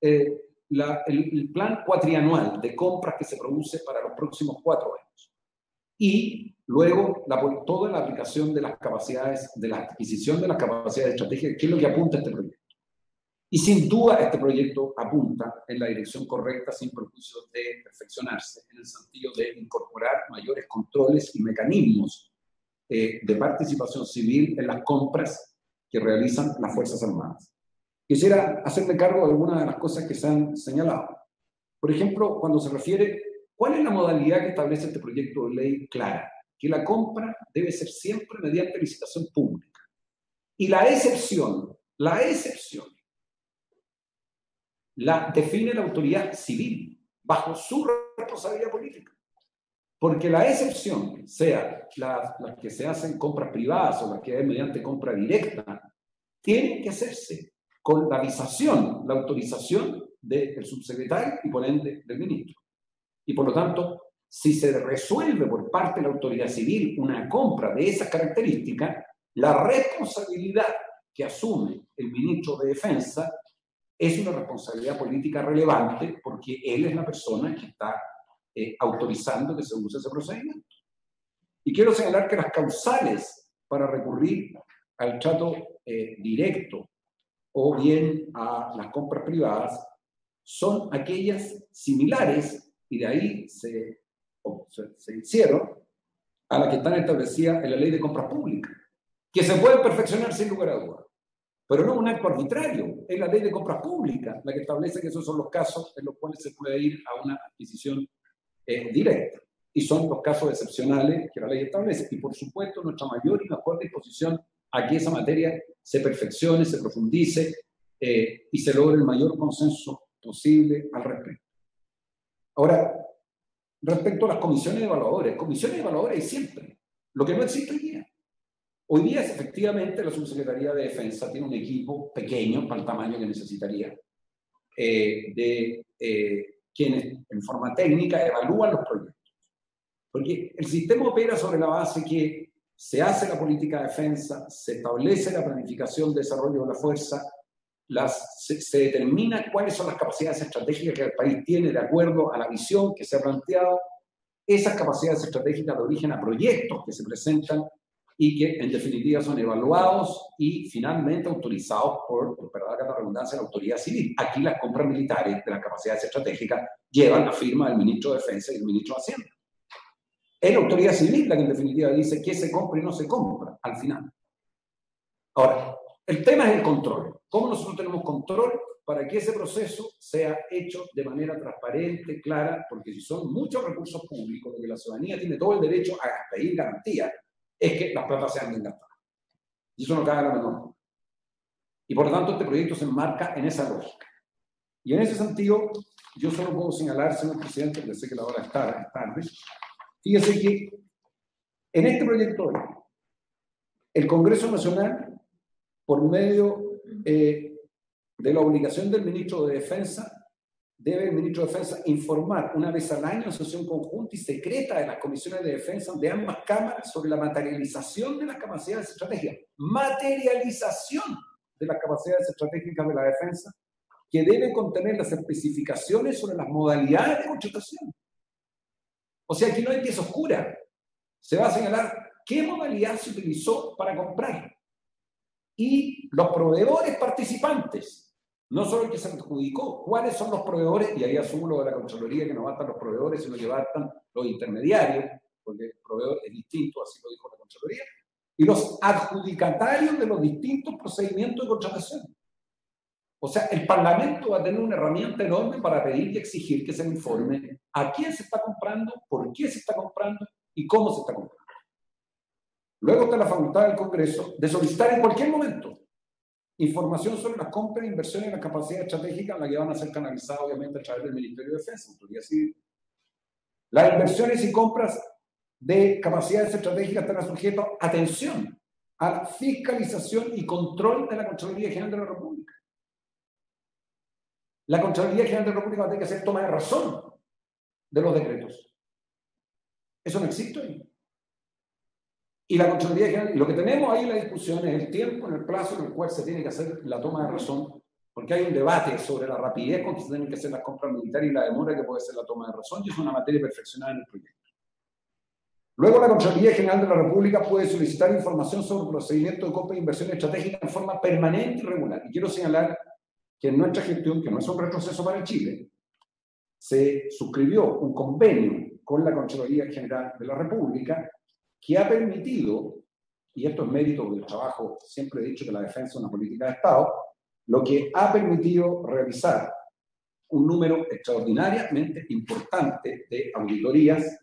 el plan cuatrianual de compras que se produce para los próximos 4 años. Y luego toda la aplicación de las capacidades, de la adquisición de las capacidades estratégicas, que es lo que apunta este proyecto. Y sin duda este proyecto apunta en la dirección correcta, sin perjuicio de perfeccionarse, en el sentido de incorporar mayores controles y mecanismos de participación civil en las compras que realizan las Fuerzas Armadas. Quisiera hacerme cargo de algunas de las cosas que se han señalado. Por ejemplo, cuando se refiere, ¿cuál es la modalidad que establece este proyecto de ley clara? Que la compra debe ser siempre mediante licitación pública. Y la excepción la define la autoridad civil bajo su responsabilidad política. Porque la excepción, sea las que se hacen compras privadas o las que es mediante compra directa, tienen que hacerse con la avisación, la autorización del subsecretario y por ende del ministro. Y por lo tanto, si se resuelve por parte de la autoridad civil una compra de esas características, la responsabilidad que asume el ministro de Defensa es una responsabilidad política relevante porque él es la persona que está autorizando que se use ese procedimiento. Y quiero señalar que las causales para recurrir al trato directo o bien a las compras privadas son aquellas similares, y de ahí se hicieron, a las que están establecidas en la ley de compras públicas, que se pueden perfeccionar sin lugar a dudas. Pero no un acto arbitrario, es la ley de compras públicas la que establece que esos son los casos en los cuales se puede ir a una adquisición directa. Y son los casos excepcionales que la ley establece. Y por supuesto, nuestra mayor y mejor disposición a que esa materia se perfeccione, se profundice y se logre el mayor consenso posible al respecto. Ahora, respecto a las comisiones de evaluadores hay siempre. Lo que no existe hoy día. Hoy día, efectivamente, la Subsecretaría de Defensa tiene un equipo pequeño para el tamaño que necesitaría, de quienes en forma técnica evalúan los proyectos. Porque el sistema opera sobre la base que se hace la política de defensa, se establece la planificación de desarrollo de la fuerza, se determina cuáles son las capacidades estratégicas que el país tiene de acuerdo a la visión que se ha planteado. Esas capacidades estratégicas de origen a proyectos que se presentan y que en definitiva son evaluados y finalmente autorizados por perdón la redundancia, la autoridad civil. Aquí las compras militares de las capacidades estratégicas llevan la firma del ministro de Defensa y del ministro de Hacienda. Es la autoridad civil la que en definitiva dice qué se compra y no se compra al final. Ahora, el tema es el control. ¿Cómo nosotros tenemos control para que ese proceso sea hecho de manera transparente, clara? Porque si son muchos recursos públicos, lo que la ciudadanía tiene todo el derecho a pedir garantía es que las plata sean bien gastadas. Y eso no cabe a la menor duda. Y por lo tanto, este proyecto se enmarca en esa lógica. Y en ese sentido, yo solo puedo señalar, señor presidente, porque sé que la hora es tarde, fíjese que en este proyecto el Congreso Nacional, por medio de la obligación del ministro de Defensa, debe el ministro de Defensa informar una vez al año en sesión conjunta y secreta de las comisiones de defensa de ambas cámaras sobre la materialización de las capacidades estratégicas. Materialización de las capacidades estratégicas de la defensa, que debe contener las especificaciones sobre las modalidades de contratación. O sea, aquí no hay pieza oscura. Se va a señalar qué modalidad se utilizó para comprar. Y los proveedores participantes, no solo el que se adjudicó, cuáles son los proveedores, y ahí asumo lo de la Contraloría, que no bastan los proveedores, sino que bastan los intermediarios, porque el proveedor es distinto, así lo dijo la Contraloría, y los adjudicatarios de los distintos procedimientos de contratación. O sea, el Parlamento va a tener una herramienta enorme para pedir y exigir que se le informe a quién se está comprando, por qué se está comprando y cómo se está comprando. Luego está la facultad del Congreso de solicitar en cualquier momento información sobre las compras, inversiones y las capacidades estratégicas, las que van a ser canalizadas obviamente a través del Ministerio de Defensa, Autoridad Civil. Las inversiones y compras de capacidades estratégicas estarán sujetas, atención, a la fiscalización y control de la Contraloría General de la República. La Contraloría General de la República va a tener que hacer toma de razón de los decretos. Eso no existe hoy. Y la Contraloría General, lo que tenemos ahí en la discusión es el tiempo, en el plazo en el cual se tiene que hacer la toma de razón, porque hay un debate sobre la rapidez con que se tienen que hacer las compras militares y la demora que puede ser la toma de razón, y es una materia perfeccionada en el proyecto. Luego, la Contraloría General de la República puede solicitar información sobre el procedimiento de compra e inversión estratégica en forma permanente y regular. Y quiero señalar que en nuestra gestión, que no es un retroceso para Chile, se suscribió un convenio con la Contraloría General de la República que ha permitido, y esto es mérito del trabajo, siempre he dicho que la defensa es una política de Estado, lo que ha permitido realizar un número extraordinariamente importante de auditorías,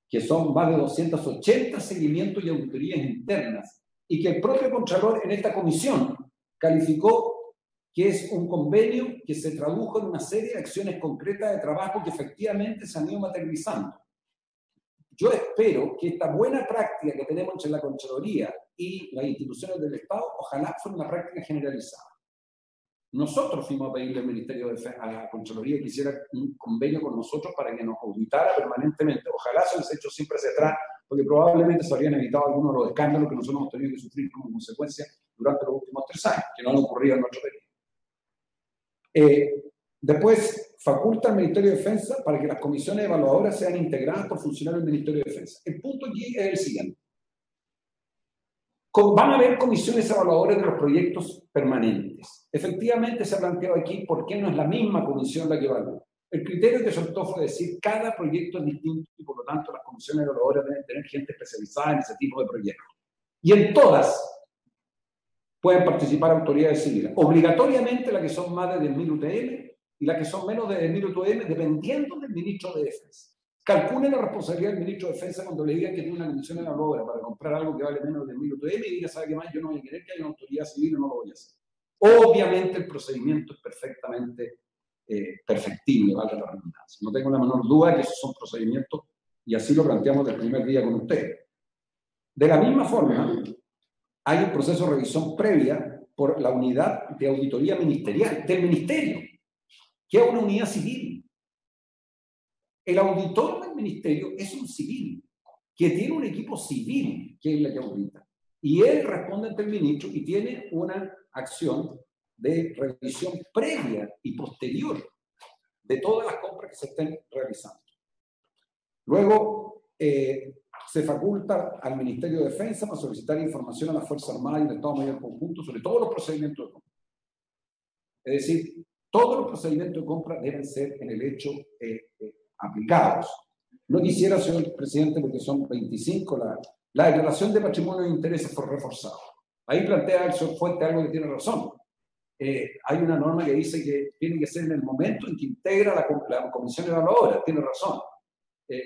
que son más de 280 seguimientos y auditorías internas, y que el propio Contralor en esta comisión calificó que es un convenio que se tradujo en una serie de acciones concretas de trabajo que efectivamente se han ido materializando. Yo espero que esta buena práctica que tenemos entre la Contraloría y las instituciones del Estado, ojalá fuera una práctica generalizada. Nosotros fuimos a pedirle al Ministerio de Defensa, a la Contraloría, que hiciera un convenio con nosotros para que nos auditara permanentemente. Ojalá se hubiese hecho siempre hacia atrás, porque probablemente se habrían evitado algunos de los escándalos que nosotros hemos tenido que sufrir como consecuencia durante los últimos 3 años, que no han ocurrido en nuestro periodo. Después, faculta al Ministerio de Defensa para que las comisiones evaluadoras sean integradas por funcionarios del Ministerio de Defensa. El punto aquí es el siguiente. Van a haber comisiones evaluadoras de los proyectos permanentes. Efectivamente se ha planteado aquí por qué no es la misma comisión la que evalúa. El criterio que soltó fue decir cada proyecto es distinto y por lo tanto las comisiones evaluadoras deben tener gente especializada en ese tipo de proyectos. Y en todas pueden participar autoridades civiles. Obligatoriamente las que son más de 10.000 UTM y las que son menos de 10.000 UTM dependiendo del ministro de Defensa. Calculen la responsabilidad del ministro de Defensa cuando le digan que tiene una comisión evaluadora para comprar algo que vale menos de 10.000 UTM y diga, ¿sabe qué más? Yo no voy a querer que haya una autoridad civil y no lo voy a hacer. Obviamente el procedimiento es perfectamente perfectible, valga la redundancia. No tengo la menor duda que esos son procedimientos y así lo planteamos del primer día con ustedes. De la misma forma, hay un proceso de revisión previa por la unidad de auditoría ministerial del ministerio, que es una unidad civil. El auditor del ministerio es un civil, que tiene un equipo civil, que es la que audita. Y él responde ante el ministro y tiene una acción de revisión previa y posterior de todas las compras que se estén realizando. Luego, se faculta al Ministerio de Defensa para solicitar información a las Fuerzas Armadas y al Estado Mayor Conjunto sobre todos los procedimientos de compra. Es decir, todos los procedimientos de compra deben ser en el hecho aplicados. No quisiera, señor presidente, porque son 25, la declaración de patrimonio de intereses fue reforzada. Ahí plantea el señor Fuente algo que tiene razón. Hay una norma que dice que tiene que ser en el momento en que integra la comisión evaluadora. Tiene razón.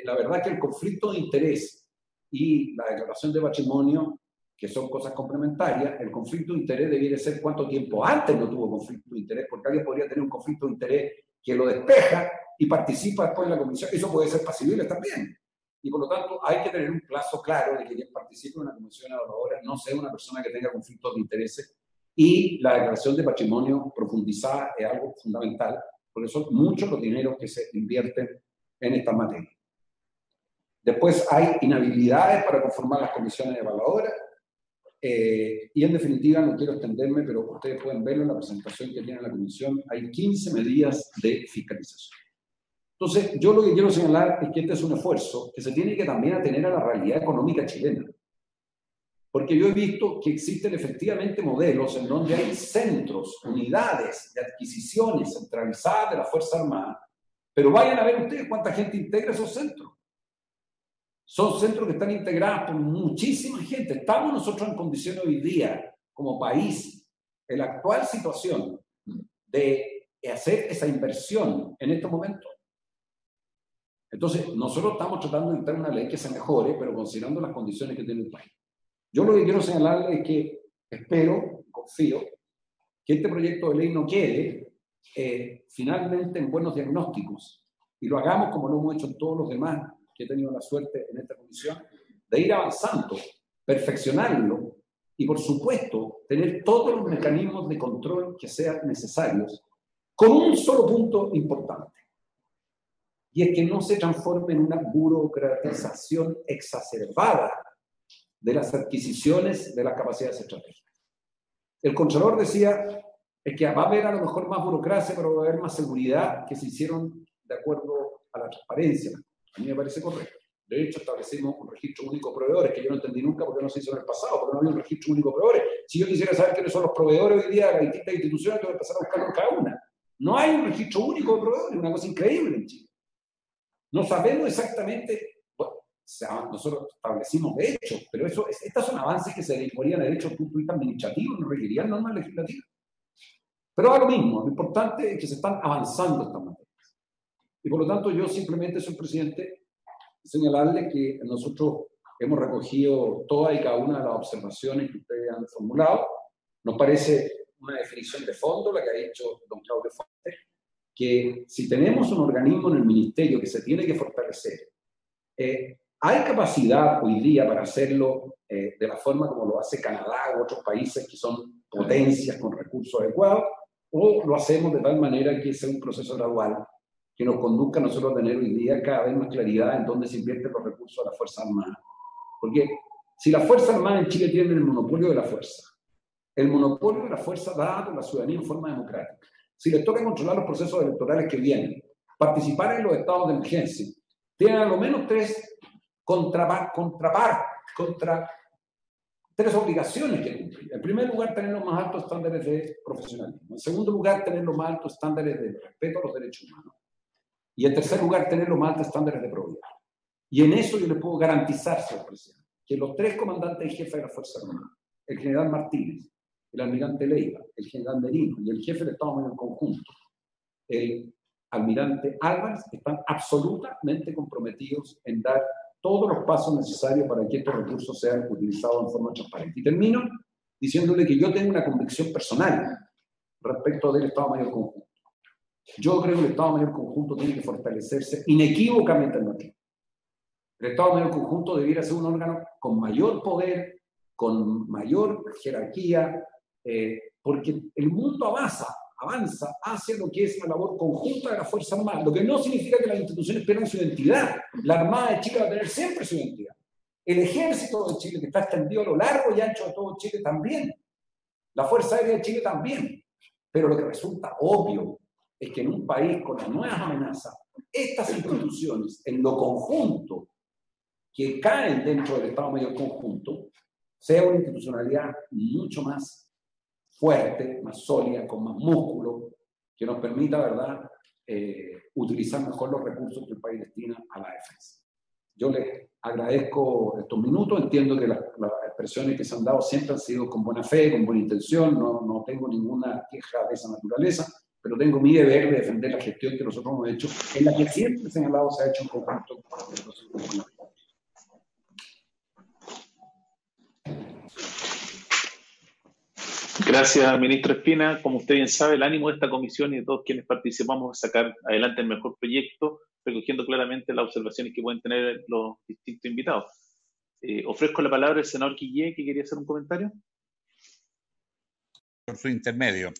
La verdad que el conflicto de interés y la declaración de patrimonio, que son cosas complementarias, el conflicto de interés debiera ser cuánto tiempo antes no tuvo conflicto de interés, porque alguien podría tener un conflicto de interés que lo despeja y participa después en la comisión. Eso puede ser pasible también. Y por lo tanto hay que tener un plazo claro de que quien participe en una comisión evaluadora no sea una persona que tenga conflictos de intereses. Y la declaración de patrimonio profundizada es algo fundamental, porque son muchos los dineros que se invierten en esta materia. Después hay inhabilidades para conformar las comisiones evaluadoras. Y en definitiva, no quiero extenderme, pero ustedes pueden verlo en la presentación que tiene la comisión, hay 15 medidas de fiscalización. Entonces, yo lo que quiero señalar es que este es un esfuerzo que se tiene que también atener a la realidad económica chilena. Porque yo he visto que existen efectivamente modelos en donde hay centros, unidades de adquisiciones centralizadas de la Fuerza Armada, pero vayan a ver ustedes cuánta gente integra esos centros. Son centros que están integrados por muchísima gente. Estamos nosotros en condiciones hoy día, como país, en la actual situación, de hacer esa inversión en estos momentos. Entonces, nosotros estamos tratando de dictar una ley que se mejore, pero considerando las condiciones que tiene el país. Yo lo que quiero señalarle es que espero, confío, que este proyecto de ley no quede finalmente en buenos diagnósticos y lo hagamos como lo hemos hecho en todos los demás que he tenido la suerte en esta comisión, de ir avanzando, perfeccionarlo y, por supuesto, tener todos los mecanismos de control que sean necesarios, con un solo punto importante, y es que no se transforme en una burocratización exacerbada de las adquisiciones de las capacidades estratégicas. El Contralor decía es que va a haber a lo mejor más burocracia, pero va a haber más seguridad que se hicieron de acuerdo a la transparencia. A mí me parece correcto. De hecho, establecimos un registro único de proveedores, que yo no entendí nunca por qué no se hizo en el pasado, porque no había un registro único de proveedores. Si yo quisiera saber quiénes son los proveedores hoy día de las distintas instituciones, tengo que empezar a buscarlo en cada una. No hay un registro único de proveedores, una cosa increíble en Chile. No sabemos exactamente, bueno, nosotros establecimos de hecho, pero estos son avances que se derivarían de hecho desde un punto de vista administrativo, no requerían normas legislativas. Pero ahora mismo, lo importante es que se están avanzando estas materias. Y por lo tanto, yo simplemente, señor presidente, señalarle que nosotros hemos recogido todas y cada una de las observaciones que ustedes han formulado. Nos parece una definición de fondo, la que ha hecho don Claudio Fuente, que si tenemos un organismo en el ministerio que se tiene que fortalecer, hay capacidad hoy día para hacerlo de la forma como lo hace Canadá u otros países que son potencias con recursos adecuados, o lo hacemos de tal manera que sea un proceso gradual que nos conduzca a nosotros a tener hoy día cada vez más claridad en dónde se invierten los recursos de la Fuerza Armada. Porque si la Fuerza Armada en Chile tiene el monopolio de la fuerza, el monopolio de la fuerza dada por la ciudadanía en forma democrática, si les toca controlar los procesos electorales que vienen, participar en los estados de emergencia, tienen a lo menos tres tres obligaciones que cumplir. En primer lugar, tener los más altos estándares de profesionalismo. En segundo lugar, tener los más altos estándares de respeto a los derechos humanos. Y en tercer lugar, tener los más altos estándares de probidad. Y en eso yo le puedo garantizar, señor presidente, que los tres comandantes y jefes de la Fuerza Armada, el general Martínez, el almirante Leiva, el general Merino y el jefe de Estado Mayor Conjunto, el almirante Álvarez, están absolutamente comprometidos en dar todos los pasos necesarios para que estos recursos sean utilizados en forma transparente. Y termino diciéndole que yo tengo una convicción personal respecto del Estado Mayor Conjunto. Yo creo que el Estado Mayor Conjunto tiene que fortalecerse inequívocamente en nuestro país. El Estado Mayor Conjunto debiera ser un órgano con mayor poder, con mayor jerarquía, porque el mundo avanza hacia lo que es la labor conjunta de la Fuerza Armada, lo que no significa que las instituciones pierdan su identidad. La Armada de Chile va a tener siempre su identidad. El Ejército de Chile, que está extendido a lo largo y ancho de todo Chile, también. La Fuerza Aérea de Chile también. Pero lo que resulta obvio es que en un país con las nuevas amenazas, estas instituciones, en lo conjunto, que caen dentro del Estado Mayor Conjunto, sea una institucionalidad mucho más fuerte, más sólida, con más músculo, que nos permita, ¿verdad?, utilizar mejor los recursos que el país destina a la defensa. Yo les agradezco estos minutos, entiendo que las expresiones que se han dado siempre han sido con buena fe, con buena intención, no tengo ninguna queja de esa naturaleza, pero tengo mi deber de defender la gestión que nosotros hemos hecho, en la que siempre señalado se ha hecho en conjunto con los. Gracias, ministro Espina. Como usted bien sabe, el ánimo de esta comisión y de todos quienes participamos es sacar adelante el mejor proyecto, recogiendo claramente las observaciones que pueden tener los distintos invitados. Ofrezco la palabra al senador Quillé, que quería hacer un comentario. Por su intermedio.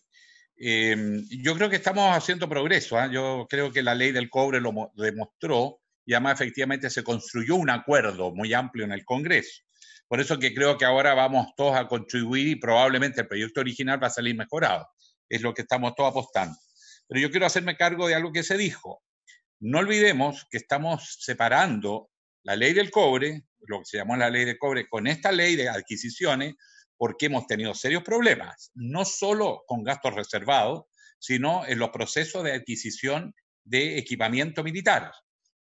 Yo creo que estamos haciendo progreso. Yo creo que la ley del cobre lo demostró y además efectivamente se construyó un acuerdo muy amplio en el Congreso. Por eso que creo que ahora vamos todos a contribuir y probablemente el proyecto original va a salir mejorado. Es lo que estamos todos apostando. Pero yo quiero hacerme cargo de algo que se dijo. No olvidemos que estamos separando la ley del cobre, lo que se llamó la ley del cobre, con esta ley de adquisiciones, porque hemos tenido serios problemas, no solo con gastos reservados, sino en los procesos de adquisición de equipamiento militar.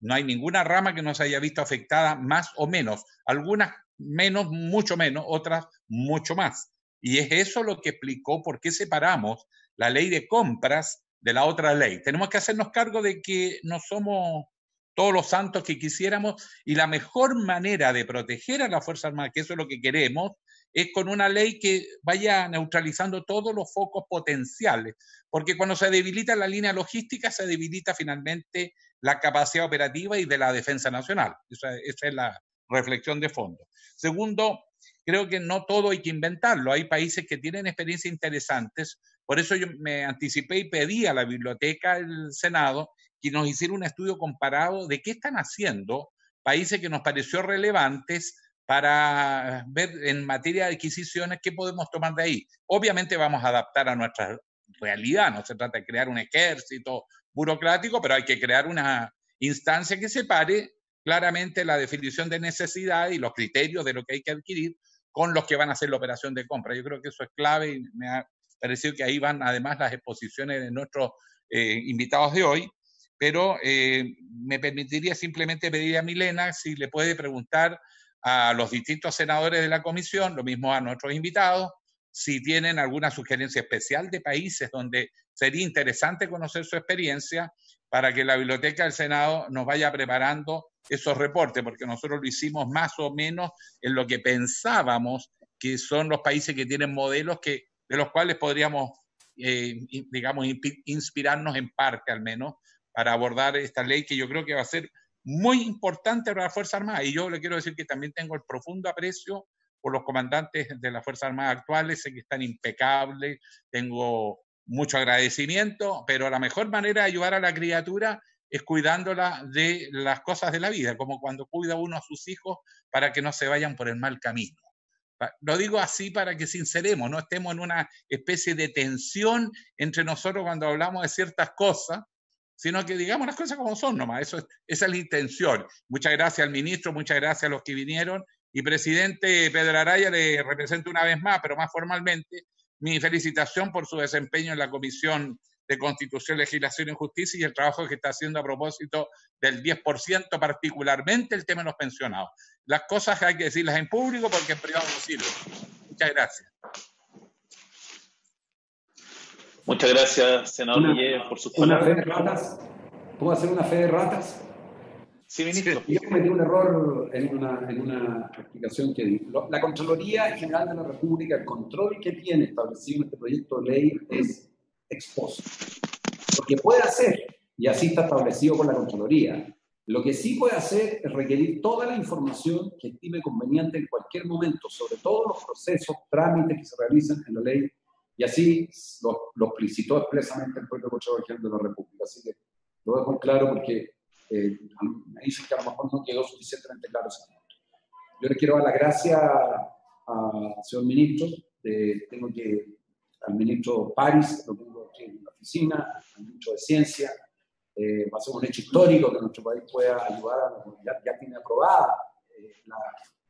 No hay ninguna rama que no se haya visto afectada más o menos, algunas menos, mucho menos, otras mucho más. Y es eso lo que explicó por qué separamos la ley de compras de la otra ley. Tenemos que hacernos cargo de que no somos todos los santos que quisiéramos y la mejor manera de proteger a la Fuerza Armada, que eso es lo que queremos, es con una ley que vaya neutralizando todos los focos potenciales, porque cuando se debilita la línea logística, se debilita finalmente la capacidad operativa y de la defensa nacional. Esa es la reflexión de fondo. Segundo, creo que no todo hay que inventarlo. Hay países que tienen experiencias interesantes. Por eso yo me anticipé y pedí a la biblioteca del Senado que nos hiciera un estudio comparado de qué están haciendo países que nos pareció relevantes para ver en materia de adquisiciones qué podemos tomar de ahí. Obviamente vamos a adaptar a nuestra realidad. No se trata de crear un ejército burocrático, pero hay que crear una instancia que separe claramente la definición de necesidad y los criterios de lo que hay que adquirir con los que van a hacer la operación de compra. Yo creo que eso es clave y me ha parecido que ahí van además las exposiciones de nuestros invitados de hoy, pero me permitiría simplemente pedir a Milena si le puede preguntar a los distintos senadores de la comisión, lo mismo a nuestros invitados, si tienen alguna sugerencia especial de países donde sería interesante conocer su experiencia para que la Biblioteca del Senado nos vaya preparando esos reportes, porque nosotros lo hicimos más o menos en lo que pensábamos que son los países que tienen modelos de los cuales podríamos, digamos, inspirarnos en parte al menos para abordar esta ley que yo creo que va a ser muy importante para la Fuerza Armada. Y yo le quiero decir que también tengo el profundo aprecio por los comandantes de la Fuerza Armada actuales, sé que están impecables, tengo mucho agradecimiento, pero la mejor manera de ayudar a la criatura es cuidándola de las cosas de la vida, como cuando cuida uno a sus hijos para que no se vayan por el mal camino. Lo digo así para que sinceremos, no estemos en una especie de tensión entre nosotros cuando hablamos de ciertas cosas, sino que digamos las cosas como son nomás. Esa es la intención. Muchas gracias al ministro, muchas gracias a los que vinieron. Y presidente Pedro Araya, le represento una vez más, pero más formalmente, mi felicitación por su desempeño en la Comisión de Constitución, Legislación y Justicia y el trabajo que está haciendo a propósito del 10%, particularmente el tema de los pensionados. Las cosas hay que decirlas en público porque en privado no sirve. Muchas gracias. Muchas gracias, senador Guille, por sus palabras. ¿Una fe de ratas? ¿Puedo hacer una fe de ratas? Sí, ministro. Yo cometí un error en una explicación que di. La Contraloría General de la República, el control que tiene establecido en este proyecto de ley es ex post. Lo que puede hacer, y así está establecido por la Contraloría, lo que sí puede hacer es requerir toda la información que estime conveniente en cualquier momento sobre todos los procesos, trámites que se realizan en la ley, y así lo explicitó expresamente el propio Contralor General de la República. Así que lo dejo claro porque me dicen que a lo mejor no quedó suficientemente claro ese punto. Yo le quiero dar las gracias al señor ministro. Al ministro París, lo tengo aquí en la oficina, al ministro de Ciencia. Va a ser un hecho histórico que nuestro país pueda ayudar a la comunidad. Ya tiene aprobada la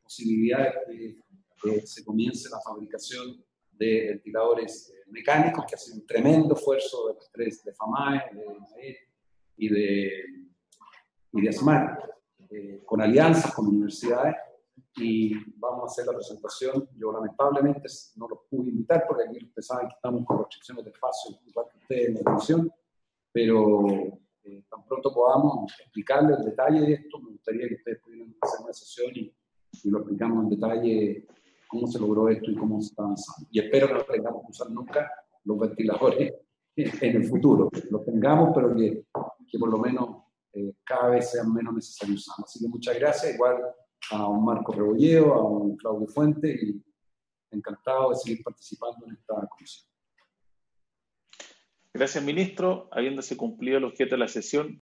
posibilidad de que se comience la fabricación de ventiladores mecánicos, que ha sido un tremendo esfuerzo de FAMAE, y de ASMAR, con alianzas con universidades, y vamos a hacer la presentación. Yo lamentablemente no los pude invitar porque aquí ustedes saben que estamos con restricciones de espacio, igual que ustedes en la comisión, pero tan pronto podamos explicarles el detalle de esto, me gustaría que ustedes pudieran hacer una sesión y lo explicamos en detalle cómo se logró esto y cómo se está avanzando. Y espero que no tengamos que usar nunca los ventiladores en el futuro. Los tengamos, pero que por lo menos cada vez sean menos necesarios usarlos. Así que muchas gracias, igual a un Marco Rebolledo, a un Claudio Fuente, y encantado de seguir participando en esta comisión. Gracias, ministro. Habiéndose cumplido el objeto de la sesión,